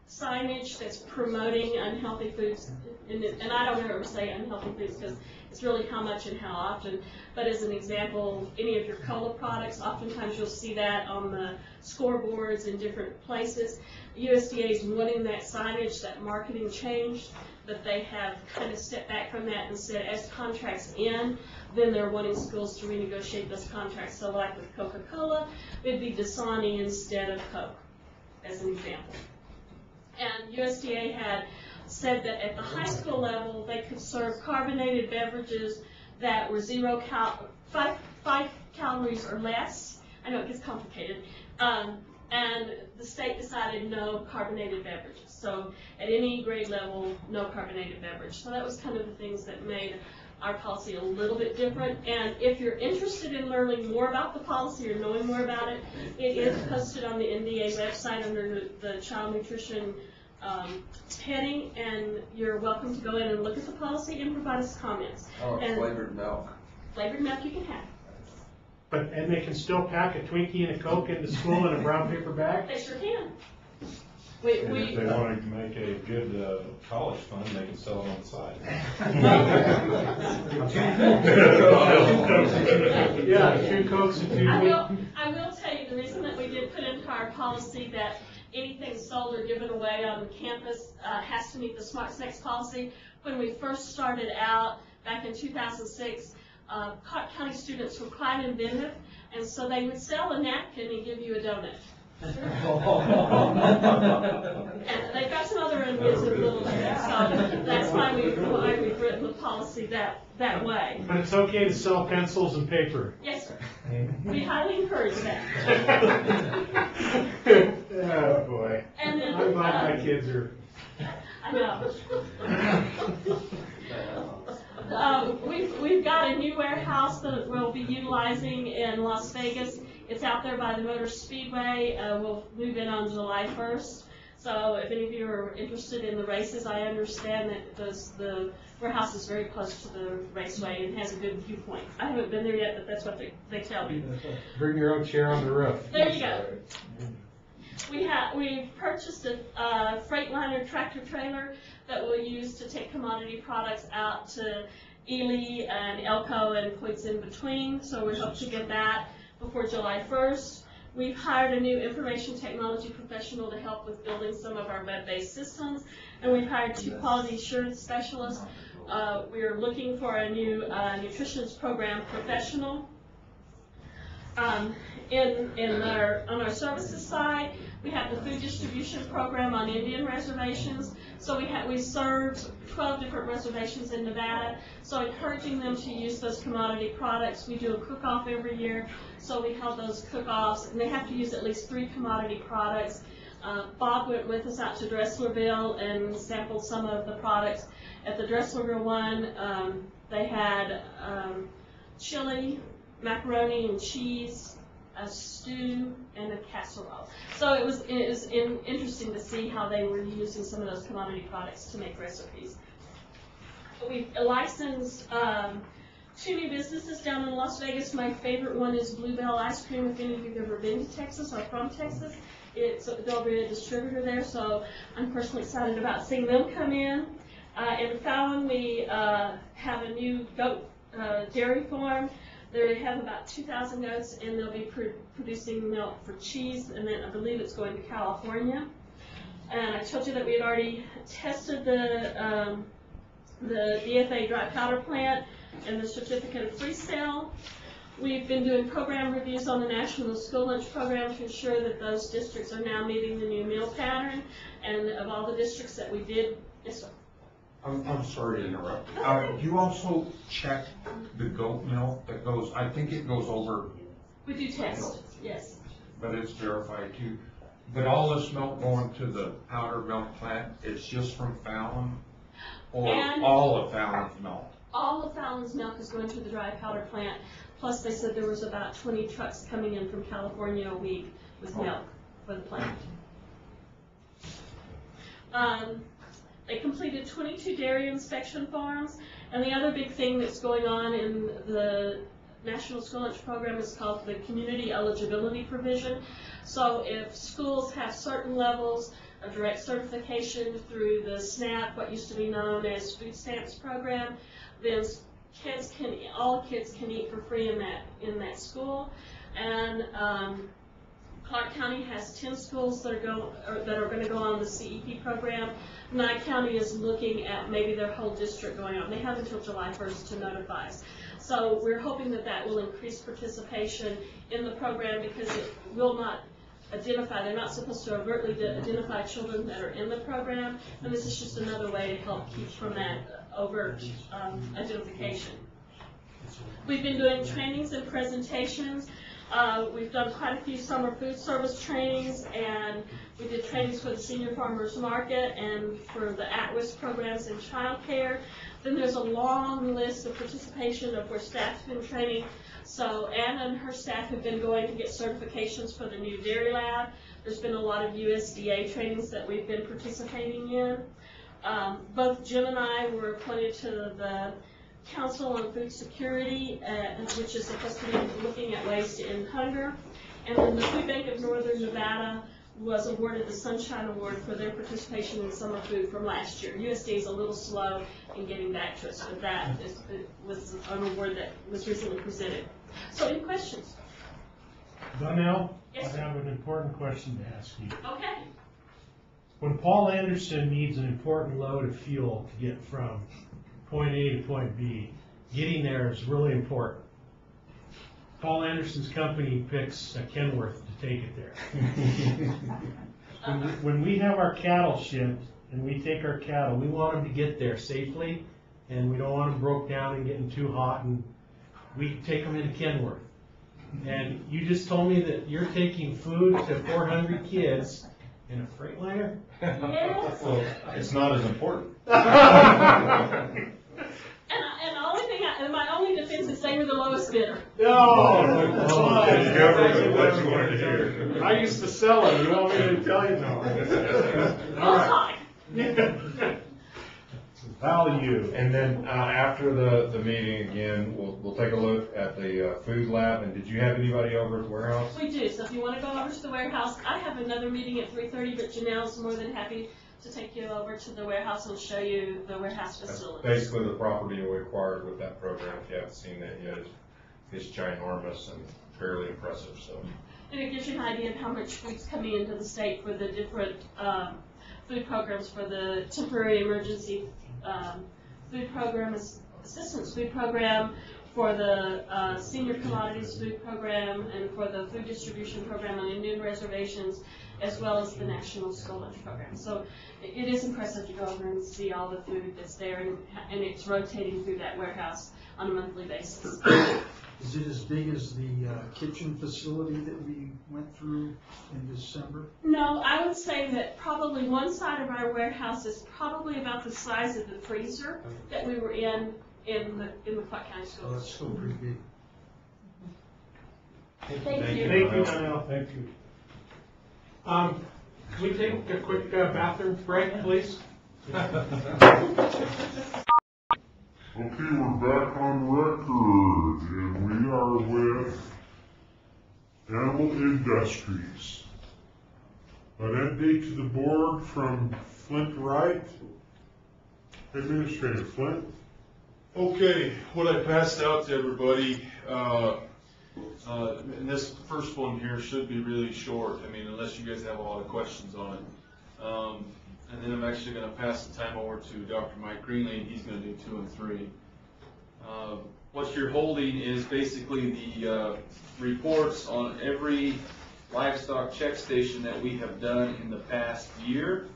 signage that's promoting unhealthy foods, and I don't ever say unhealthy foods because it's really how much and how often. But as an example, any of your cola products, oftentimes you'll see that on the scoreboards in different places. USDA is wanting that signage, that marketing change, but they have kind of stepped back from that and said as contracts end, then they're wanting schools to renegotiate those contracts. So like with Coca-Cola, it'd be Dasani instead of Coke, as an example. And USDA had said that at the high school level, they could serve carbonated beverages that were 5 calories or less. I know it gets complicated. And the state decided no carbonated beverages. So at any grade level, no carbonated beverage. So that was kind of the things that made our policy a little bit different. And if you're interested in learning more about the policy or knowing more about it, it is posted on the NDA website under the child nutrition heading, and you're welcome to go in and look at the policy and provide us comments. Oh, and flavored milk. Flavored milk you can have. And they can still pack a Twinkie and a Coke into school in a brown paper bag? They sure can. And if they want to make a good college fund, they can sell it on the side. Yeah, 2 Cokes and 2. I will tell you the reason that we did put into our policy that anything sold or given away on campus has to meet the Smart Snacks policy. When we first started out back in 2006, county students were quite inventive, and so they would sell a napkin and give you a donut. And they've got some other inventive little tricks, so that's why we've written the policy that way. But it's okay to sell pencils and paper? Yes, sir. We highly encourage that. Oh, boy. And then, I'm glad my kids are... I know. We've got a new warehouse that we'll be utilizing in Las Vegas. It's out there by the Motor Speedway. We'll move in on July 1st. So if any of you are interested in the races, I understand that the warehouse is very close to the raceway and has a good viewpoint. I haven't been there yet, but that's what they tell me. Bring your own chair on the roof. There you go. We've purchased a Freightliner tractor trailer that we'll use to take commodity products out to Ely and Elko and points in between. So we hope to get that before July 1st. We've hired a new information technology professional to help with building some of our web-based systems, and we've hired 2 quality assurance specialists. We're looking for a new nutritionist program professional. On our services side, we have the food distribution program on Indian reservations. So we served 12 different reservations in Nevada. So encouraging them to use those commodity products. We do a cook-off every year. So we held those cook-offs, and they have to use at least 3 commodity products. Bob went with us out to Dresslerville and sampled some of the products. At the Dresslerville one, they had chili, macaroni and cheese, a stew, and a casserole. So it was interesting to see how they were using some of those commodity products to make recipes. We've licensed 2 new businesses down in Las Vegas. My favorite one is Bluebell Ice Cream. If any of you have ever been to Texas or from Texas, they'll be a distributor there. So I'm personally excited about seeing them come in. In Fallon, we have a new goat dairy farm. They have about 2,000 goats, and they'll be producing milk for cheese, and then I believe it's going to California. And I told you that we had already tested the DFA dry powder plant and the certificate of free sale. We've been doing program reviews on the National School Lunch Program to ensure that those districts are now meeting the new meal pattern, and of all the districts that we did, yes, sir. I'm sorry to interrupt. Do you also check the goat milk that goes, I think it goes over? We do test, yes. But it's verified too. But all this milk going to the powder milk plant, it's just from Fallon? Or And all of Fallon's milk? All of Fallon's milk is going to the dry powder plant. Plus, they said there was about 20 trucks coming in from California a week with milk for the plant. They completed 22 dairy inspection farms, and the other big thing that's going on in the National School Lunch Program is called the Community Eligibility Provision. So if schools have certain levels of direct certification through the SNAP, what used to be known as Food Stamps program, then all kids can eat for free in that school. And Clark County has 10 schools that are going to go on the CEP program. Nye County is looking at maybe their whole district going on. They have until July 1st to notify us. So we're hoping that will increase participation in the program, because it will not identify, they're not supposed to overtly identify children that are in the program, and this is just another way to help keep from that overt identification. We've been doing trainings and presentations. We've done quite a few summer food service trainings, and we did trainings for the Senior Farmers Market and for the at-risk programs in child care. Then there's a long list of participation of where staff have been training. So Anna and her staff have been going to get certifications for the new dairy lab. There's been a lot of USDA trainings that we've been participating in. Both Jim and I were appointed to the Council on Food Security, which is supposed to be looking at ways to end hunger. And then the Food Bank of Northern Nevada was awarded the Sunshine Award for their participation in summer food from last year. USDA is a little slow in getting back to us, but that was an award that was recently presented. So any questions? Donnell, Yes, I have an important question to ask you. Okay. When Paul Anderson needs an important load of fuel to get from point A to point B, getting there is really important. Paul Anderson's company picks Kenworth to take it there. When we have our cattle shipped and we take our cattle, we want them to get there safely, and we don't want them broke down and getting too hot, and we take them into Kenworth. And you just told me that you're taking food to 400 kids in a Freightliner? Yes. Well, it's not as important. And the only thing, my only defense is they were the lowest bidder. No! It's government, what you wanted to hear. I used to sell it, you want me to tell you no? All right. Value. And then after the meeting again, we'll take a look at the food lab. And did you have anybody over at the warehouse? We do, so if you want to go over to the warehouse, I have another meeting at 3:30, but Janelle's more than happy to take you over to the warehouse and show you the warehouse facility. That's basically the property we acquired with that program. If you haven't seen that yet, it's ginormous and fairly impressive. So. And it gives you an idea of how much food's coming into the state for the different food programs, for the temporary emergency food program, assistance food program, for the senior commodities food program, and for the food distribution program on Indian reservations, as well as the National School Lunch Program. So it is impressive to go over and see all the food that's there, and it's rotating through that warehouse on a monthly basis. Is it as big as the kitchen facility that we went through in December? No, I would say that probably one side of our warehouse is probably about the size of the freezer that we were in the Clark County School. Oh, that's still pretty big. Thank you. Thank you, Donnell. Thank you. Can we take a quick bathroom break, please? Okay, we're back on record, and we are with Animal Industries. An update to the board from Flint Wright, Administrator Flint. Okay, what I passed out to everybody, and this first one here should be really short, I mean, unless you guys have a lot of questions on it. And then I'm actually going to pass the time over to Dr. Mike Greenlee, and he's going to do 2 and 3. What you're holding is basically the reports on every livestock check station that we have done in the past year,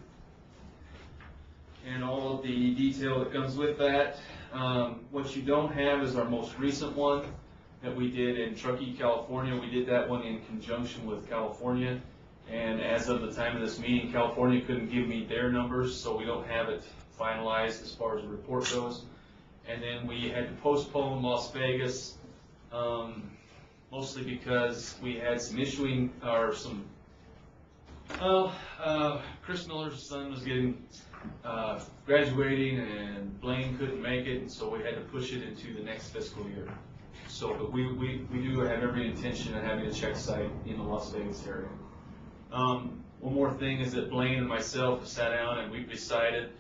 and all of the detail that comes with that. What you don't have is our most recent one that we did in Truckee, California. We did that one in conjunction with California, and as of the time of this meeting, California couldn't give me their numbers, so we don't have it finalized as far as the report goes. And then we had to postpone Las Vegas, mostly because we had some issuing, or some, Chris Miller's son was getting, graduating, and Blaine couldn't make it, and so we had to push it into the next fiscal year. So, but we do have every intention of having a check site in the Las Vegas area. One more thing is that Blaine and myself have sat down and we've decided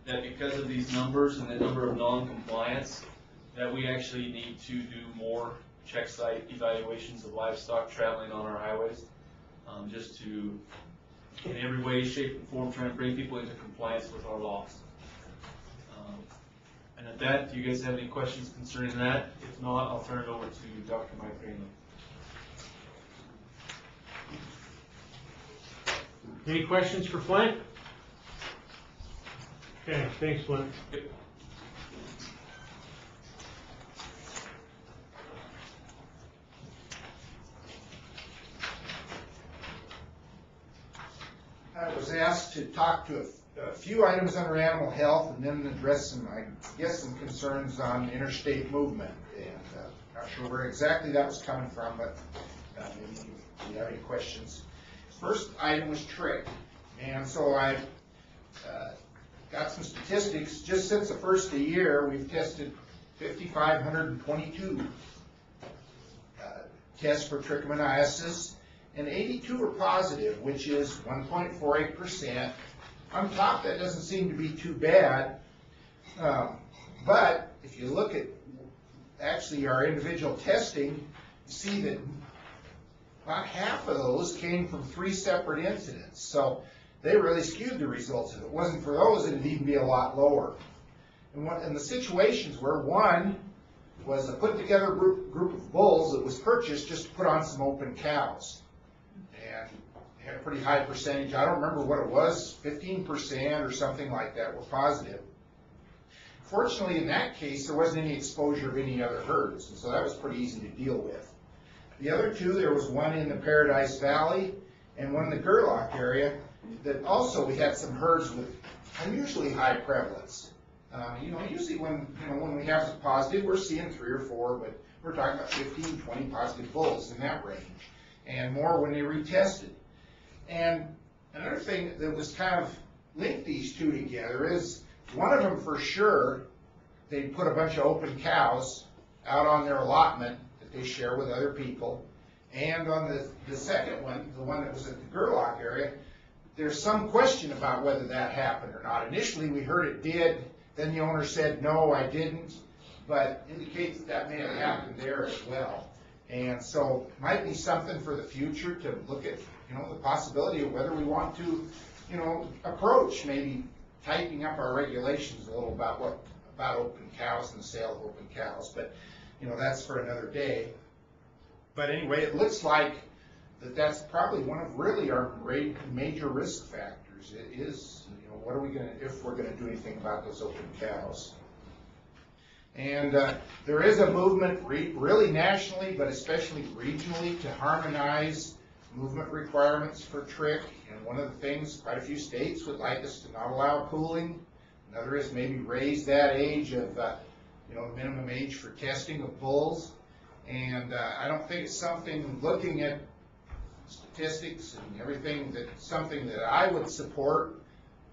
that because of these numbers and the number of non-compliance, that we actually need to do more check site evaluations of livestock traveling on our highways, just to, in every way, shape, and form, try and bring people into compliance with our laws. And at that, do you guys have any questions concerning that? If not, I'll turn it over to Dr. Mike Greenlee. Any questions for Flint? Okay, thanks, Flint. I was asked to talk to a few items under animal health and then address some, I guess, some concerns on interstate movement. And not sure where exactly that was coming from, but maybe you have any questions. First item was trick. And so I got some statistics. Just since the first of the year, we've tested 5,522 tests for trichomoniasis, and 82 are positive, which is 1.48%. On top, that doesn't seem to be too bad. But if you look at actually our individual testing, you see that about half of those came from 3 separate incidents. So they really skewed the results. If it wasn't for those, it would even be a lot lower. And the situations were, one was a put-together group of bulls that was purchased just to put on some open cows. And they had a pretty high percentage. I don't remember what it was, 15% or something like that were positive. Fortunately, in that case, there wasn't any exposure of any other herds, and so that was pretty easy to deal with. The other 2, there was one in the Paradise Valley and one in the Gerlach area that also we had some herds with unusually high prevalence. Usually when we have some positive, we're seeing 3 or 4, but we're talking about 15, 20 positive bulls in that range, and more when they retested. And another thing that was kind of linked these 2 together is one of them for sure, they put a bunch of open cows out on their allotment that they share with other people. And on the second one, the one that was at the Gerlach area, there's some question about whether that happened or not. Initially, we heard it did. Then the owner said, no, I didn't. But indicates that may have happened there as well. And so it might be something for the future to look at, the possibility of whether we want to, approach maybe tightening up our regulations a little about open cows and the sale of open cows. But, that's for another day. But anyway, it looks like that's probably one of really our great major risk factors. It is, what are we going to, if we're going to do anything about those open cows. And there is a movement really nationally, but especially regionally, to harmonize movement requirements for trick. And one of the things, quite a few states would like us to not allow pooling. Another is maybe raise that age of, minimum age for testing of bulls. And I don't think it's something, looking at statistics and everything, that's something that I would support,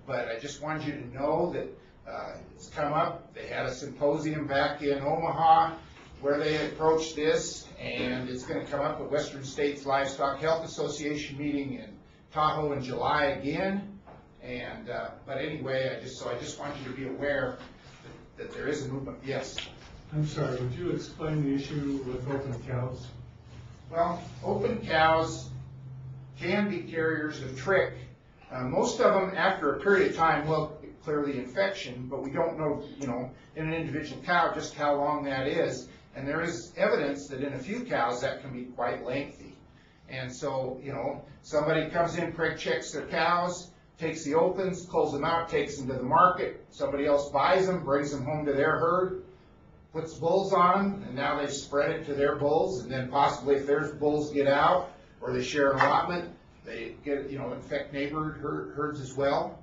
but I just wanted you to know that it's come up. They had a symposium back in Omaha where they approached this, and it's going to come up at Western States Livestock Health Association meeting in Tahoe in July again. And but anyway, I just want you to be aware that there is a movement. Yes. I'm sorry, would you explain the issue with open cows? Well, open cows can be carriers of trick. Most of them, after a period of time, will clear the infection, but we don't know, in an individual cow just how long that is. And there is evidence that in a few cows that can be quite lengthy. And so, somebody comes in, preg checks their cows, takes the opens, pulls them out, takes them to the market. Somebody else buys them, brings them home to their herd, puts bulls on them, and now they've spread it to their bulls. And then possibly if their bulls get out or they share an allotment, they get, infect neighbor herds as well.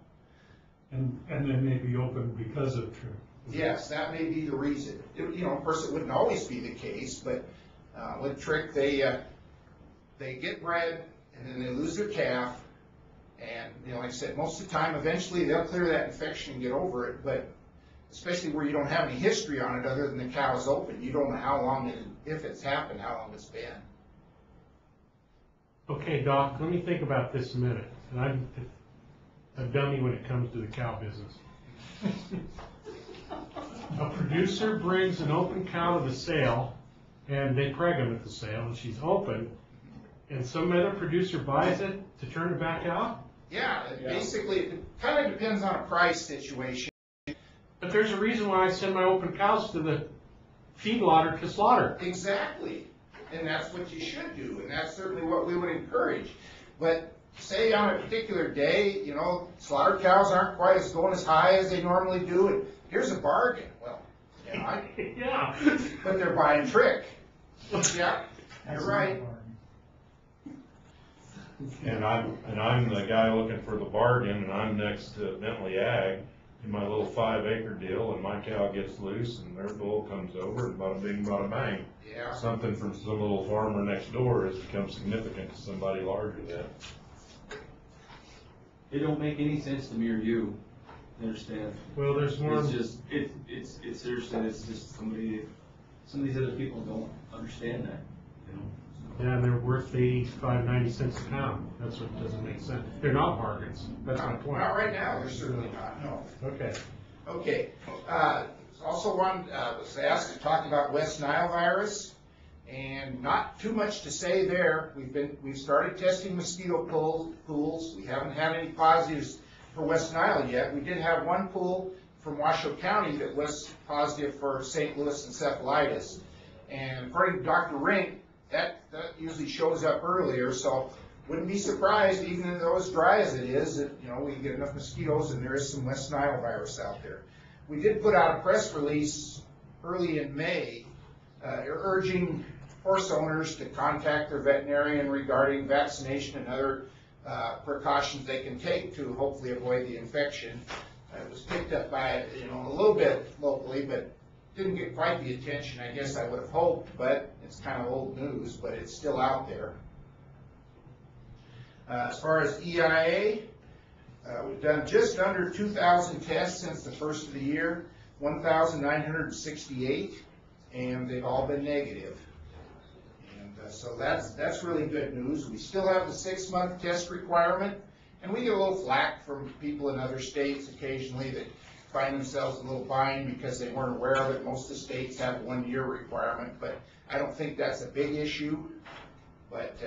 And they may be open because of trick. Yes, that may be the reason. Of course, it wouldn't always be the case, but with trick, they get bred and then they lose their calf, and like I said, most of the time, eventually they'll clear that infection and get over it. But especially where you don't have any history on it other than the cow is open, you don't know how long if it's happened, how long it's been. Okay, Doc, let me think about this a minute. And I'm a dummy when it comes to the cow business. A producer brings an open cow to the sale, and they preg them at the sale, and she's open, and some other producer buys it to turn it back out? Yeah, basically, it kind of depends on a price situation. But there's a reason why I send my open cows to the feedlotter to slaughter. Exactly, and that's what you should do, and that's certainly what we would encourage. But say on a particular day, slaughter cows aren't quite going as high as they normally do, and here's a bargain. Well, yeah, but they're buying trick. Yeah, you're right. And I'm the guy looking for the bargain, and I'm next to Bentley Ag in my little 5-acre deal, and my cow gets loose, and their bull comes over, and bada bing, bada bang. Yeah. Something from some little farmer next door has become significant to somebody larger than. It don't make any sense to me or you, understand? Well, there's more. It's just, it's seriously, it's just some of these other people don't understand that, Yeah, and they're worth 85-90 cents a pound. That's what doesn't make sense. They're not bargains. That's my point. Not right now, they're certainly not, no. Okay. Okay, also was asked to talk about West Nile virus, and not too much to say there. We've started testing mosquito pools. We haven't had any positives for West Nile yet. We did have one pool from Washoe County that was positive for St. Louis encephalitis, and according to Dr. Rink, that usually shows up earlier, so wouldn't be surprised, even though as dry as it is, that we get enough mosquitoes and there is some West Nile virus out there. We did put out a press release early in May urging horse owners to contact their veterinarian regarding vaccination and other precautions they can take to hopefully avoid the infection. It was picked up by a little bit locally, but didn't get quite the attention I guess I would have hoped, but it's kind of old news, but it's still out there. As far as EIA, we've done just under 2,000 tests since the first of the year, 1,968, and they've all been negative. And so that's really good news. We still have the 6-month test requirement, and we get a little flack from people in other states occasionally that find themselves in a little bind because they weren't aware of it. Most of the states have a 1-year requirement, but I don't think that's a big issue. But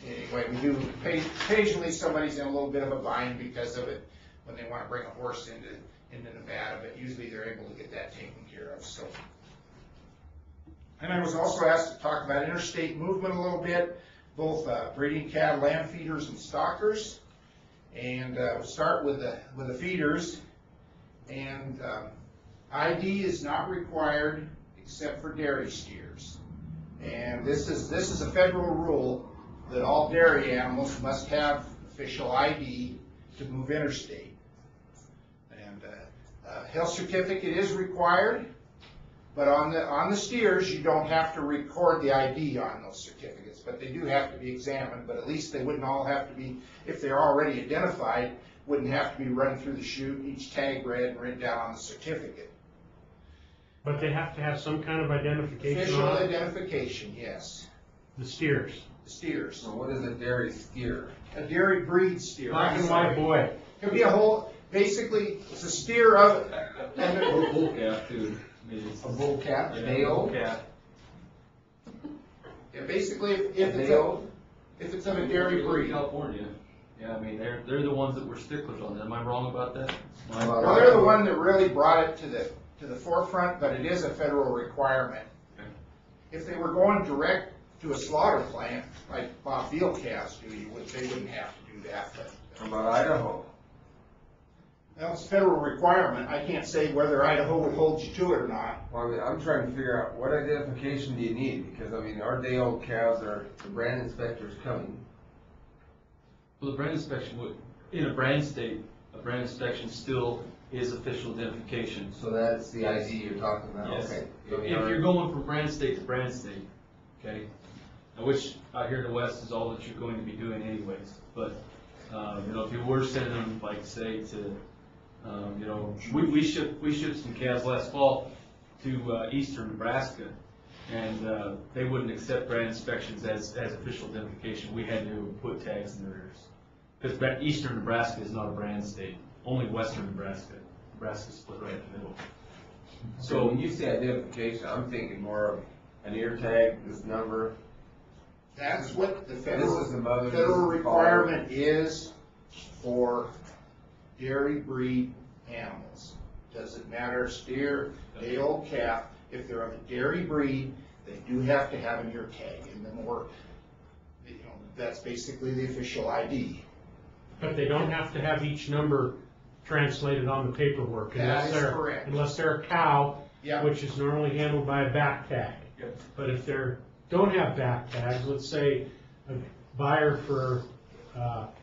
anyway, we do occasionally somebody's in a little bit of a bind because of it when they want to bring a horse into Nevada, but usually they're able to get that taken care of. So, and I was also asked to talk about interstate movement a little bit, both breeding cattle, land feeders, and stockers. And we'll start with the feeders. And ID is not required except for dairy steers. And this is a federal rule that all dairy animals must have official ID to move interstate. And health certificate is required. But on the steers, you don't have to record the ID on those certificates, but they do have to be examined, but at least they wouldn't all have to be, if they're already identified, wouldn't have to be run through the chute, each tag read and written down on the certificate. But they have to have some kind of identification Official on it? identification, yes. The steers? The steers. So what is a dairy steer? A dairy breed steer. Black and white boy. Could be a whole, basically, it's a steer of, and Or bull calf too. Maybe it's a bull calf, Yeah, male. bull calf. Yeah, basically, if it's of a If dairy you look at breed. California, yeah, I mean, they're the ones that were sticklers on that. Am I wrong about that? Well, they're the one that really brought it to the forefront, but it is a federal requirement. If they were going direct to a slaughter plant, like Bob Field calves do, they wouldn't have to do that, but. How about Idaho? Well, it's a federal requirement. I can't say whether Idaho would hold you to it or not. Well, I mean, I'm trying to figure out what identification do you need, because I mean, our day-old calves are, the brand inspector's coming. Well, the brand inspection would, in a brand state, a brand inspection still is official identification. So that's the ID you're talking about, Yes. okay. If you're going from brand state to brand state, okay, now which out here in the West is all that you're going to be doing anyways. But, you know, if you were sending them, like, say, to, you know, we shipped some calves last fall to eastern Nebraska, and they wouldn't accept brand inspections as official identification. We had to put tags in their ears. Because eastern Nebraska is not a brand state, only western Nebraska. Nebraska's split right in the middle. So when you say identification, I'm thinking more of an ear tag, this number. That's what the This federal, is the mother, this is federal the requirement is for dairy breed animals. Doesn't matter, steer, day-old calf, if they're of a dairy breed, they do have to have an ear tag, and the more, you know, that's basically the official ID. But they don't have to have each number translated on the paperwork. That is correct. Unless they're a cow, Yeah. which is normally handled by a back tag. Yep. But if they're, don't have back tags, let's say a buyer for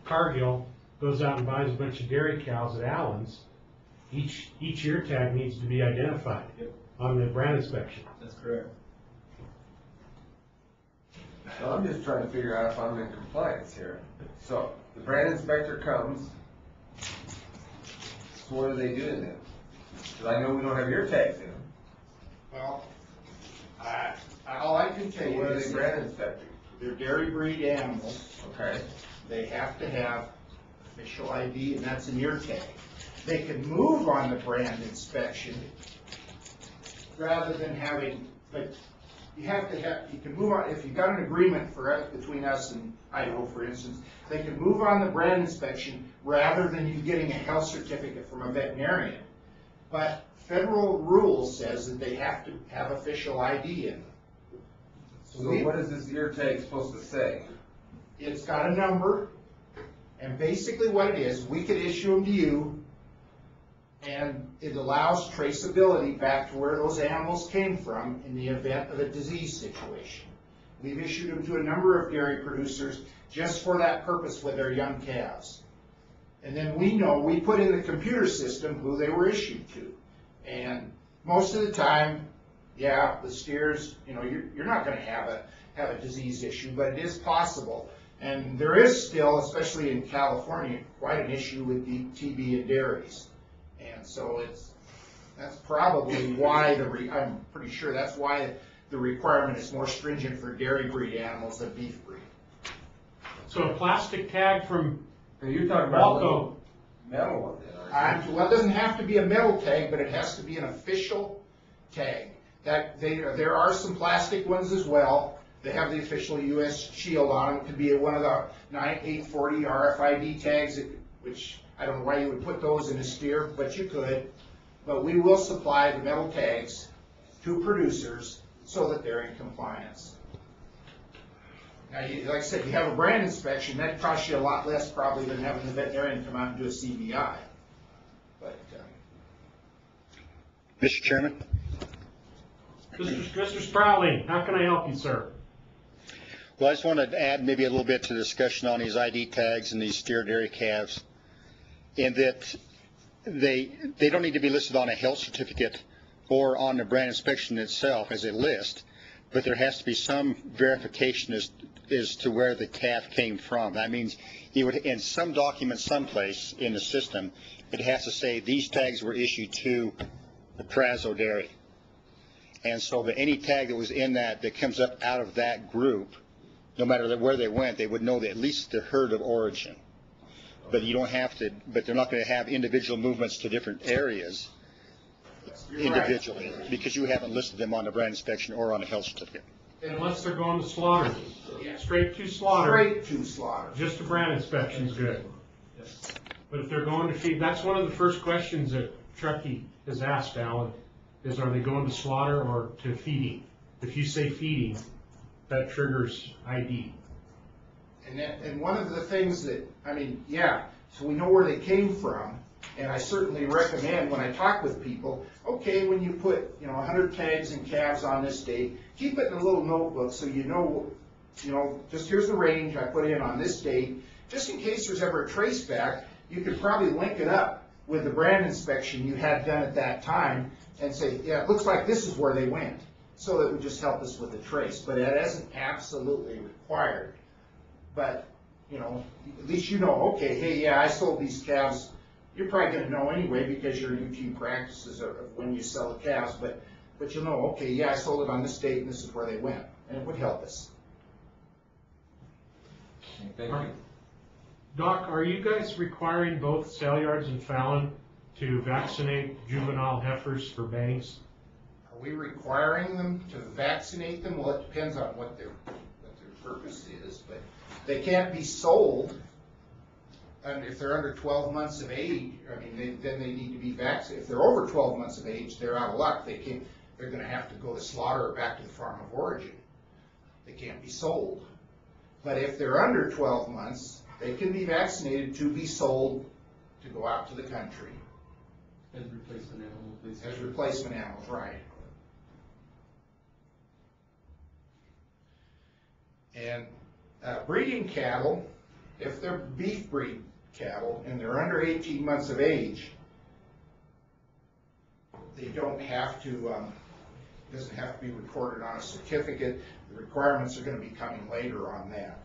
Cargill goes out and buys a bunch of dairy cows at Allen's, each ear tag needs to be identified Yep. on the brand inspection. That's correct. So I'm just trying to figure out if I'm in compliance here. So the brand inspector comes, so what are they doing then? Because I know we don't have ear tags in them. Well, all I can tell So you what are is they brand inspecting? they're dairy breed animals. Okay. They have to have official ID, and that's an ear tag. They can move on the brand inspection rather than having, but you have to have, you can move on, if you've got an agreement between us and Idaho, for instance, they can move on the brand inspection rather than you getting a health certificate from a veterinarian. But federal rule says that they have to have official ID in them. So what is this ear tag supposed to say? It's got a number, and basically what it is, we could issue them to you, and it allows traceability back to where those animals came from in the event of a disease situation. We've issued them to a number of dairy producers just for that purpose with their young calves. And then we know, we put in the computer system who they were issued to. And most of the time, yeah, the steers, you know, you're not going to have a disease issue, but it is possible. And there is still, especially in California, quite an issue with TB in dairies. And so that's probably why I'm pretty sure that's why the requirement is more stringent for dairy breed animals than beef breed. So a plastic tag from You're talking about Elko. Metal one then, Well, it doesn't have to be a metal tag, but it has to be an official tag. There are some plastic ones as well. They have the official U.S. shield on them. It could be one of the 840 RFID tags, which I don't know why you would put those in a steer, but you could. But we will supply the metal tags to producers so that they're in compliance. Now, like I said, you have a brand inspection, that costs you a lot less probably than having the veterinarian come out and do a CBI. But, Mr. Chairman? Mr. Sprouling, how can I help you, sir? Well, I just wanted to add maybe a little bit to the discussion on these ID tags and these steer dairy calves, in that they don't need to be listed on a health certificate or on the brand inspection itself as a list, but there has to be some verification as to where the calf came from. That means it would, in some document someplace in the system, it has to say these tags were issued to the Prazo Dairy. And so that any tag that was in that comes up out of that group, no matter where they went, they would know that at least the herd of origin. But you don't have to, but they're not going to have individual movements to different areas individually, because you haven't listed them on the brand inspection or on a health certificate. Unless they're going to slaughter. Straight to slaughter. Straight to slaughter. Just a brand inspection's good. But if they're going to feed, that's one of the first questions that Truckee has asked, Alan, is are they going to slaughter or to feeding? If you say feeding, that triggers ID. And one of the things that, I mean, yeah, so we know where they came from, and I certainly recommend when I talk with people, okay, when you put, 100 tags and calves on this date, keep it in a little notebook so you know, just here's the range I put in on this date, just in case there's ever a trace back, you could probably link it up with the brand inspection you had done at that time and say, yeah, it looks like this is where they went. So it would just help us with the trace, but it isn't absolutely required. But, at least okay, hey, yeah, I sold these calves. You're probably going to know anyway because your routine practices of when you sell the calves, but you'll know, okay, yeah, I sold it on this date and this is where they went, and it would help us. Thank you. Doc, are you guys requiring both Saleyards and Fallon to vaccinate juvenile heifers for bangs? Are we requiring them to vaccinate them? Well, it depends on what their purpose is, but they can't be sold. And if they're under 12 months of age, then they need to be vaccinated. If they're over 12 months of age, they're out of luck. They're going to have to go to slaughter or back to the farm of origin. They can't be sold. But if they're under 12 months, they can be vaccinated to be sold to go out to the country. As replacement animals, please. As replacement animals, right. And breeding cattle, if they're beef breed cattle and they're under 18 months of age, they don't have to, doesn't have to be recorded on a certificate. The requirements are going to be coming later on that.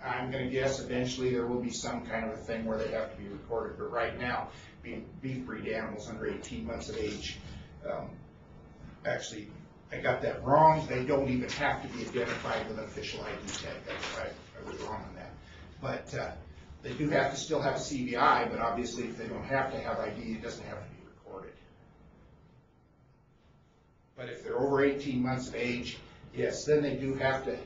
I'm going to guess eventually there will be some kind of a thing where they have to be recorded, but right now, beef breed animals under 18 months of age, actually, I got that wrong. They don't even have to be identified with an official ID tag. That's right. I was wrong on that. But they do have to still have a CVI, but obviously if they don't have to have ID, it doesn't have to be recorded. But if they're over 18 months of age, yes, then they do have to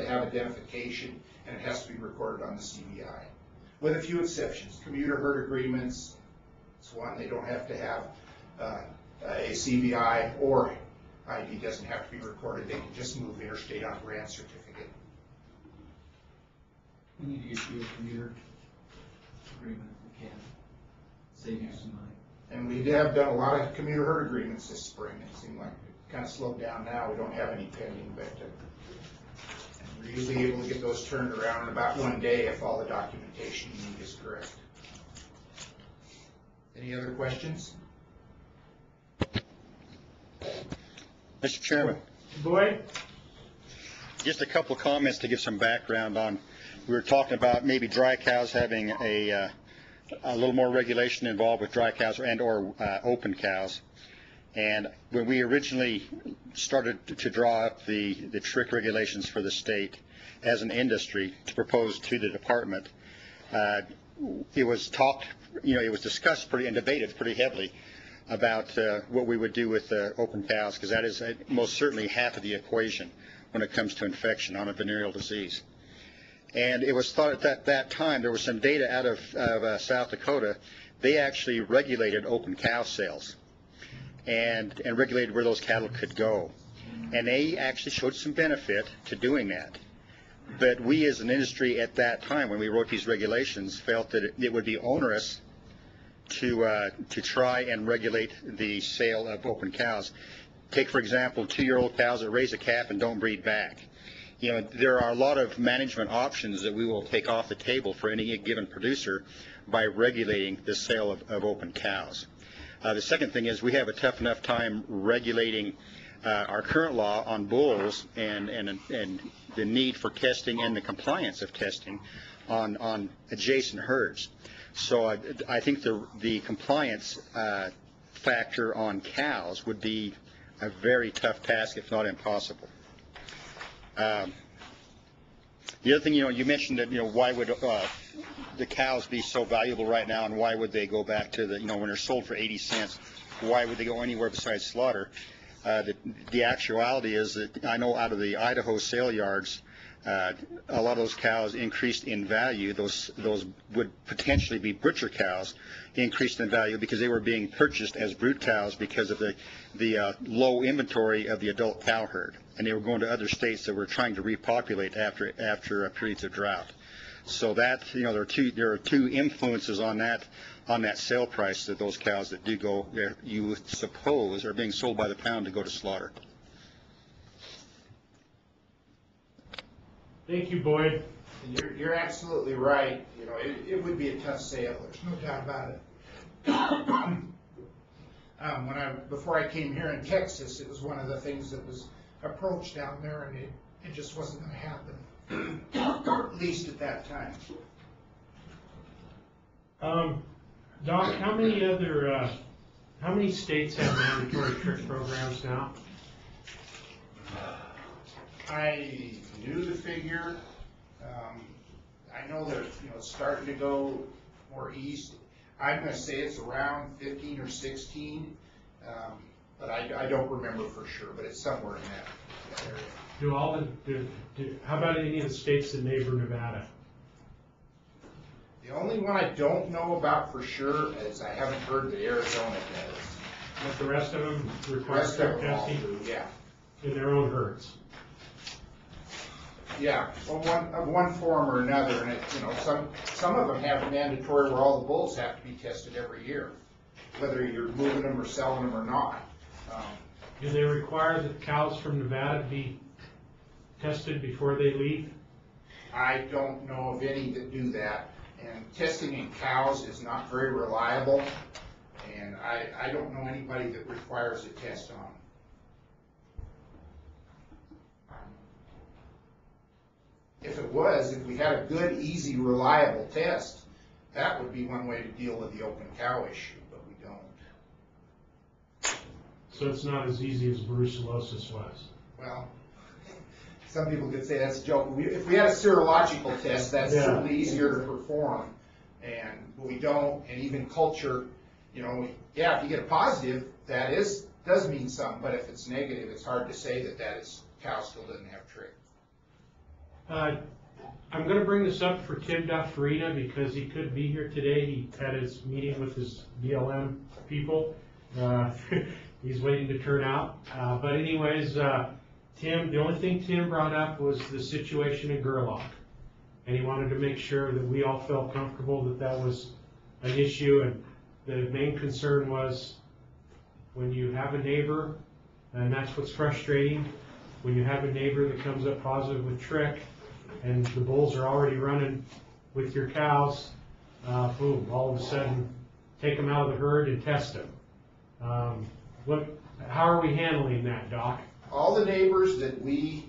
have identification, and it has to be recorded on the CVI. With a few exceptions. Commuter herd agreements, it's one. They don't have to have a CVI, or ID doesn't have to be recorded. They can just move interstate on grant certificate. We need to get you a commuter agreement if we can. Save you some money. And we have done a lot of commuter herd agreements this spring. It seemed like it kind of slowed down now. We don't have any pending, but we're usually able to get those turned around in about one day if all the documentation you need is correct. Any other questions? Mr. Chairman. Boyd? Just a couple of comments to give some background on. We were talking about maybe dry cows having a little more regulation involved with dry cows or open cows. And when we originally started to draw up the trick regulations for the state as an industry to propose to the department, it was talked, it was discussed and debated pretty heavily about what we would do with open cows, because that is most certainly half of the equation when it comes to infection on a venereal disease. And it was thought at that time, there was some data out of South Dakota, they actually regulated open cow sales and regulated where those cattle could go. And they actually showed some benefit to doing that. But we as an industry at that time, when we wrote these regulations, felt that it would be onerous to try and regulate the sale of open cows. Take, for example, 2-year-old cows that raise a calf and don't breed back. There are a lot of management options that we will take off the table for any given producer by regulating the sale of open cows. The second thing is we have a tough enough time regulating our current law on bulls and the need for testing and the compliance of testing on adjacent herds. So I think the compliance factor on cows would be a very tough task, if not impossible. The other thing, you mentioned that, why would the cows be so valuable right now, and why would they go back to when they're sold for 80 cents, why would they go anywhere besides slaughter? The actuality is that I know out of the Idaho sale yards, a lot of those cows increased in value. Those would potentially be butcher cows, increased in value because they were being purchased as brood cows because of the low inventory of the adult cow herd, and they were going to other states that were trying to repopulate after periods of drought. So that there are two influences on that sale price of those cows that do go, you would suppose, are being sold by the pound to go to slaughter. Thank you, Boyd. And you're absolutely right. It would be a tough sale. There's no doubt about it. Before I came here in Texas, it was one of the things that was approached down there, and it just wasn't going to happen, or at least at that time. Doc, how many states have mandatory trick programs now? I knew the figure. I know that it's starting to go more east. I'm going to say it's around 15 or 16, but I don't remember for sure. But it's somewhere in that area. How about any of the states that neighbor Nevada? The only one I don't know about for sure is I haven't heard that Arizona does. But the rest of them require Rest of trick them all testing do, yeah. in their own herds. Yeah, of one form or another, and some of them have mandatory where all the bulls have to be tested every year, whether you're moving them or selling them or not. Do they require that cows from Nevada be tested before they leave? I don't know of any that do that, and testing in cows is not very reliable, and I don't know anybody that requires a test on them. If we had a good, easy, reliable test, that would be one way to deal with the open cow issue, but we don't. So it's not as easy as brucellosis was. Well, some people could say that's a joke. If we had a serological test, that's certainly easier to perform, but we don't. And even culture, if you get a positive, that does mean something. But if it's negative, it's hard to say that cow still doesn't have trick. I'm going to bring this up for Tim Duffarina because he couldn't be here today. He had his meeting with his BLM people. He's waiting to turn out. But anyways, Tim, the only thing Tim brought up was the situation in Gerlach. And he wanted to make sure that we all felt comfortable that was an issue. And the main concern was when you have a neighbor, and that's what's frustrating, when you have a neighbor that comes up positive with trick, and the bulls are already running with your cows, boom, all of a sudden, take them out of the herd and test them. How are we handling that, Doc? All the neighbors that we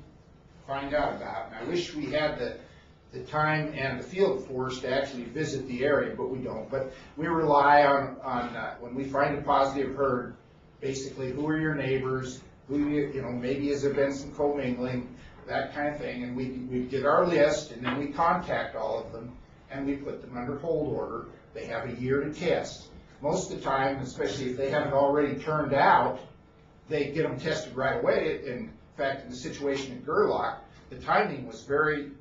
find out about, and I wish we had the time and the field force to actually visit the area, but we don't. But we rely on when we find a positive herd, basically who are your neighbors, maybe has there been some commingling, that kind of thing, and we get our list, and then we contact all of them, and we put them under hold order. They have a year to test. Most of the time, especially if they haven't already turned out, they get them tested right away. In fact, in the situation in Gerlach, the timing was very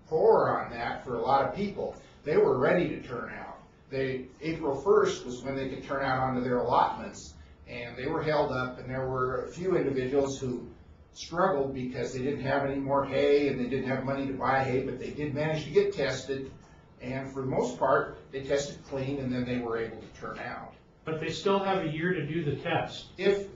poor on that for a lot of people. They were ready to turn out. April 1st was when they could turn out onto their allotments, and they were held up, and there were a few individuals who struggled because they didn't have any more hay and they didn't have money to buy hay, but they did manage to get tested, and for the most part, they tested clean, and then they were able to turn out. But they still have a year to do the test. And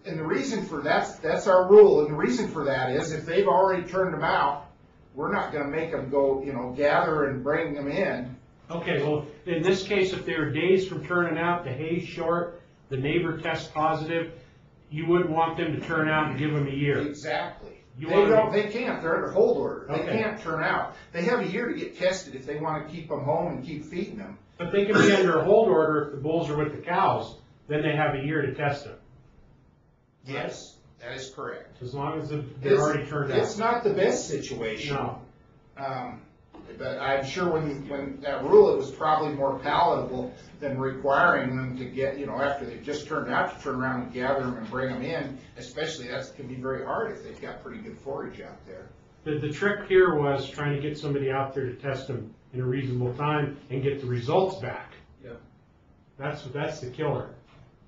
the reason for that's our rule, and the reason for that is if they've already turned them out, we're not going to make them go, gather and bring them in. Okay, well, in this case, if they're days from turning out, the hay's short, the neighbor tests positive, you wouldn't want them to turn out and give them a year. Exactly. You They wanna- don't, they can't, they're under hold order. They Okay. can't turn out. They have a year to get tested if they wanna keep them home and keep feeding them. But they can be under a hold order if the bulls are with the cows, then they have a year to test them, Yes, that is correct. as long as they're already turned out. It's not the best situation. No. But I'm sure when that rule, it was probably more palatable than requiring them to get, after they've just turned out, to turn around and gather them and bring them in, especially that can be very hard if they've got pretty good forage out there. The trick here was trying to get somebody out there to test them in a reasonable time and get the results back. Yeah. That's the killer.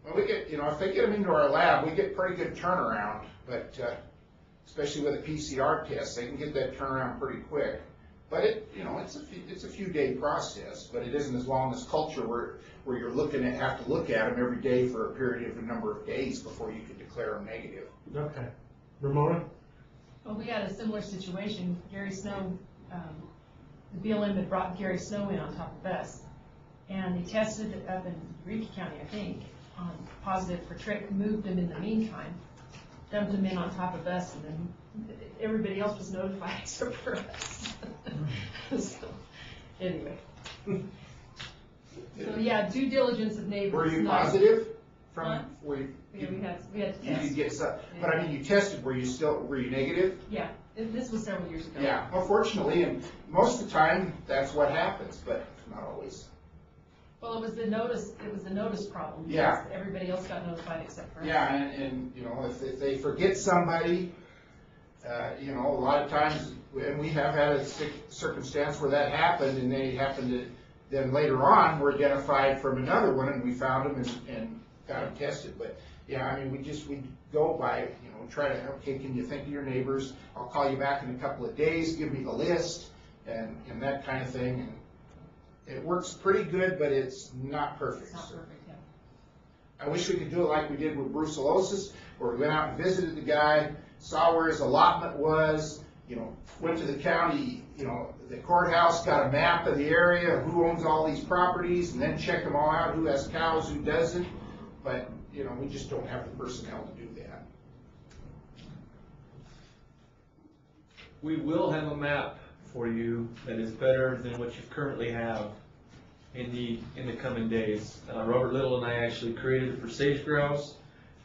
Well, we get, if they get them into our lab, we get pretty good turnaround, but, especially with a PCR test, they can get that turnaround pretty quick. But it's a few day process, but it isn't as long as culture where you're have to look at them every day for a period of a number of days before you can declare them negative. Okay. Ramona? Well, we had a similar situation. Gary Snow, the BLM had brought Gary Snow in on top of us, and he tested it up in Eureka County, I think, positive for trick, moved him in the meantime, dumped him in on top of us, and then everybody else was notified except for us. So, anyway. So, yeah, due diligence of neighbors. Were you not- positive? Huh? Were Yeah, we had to you test. did get some, but I mean, you tested, were you negative? Yeah, this was several years ago. Yeah, well, fortunately, and most of the time, that's what happens, but not always. Well, it was the notice problem. Yeah. Because everybody else got notified except for us. Yeah, and if they forget somebody, a lot of times, and we have had a circumstance where that happened, and they happened to, then later on, were identified from another one, and we found them and got them tested. But, yeah, I mean, we go by, try to, okay, can you think of your neighbors? I'll call you back in a couple of days, give me the list, and that kind of thing. And it works pretty good, but it's not perfect. It's not perfect, yeah. I wish we could do it like we did with brucellosis, where we went out and visited the guy, saw where his allotment was, went to the county, the courthouse, got a map of the area, who owns all these properties, and then check them all out, who has cows, who doesn't. But, we just don't have the personnel to do that. We will have a map for you that is better than what you currently have in the coming days. Robert Little and I actually created it for sage grouse,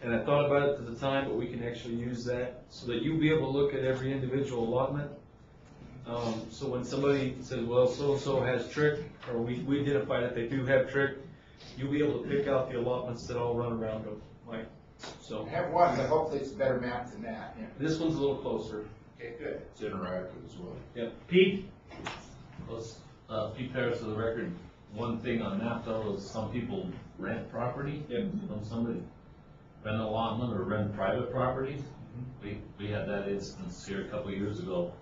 and I thought about it at the time, but we can actually use that so that you'll be able to look at every individual allotment. So when somebody says, well, so-and-so has trick, or we identify that they do have trick, you'll be able to pick out the allotments that all run around them. So I have one, but hopefully it's a better map than that. Yeah. this one's a little closer. Okay, good. It's interactive as well. Yeah. Pete? Pete Paris for the record. One thing on that though is some people rent property from somebody, rent an allotment or rent private property. We had that instance here a couple of years ago.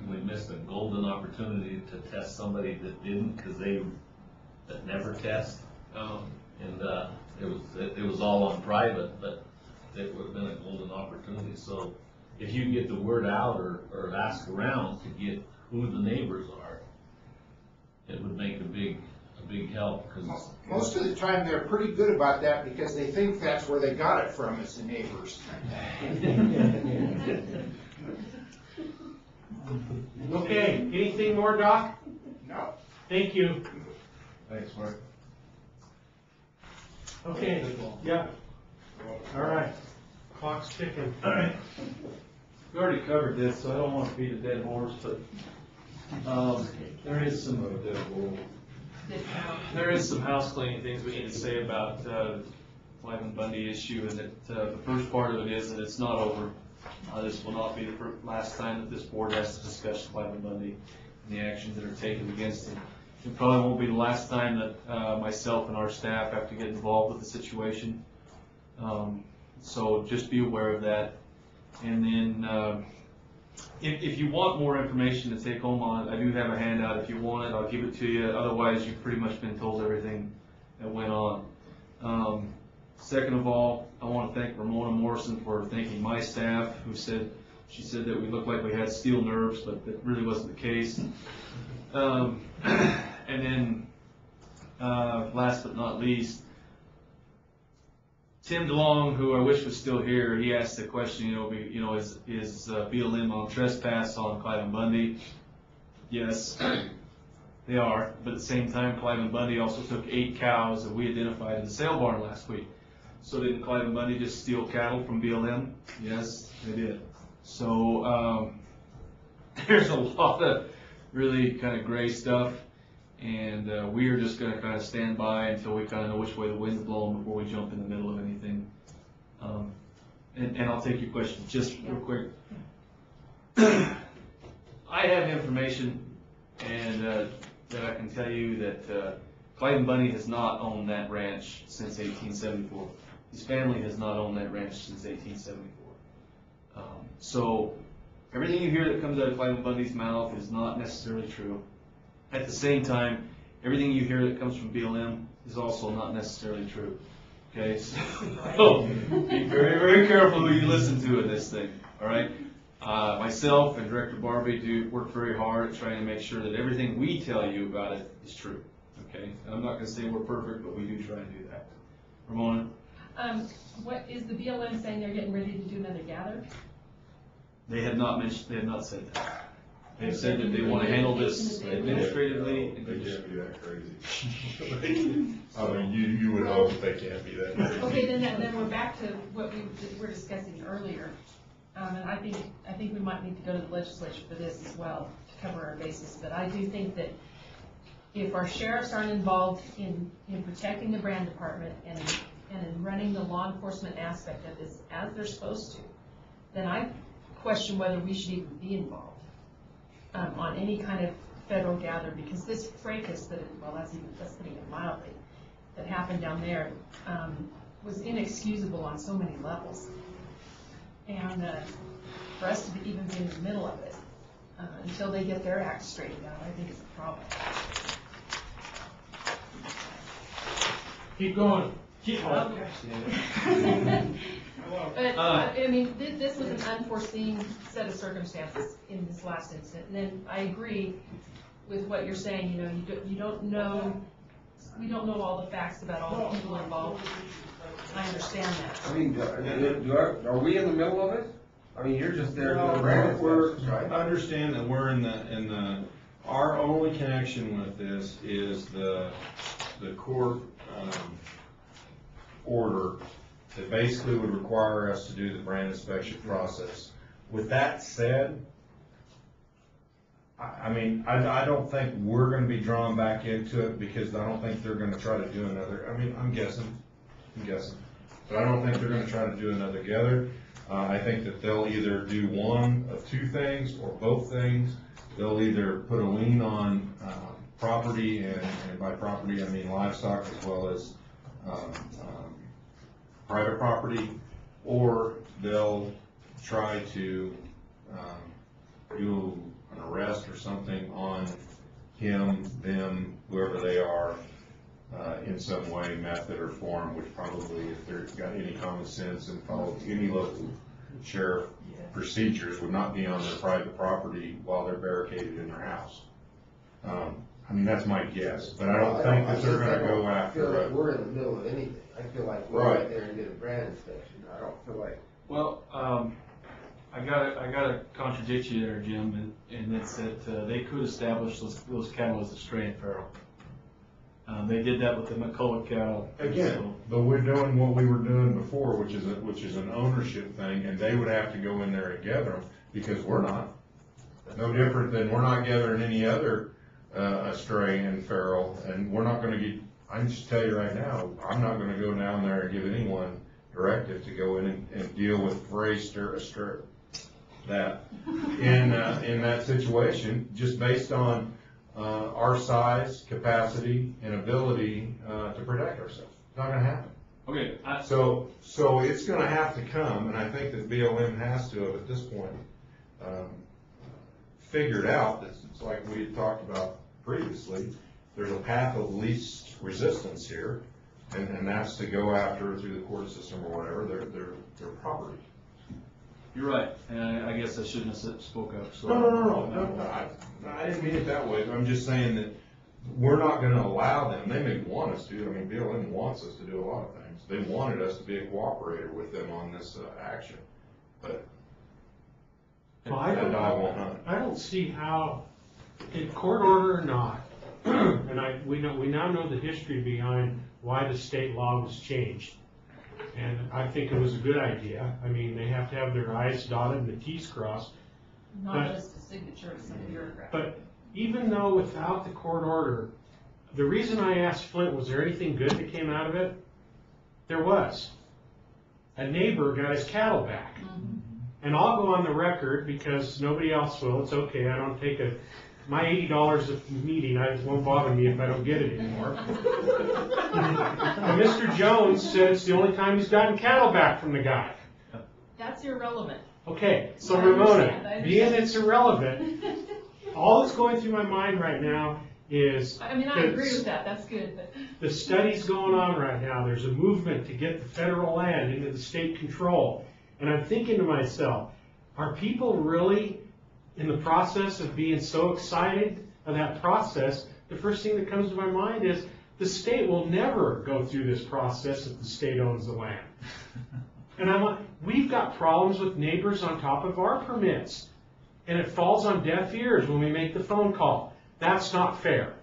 And we missed a golden opportunity to test somebody that didn't because that never test. It was all on private, but it would have been a golden opportunity. So if you can get the word out or ask around to get who the neighbors are, it would make a big help. Cause most of the time, they're pretty good about that because they think that's where they got it from, is the neighbors. Okay, anything more, Doc? No. Thank you. Thanks, Mark. Okay, yeah. All right, clock's ticking. All right. We already covered this, so I don't want to beat a dead horse, but there is some house cleaning things we need to say about the Wyman Bundy issue, and that the first part of it is that it's not over. This will not be the last time that this board has to discuss Wyman Bundy and the actions that are taken against him. It probably won't be the last time that myself and our staff have to get involved with the situation. So just be aware of that. And then if you want more information to take home on it, I do have a handout. If you want it, I'll give it to you. Otherwise, you've pretty much been told everything that went on. Second of all, I want to thank Ramona Morrison for thanking my staff, she said that we looked like we had steel nerves, but that really wasn't the case. And then, last but not least, Tim DeLong, who I wish was still here, he asked the question, is BLM on trespass on Clive and Bundy? Yes, they are, but at the same time, Clive and Bundy also took 8 cows that we identified in the sale barn last week. So didn't Clive and Bundy just steal cattle from BLM? Yes, they did. So there's a lot of really kind of gray stuff, and we are just going to kind of stand by until we kind of know which way the wind's blowing before we jump in the middle of anything. And I'll take your question just real quick. I have information and that I can tell you that Clyde and Bunny has not owned that ranch since 1874. His family has not owned that ranch since 1874. So everything you hear that comes out of Clyde and Bundy's mouth is not necessarily true. At the same time, everything you hear that comes from BLM is also not necessarily true. Okay, so be very, very careful who you listen to in this thing. All right. Myself and Director Barbie do work very hard at trying to make sure that everything we tell you about it is true. Okay, and I'm not going to say we're perfect, but we do try to do that. Ramona? What is the BLM saying they're getting ready to do another gather? They have not mentioned. They have not said that. They've said that they want to handle this administratively. They can't be that crazy. I mean, you would hope that they can't be that crazy. Okay, then we're back to what we were discussing earlier. And I think we might need to go to the legislature for this as well to cover our bases. But I do think that if our sheriffs aren't involved in protecting the brand department and in running the law enforcement aspect of this as they're supposed to, then I question whether we should even be involved on any kind of federal gather, because this fracas that's putting it mildly, that happened down there was inexcusable on so many levels. And for us to even be in the middle of it until they get their act straightened out, I think is a problem. Keep going. Keep going. But I mean, this was an unforeseen set of circumstances in this last incident. And then I agree with what you're saying. You don't know. We don't know all the facts about all the people involved. I understand that. I mean, are we in the middle of it? I mean, you're just there doing brand inspections, right? Understand that we're in the our only connection with this is the court order that basically would require us to do the brand inspection process. With that said, I mean, I don't think we're going to be drawn back into it, because I don't think they're going to try to do another. I mean, I'm guessing, but I don't think they're going to try to do another gather. I think that they'll either do one of two things or both things. They'll either put a lien on property, and by property I mean livestock as well as private property, or they'll try to do an arrest or something on him, them, whoever they are, in some way, method, or form, which probably, if they've got any common sense and follow any local sheriff procedures, would not be on their private property while they're barricaded in their house. I mean, that's my guess, but I don't think that they're gonna go after. I feel like we're in the middle of anything. I feel like we're right there and get a brand inspection. I don't feel like. Well, I gotta contradict you there, Jim, and it's that they could establish those cattle as a stray and feral. They did that with the McLeod cattle. Again, but we're doing what we were doing before, which is an ownership thing, and they would have to go in there and gather them, because we're not. No different than we're not gathering any other stray and feral, and we're not going to get. I can just tell you right now, I'm not going to go down there and give anyone directive to go in and deal with that in that situation, just based on our size, capacity, and ability to protect ourselves. It's not going to happen. Okay. So it's going to have to come, and I think that BLM has to have at this point figured out that it's like we had talked about previously. There's a path of least resistance here, and that's to go after through the court system or whatever their property. You're right, and I guess I shouldn't have spoke up. So No. I didn't mean it that way. I'm just saying that we're not gonna allow them, they may want us to, I mean, BLM wants us to do a lot of things. They wanted us to be a cooperator with them on this, action, but. Well, that dog won't hunt. I don't see how, in court order or not, and we now know the history behind why the state law was changed. And I think it was a good idea. I mean, they have to have their I's dotted and the T's crossed. Not just a signature of some bureaucrat. But even though without the court order, the reason I asked Flint, was there anything good that came out of it? There was. A neighbor got his cattle back. And I'll go on the record, because nobody else will, it's okay, I don't take my $80 a meeting, it won't bother me if I don't get it anymore. And Mr. Jones said it's the only time he's gotten cattle back from the guy. That's irrelevant. Okay, so I Ramona, understand. being it's irrelevant, all that's going through my mind right now is. I mean, I agree with that, that's good, but. The study's going on right now, there's a movement to get the federal land into the state control. And I'm thinking to myself, are people really in the process of being so excited of that process? The first thing that comes to my mind is the state will never go through this process if the state owns the land. And I'm like, we've got problems with neighbors on top of our permits. And it falls on deaf ears when we make the phone call. That's not fair.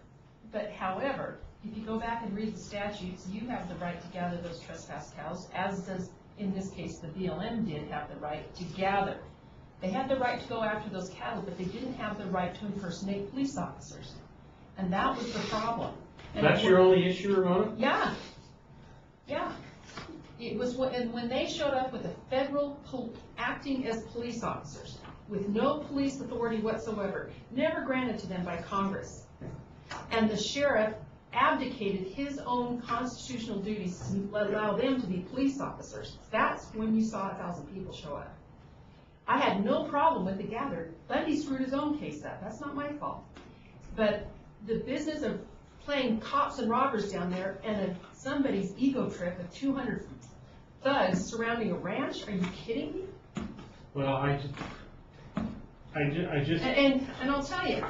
But however, if you go back and read the statutes, you have the right to gather those trespass cows, as does, in this case, the BLM did have the right to gather. They had the right to go after those cattle, but they didn't have the right to impersonate police officers. And that was the problem. And that's your only issue, Ramona? Yeah. Yeah. It was when they showed up with the federal acting as police officers, with no police authority whatsoever, never granted to them by Congress. And the sheriff abdicated his own constitutional duties to allow them to be police officers. That's when you saw 1,000 people show up. I had no problem with the gather. Bundy screwed his own case up. That's not my fault. But the business of playing cops and robbers down there and somebody's ego trip of 200 thugs surrounding a ranch, are you kidding me? Well, I just. And I'll tell you,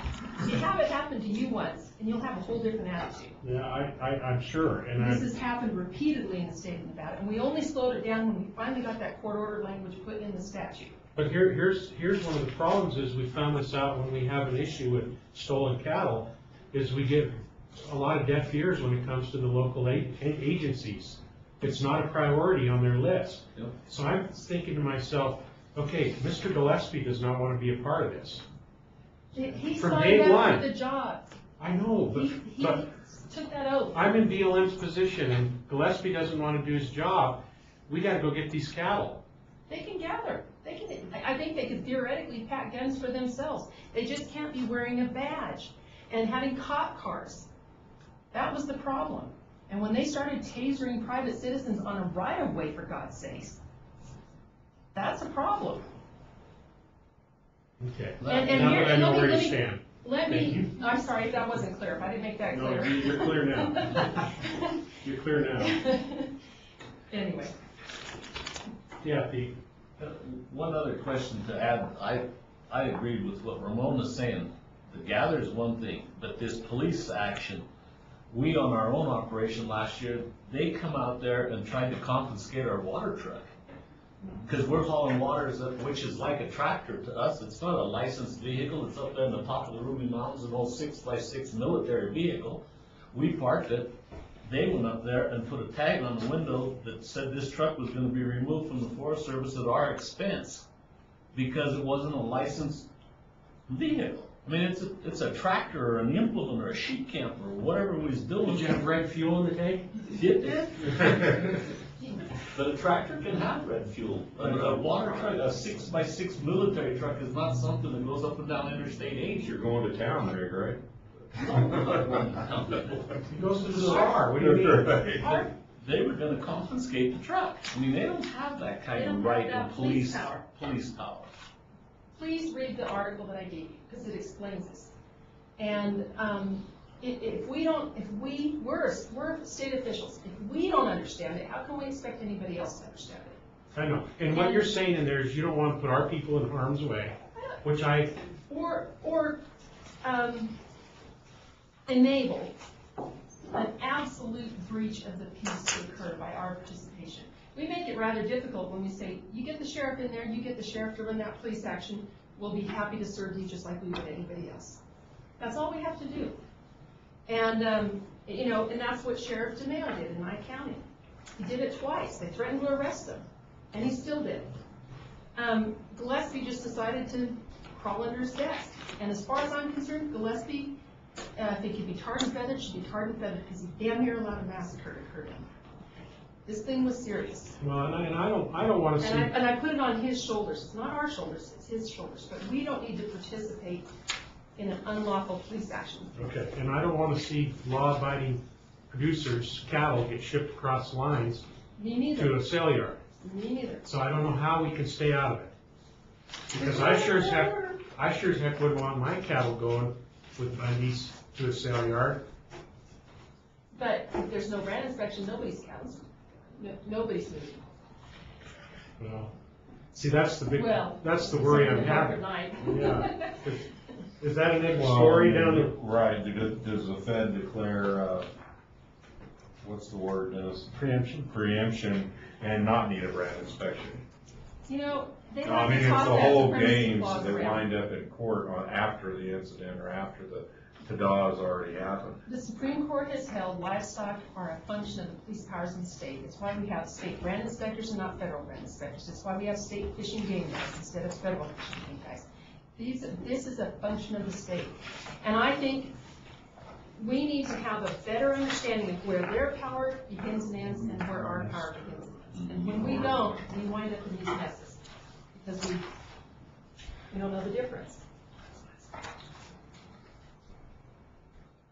you have it happen to you once, and you'll have a whole different attitude. Yeah, I'm sure. And this has happened repeatedly in the state of Nevada, and we only slowed it down when we finally got that court order language put in the statute. But here's one of the problems is we found this out when we have an issue with stolen cattle, is we get a lot of deaf ears when it comes to the local agencies. It's not a priority on their list. Yep. So I'm thinking to myself, okay, Mr. Gillespie does not want to be a part of this. He From signed day up one. for the job. I know, but He took that oath. I'm in BLM's position, and Gillespie doesn't want to do his job. We got to go get these cattle. They can gather. I think they could theoretically pack guns for themselves. They just can't be wearing a badge and having cop cars. That was the problem. And when they started tasering private citizens on a right-of-way, for God's sakes, that's a problem. Okay. And now here, that I know where you let stand. I'm sorry if that wasn't clear, if I didn't make that clear. No, you're clear now. You're clear now. Anyway. Yeah, Pete. One other question to add. I agreed with what Ramona's saying. The gather is one thing, but this police action, we on our own operation last year, they come out there and tried to confiscate our water truck. Because we're hauling waters, which is like a tractor to us. It's not a licensed vehicle. It's up there in the top of the Ruby Mountains, an old 6x6 military vehicle. We parked it. They went up there and put a tag on the window that said this truck was going to be removed from the Forest Service at our expense because it wasn't a licensed vehicle. I mean, it's a tractor or an implement or a sheep camper or whatever we was doing. Did you have red fuel in the tank? It did. But a tractor can have red fuel. A water truck, a 6x6 military truck is not something that goes up and down Interstate 80. You're going to town there, right? He goes to the czar. What do you mean? They were going to confiscate the truck. I mean, they don't have that kind of right in police power. Please read the article that I gave you, because it explains this. And we're state officials. If we don't understand it, how can we expect anybody else to understand it? I know. And what you're saying in there is you don't want to put our people in harm's way, which I... enable an absolute breach of the peace to occur by our participation. We make it rather difficult when we say, you get the sheriff in there, you get the sheriff to run that police action, we'll be happy to serve you just like we would anybody else. That's all we have to do. And, you know, and that's what Sheriff DeMeo did in my county. He did it twice. They threatened to arrest him, and he still did. Gillespie just decided to crawl under his desk. And as far as I'm concerned, Gillespie, if he could be tarred and feathered, should be tarred and feathered, because he damn near allowed a massacre to occur to him. This thing was serious. Well, and I don't want to see. And I put it on his shoulders. It's not our shoulders, it's his shoulders. But we don't need to participate in an unlawful police action. Okay, and I don't want to see law-abiding producers' cattle get shipped across lines Me neither. to a sale yard. Me neither. So I don't know how we can stay out of it. Because I sure as heck wouldn't want my cattle going with my niece to a sale yard. But if there's no brand inspection, nobody's counts. Nobody's moving. Well, see, that's the big, Well, that's the worry I'm it's dark having. at night. Yeah. Is that a next story down the? Right, does the Fed declare, what's the word, Dennis? Preemption and not need a brand inspection? You know, they No, I like mean, to it's toss the that whole supremacy game, so clause they around. wind up in court after the incident or after the Tadah's already happened. The Supreme Court has held livestock are a function of the police powers in the state. It's why we have state brand inspectors and not federal brand inspectors. It's why we have state fish and game guys instead of federal fish and game guys. This is a function of the state. And I think we need to have a better understanding of where their power begins and ends and where our power begins and ends. And when we don't, we wind up in these messes because we don't know the difference.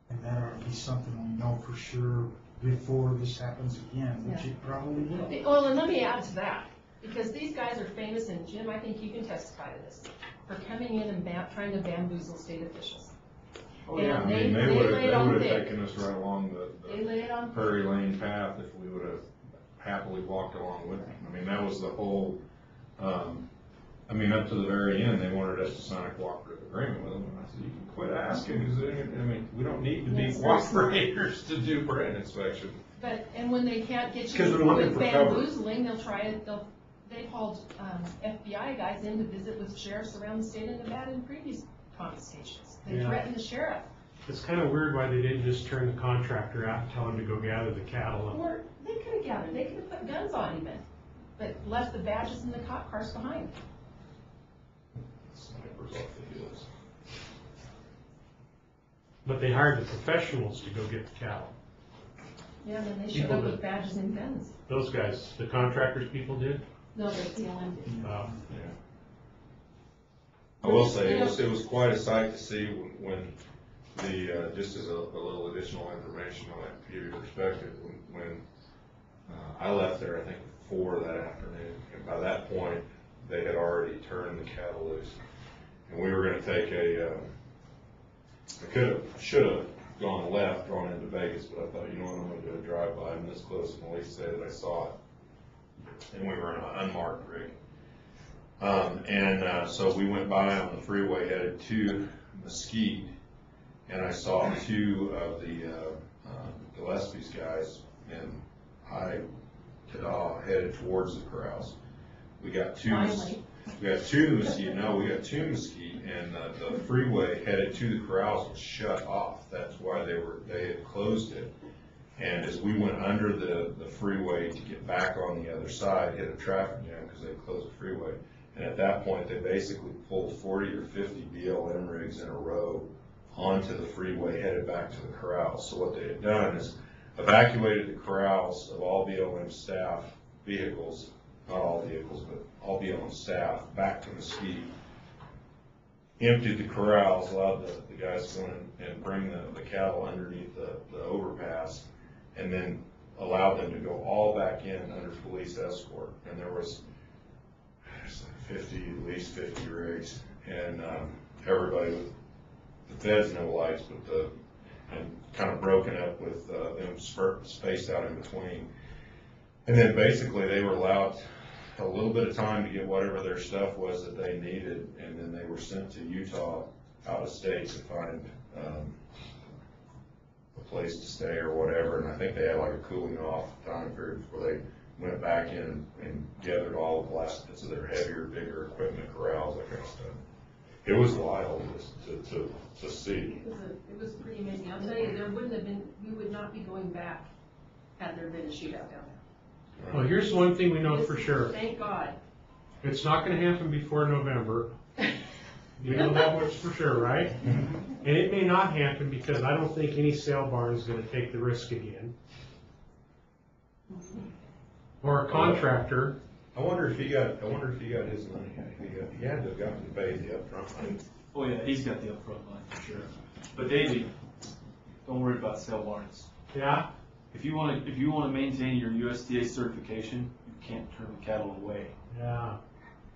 And that ought to be something we know for sure before this happens again, which it probably will. Well, and let me add to that, because these guys are famous, and Jim, I think you can testify to this, for coming in and trying to bamboozle state officials. Oh, yeah, I mean, they would have taken us right along the Prairie Lane path if we would have happily walked along with them. I mean, that was the whole, I mean, up to the very end, they wanted us to sign a cooperative agreement with them, and I said, you can quit asking, I mean, we don't need to be cooperators to do brand inspection. But, and when they can't get Because you we're looking with for cover. bamboozling, they'll try it, they hauled FBI guys in to visit with sheriffs around the state of Nevada in previous confiscations. They Yeah. threatened the sheriff. It's kind of weird why they didn't just turn the contractor out and tell him to go gather the cattle. Or they could have gathered, they could have put guns on him, but left the badges in the cop cars behind. Snipers off the hills. But they hired the professionals to go get the cattle. Yeah, and then they showed People up that- with badges and guns. Those guys, the contractors people did? No, the PLM did. Yeah. I will say, it was quite a sight to see when the, just as a little additional information on that, to give you perspective, when I left there, I think 4 that afternoon, and by that point, they had already turned the cattle loose. And we were gonna take I should have gone left, gone into Vegas, but I thought, you know what, I'm gonna do a drive-by, I'm this close, and at least say that I saw it. And we were in an unmarked rig. So we went by on the freeway headed to Mesquite, and I saw 2 of the Gillespie's guys in Idaho headed towards the corrals. We got 2 Mesquite, and the freeway headed to the corrals was shut off. That's why they had closed it. And as we went under the freeway to get back on the other side, hit a traffic jam because they closed the freeway. And at that point, they basically pulled 40 or 50 BLM rigs in a row onto the freeway headed back to the corrals. So what they had done is evacuated the corrals of all BLM staff vehicles, not all vehicles, but all BLM staff back to Mesquite, emptied the corrals, allowed the guys to go in and bring the cattle underneath the overpass, and then allowed them to go all back in under police escort. And there was 50, at least 50 rigs, and everybody with the feds no lights, but and kind of broken up with them spaced out in between. And then basically they were allowed a little bit of time to get whatever their stuff was that they needed, and then they were sent to Utah out of state to find place to stay or whatever, and I think they had like a cooling off time period before they went back in and gathered all the last bits of their heavier, bigger equipment, corrals, that kind of stuff. It was wild to see. It was pretty amazing. I'll tell you, we would not be going back had there been a shootout down there. Well, here's one thing we know for sure. Thank God. It's not gonna happen before November. You know that much for sure, right? And it may not happen because I don't think any sale barn is gonna take the risk again. Or a contractor. I wonder if he got his money. He had to have gotten paid the upfront money. Oh yeah, he's got the upfront money for sure. But Davey, don't worry about sale barns. Yeah? If you want to maintain your USDA certification, you can't turn the cattle away. Yeah.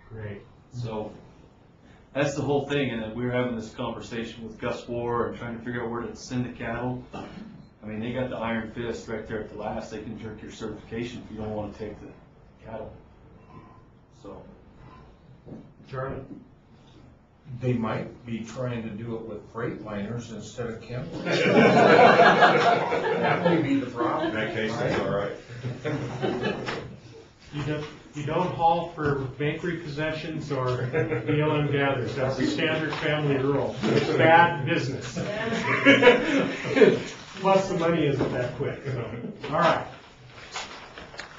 Great. So that's the whole thing, and we were having this conversation with Gus War and trying to figure out where to send the cattle. I mean, they got the iron fist right there at the last. They can jerk your certification if you don't want to take the cattle. So, Charlie? They might be trying to do it with freight liners instead of chemicals. That may be the problem. In that case, it's all right. You don't haul for bank repossessions or BLM gathers. That's a standard family rule. It's bad business. Plus the money isn't that quick, so. All right.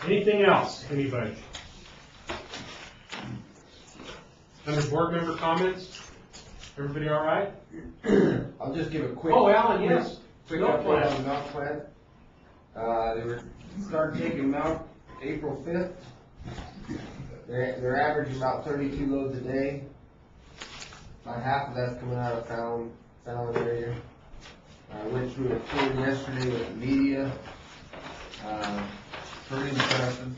Anything else, anybody? Under board member comments? Everybody all right? I'll just give a quick. Oh, Alan, yes. Quick Milk update plant. on the milk plant. They started taking milk April 5th. They're averaging about 32 loads a day. About half of that's coming out of Fallon area. I went through a tour yesterday with the media. Pretty impressive.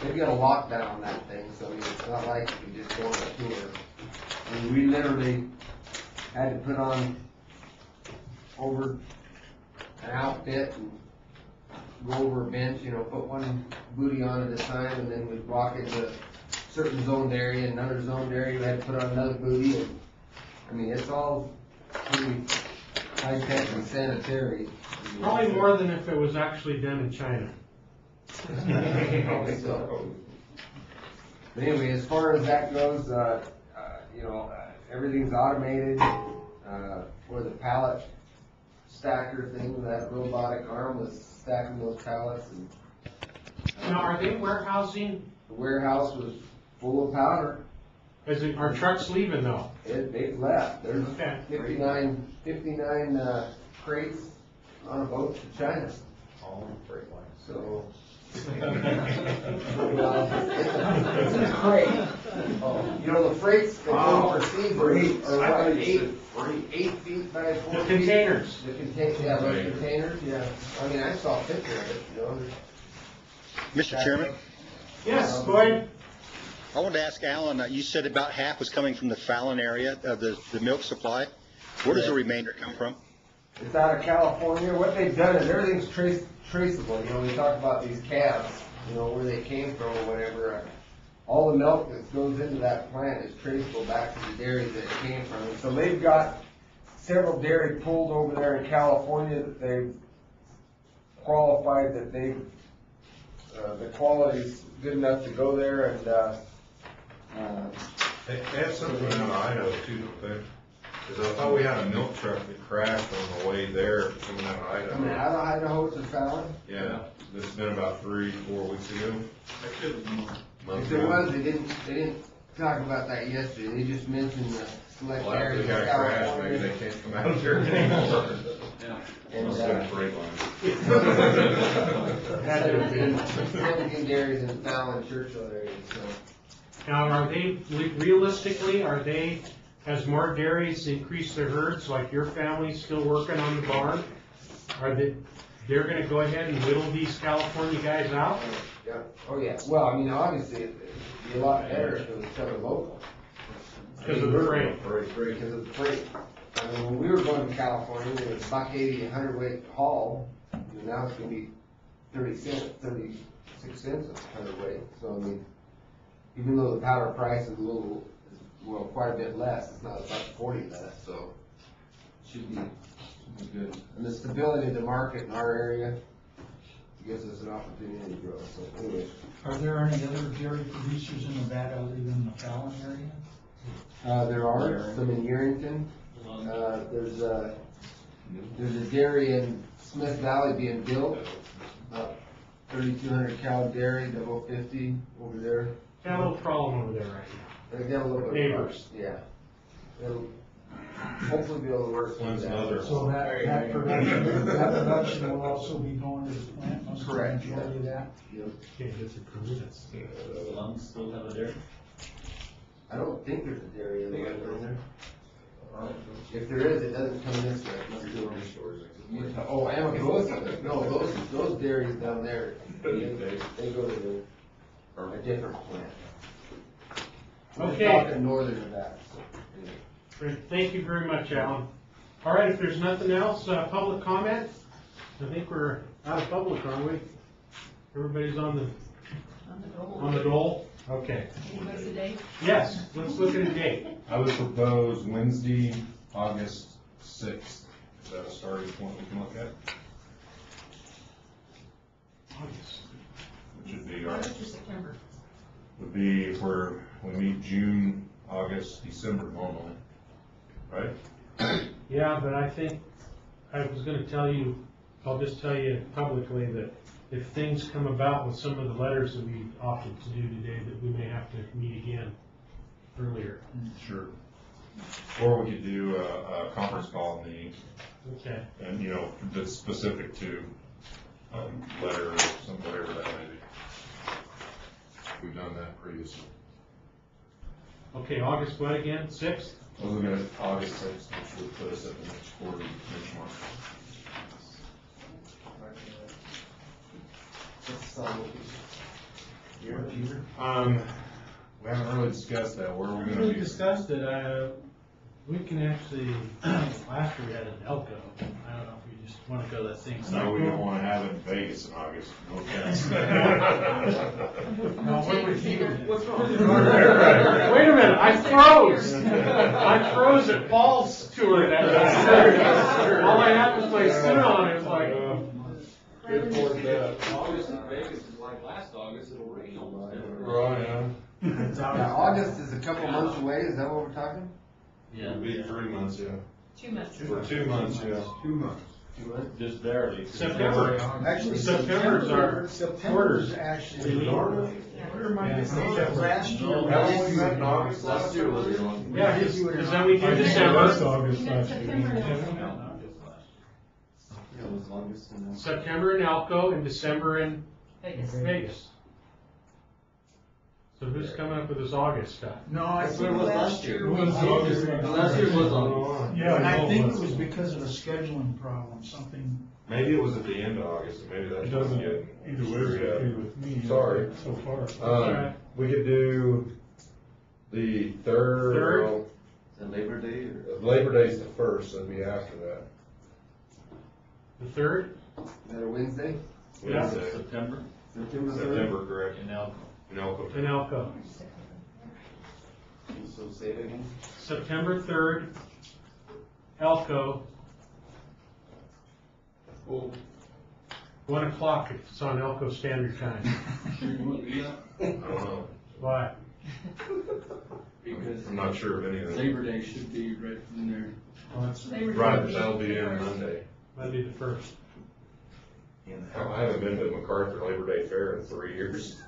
They've got a lockdown on that thing, so I mean, it's not like you can just go on a tour. I mean, we literally had to put on over an outfit and go over a bench, put one booty on at a time, and then we'd walk into a certain zoned area, another zoned area, we had to put on another booty, and, I mean, it's all pretty high-tech and sanitary. Probably more than if it was actually done in China. Probably so. But anyway, as far as that goes, everything's automated, for the pallet stacker thing, that robotic arm was stacking those pallets. And Now, are they warehousing? the warehouse was full of powder. Are trucks leaving though? They've left. There's Okay. 59 crates on a boat to China. All on freight lines. So, it's a crate. The freights that go overseas are what, 8 feet by 4 The feet. containers. Those containers, yeah. I mean, I saw a picture of it, Mr. Chairman? Yes, go ahead. I wanted to ask Alan, you said about half was coming from the Fallon area of the milk supply. Where does the remainder come from? It's out of California. What they've done is everything's traceable. We talk about these calves, where they came from or whatever. All the milk that goes into that plant is traceable back to the dairies that it came from. And so they've got several dairy pulled over there in California that they've qualified that the quality's good enough to go there, and They have something out of Idaho too, don't they? Because I thought we had a milk truck that crashed on the way there coming out of Idaho. coming out of Idaho to Fallon. Yeah, this has been about 3-4 weeks ago. If there was, they didn't talk about that yesterday. They just mentioned the select Well, after areas they of got crashed, California. maybe they can't come out here anymore. And, Must have been freight lines. Had 17 dairies in Fallon, Churchill area, so. Now, are they, realistically, has more dairies increased their herds, like your family's still working on the barn? They're gonna go ahead and whittle these California guys out? Yeah, oh yeah, well, I mean, obviously, it'd be a lot better if it was covered local. Because of the freight. Because of the freight. I mean, when we were going to California, it was $1.80 a hundredweight haul, and now it's gonna be 36 cents a hundredweight, so I mean, even though the powder price is quite a bit less, it's not about 40 less, so it should be Good. And the stability of the market in our area gives us an opportunity to grow, so anyway. Are there any other dairy producers in Nevada other than the Fallon area? There are some in Yerington. There's a dairy in Smith Valley being built, about 3,200 cow dairy, double 50 over there. Got a little problem over there right now. They got a little bit of Neighbors. Yeah. They'll hopefully be able to work through that. So that production will also be going to the plant, most of the Correct, majority of that? Yep. Can't get the permits. Lungs still have a dairy? I don't think there's a dairy in there. If there is, it doesn't come this way. It must be over Utah. Oh, Amagosa. No, those dairies down there, they go to a different plant. Okay. We're talking northern Nevada. So, anyway. Great. Thank you very much, Alan. All right, if there's nothing else, public comment? I think we're out of public, aren't we? Everybody's on the dole? Okay. What's the date? Yes, let's look at a date. I would propose Wednesday, August 6th. Is that a starting point we can look at? August. Which would be our, August or September? would be if we meet June, August, December normally, right? Yeah, but I think, I was gonna tell you, I'll just tell you publicly that if things come about with some of the letters that we opted to do today, that we may have to meet again earlier. Sure. Or we could do a conference call meeting. Okay. And, you know, that's specific to letter or some, whatever that may be. We've done that previously. Okay, August what again, 6th? I was looking at August 6th, which would put us at the next quarter benchmark. We haven't really discussed that. Where are we gonna We be? discussed it, we can actually, last year we had it in Elko, I don't know if we just wanna go that same cycle. No, we don't wanna have it in Vegas in August. No offense. No, what would you? What's wrong? Wait a minute, I froze. I froze at Paul's tour that night. All I had was my suit on, it was like, Good for that. August in Vegas is like last August, it'll rain almost everywhere. Right, yeah. Yeah, August is a couple months away, is that what we're talking? It'll be 3 months, yeah. 2 months. For 2 months, yeah. 2 months. 2 months? Just barely. September. Actually, September's our September's actually. Normal. What am I Yeah, missing? Last year. Haven't we met in August last year? was your one. yeah, because then we do December. August last year. September in Elko and December in Vegas. Vegas. So who's coming up with this August stuff? No, I think last year. Last year was August. Yeah, and I think it was because of a scheduling problem, something. Maybe it was at the end of August, and maybe It that's doesn't, getting either way, it's okay with me. Sorry. So far. We could do the third. Third? well, Is it Labor Day or? Labor Day's the first, so it'd be after that. The 3rd? Is that a Wednesday? Yeah. Wednesday. September? September 3rd? September, correct. In Elko. In Elko. In Elko. So say it again. September 3rd, Elko. 1 o'clock if it's on Elko Standard Time. Sure you want to be up? I don't know. Why? Because I'm not sure of any of them. Labor Day should be right in there. Right, but that'll be in Monday. Monday the 1st. I haven't been to MacArthur Labor Day Fair in 3 years.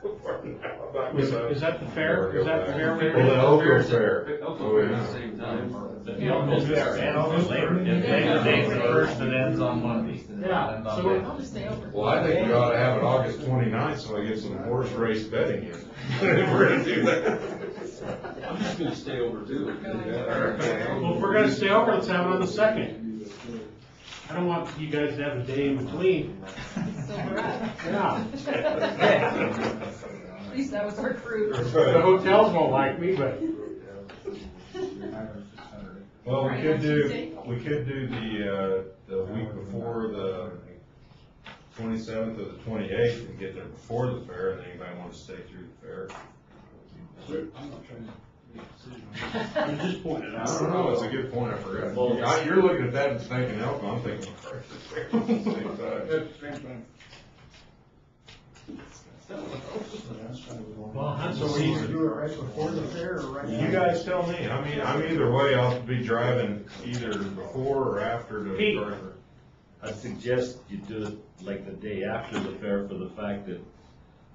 Is that the fair? Is that the fair? Oh, the Elko Fair. Elko Oh, Fair at yeah. the same time. The Elko Fair and Elko Labor. If Labor Day's the first and ends on Monday. Yeah, so I'll just stay over. Well, I think we ought to have it August 29th so I get some horse race betting in. If we're gonna do that. I'm just gonna stay over too. Well, if we're gonna stay over, let's have it on the 2nd. I don't want you guys to have a day in between. So we're up. Yeah. At least that was our crew. The hotels won't like me, but. Well, we could do the week before the 27th or the 28th and get there before the fair, and then anybody want to stay through the fair. You just pointed out. I don't know, it's a good point, I forgot. Well, you're looking at that and thinking Elko, I'm thinking same time. Well, so we either do it right before the fair or right after? You guys tell me, I mean, I'm either way, I'll be driving either before or after the Pete. driver. I suggest you do it like the day after the fair for the fact that,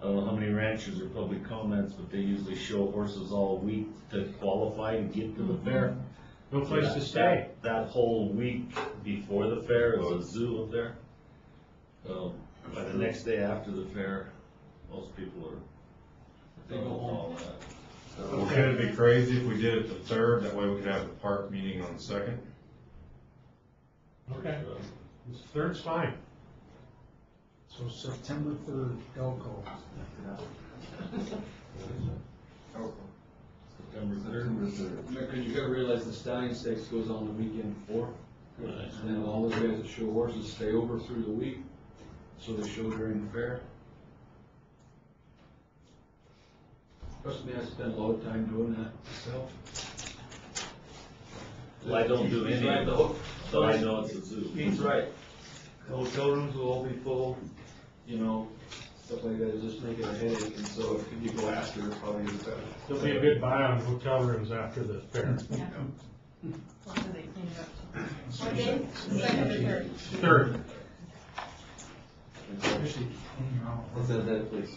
I don't know how many ranchers or public comments, but they usually show horses all week to qualify and get to the fair. No place to stay. That whole week before the fair, there's a zoo up there. So, by the next day after the fair, most people are, they go home. Well, could it be crazy if we did it the 3rd, that way we could have the park meeting on the 2nd? Okay, this 3rd's fine. So September 3rd, Elko. September 3rd. Because you gotta realize the Stallion Stakes goes on the weekend before. And then all those guys that show horses stay over through the week, so they show during the fair. Trust me, I spend a lot of time doing that myself. Well, I don't do any of those, so I know it's a zoo. He's right. The hotel rooms will all be full, you know, stuff like that, just make it a headache, and so if you go after, it probably is better. There'll be a good buy on hotel rooms after the fair. Hopefully they clean it up. What day? Second or third? 3rd. What's that place,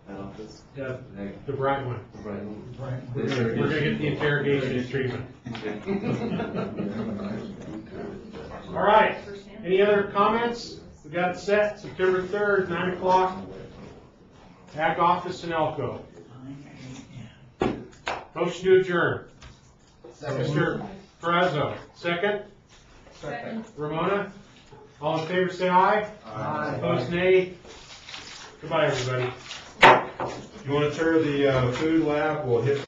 that office? Yeah, the bright one. The bright one. We're gonna get the interrogation treatment. All right, any other comments? We got it set, September 3rd, 9 o'clock. Ag office in Elko. Motion to adjourn. Mr. Carrazzo, second? Second. Ramona? All in favor, say aye. Aye. Opposed, nay. Goodbye, everybody. You wanna tour the food lab, we'll hit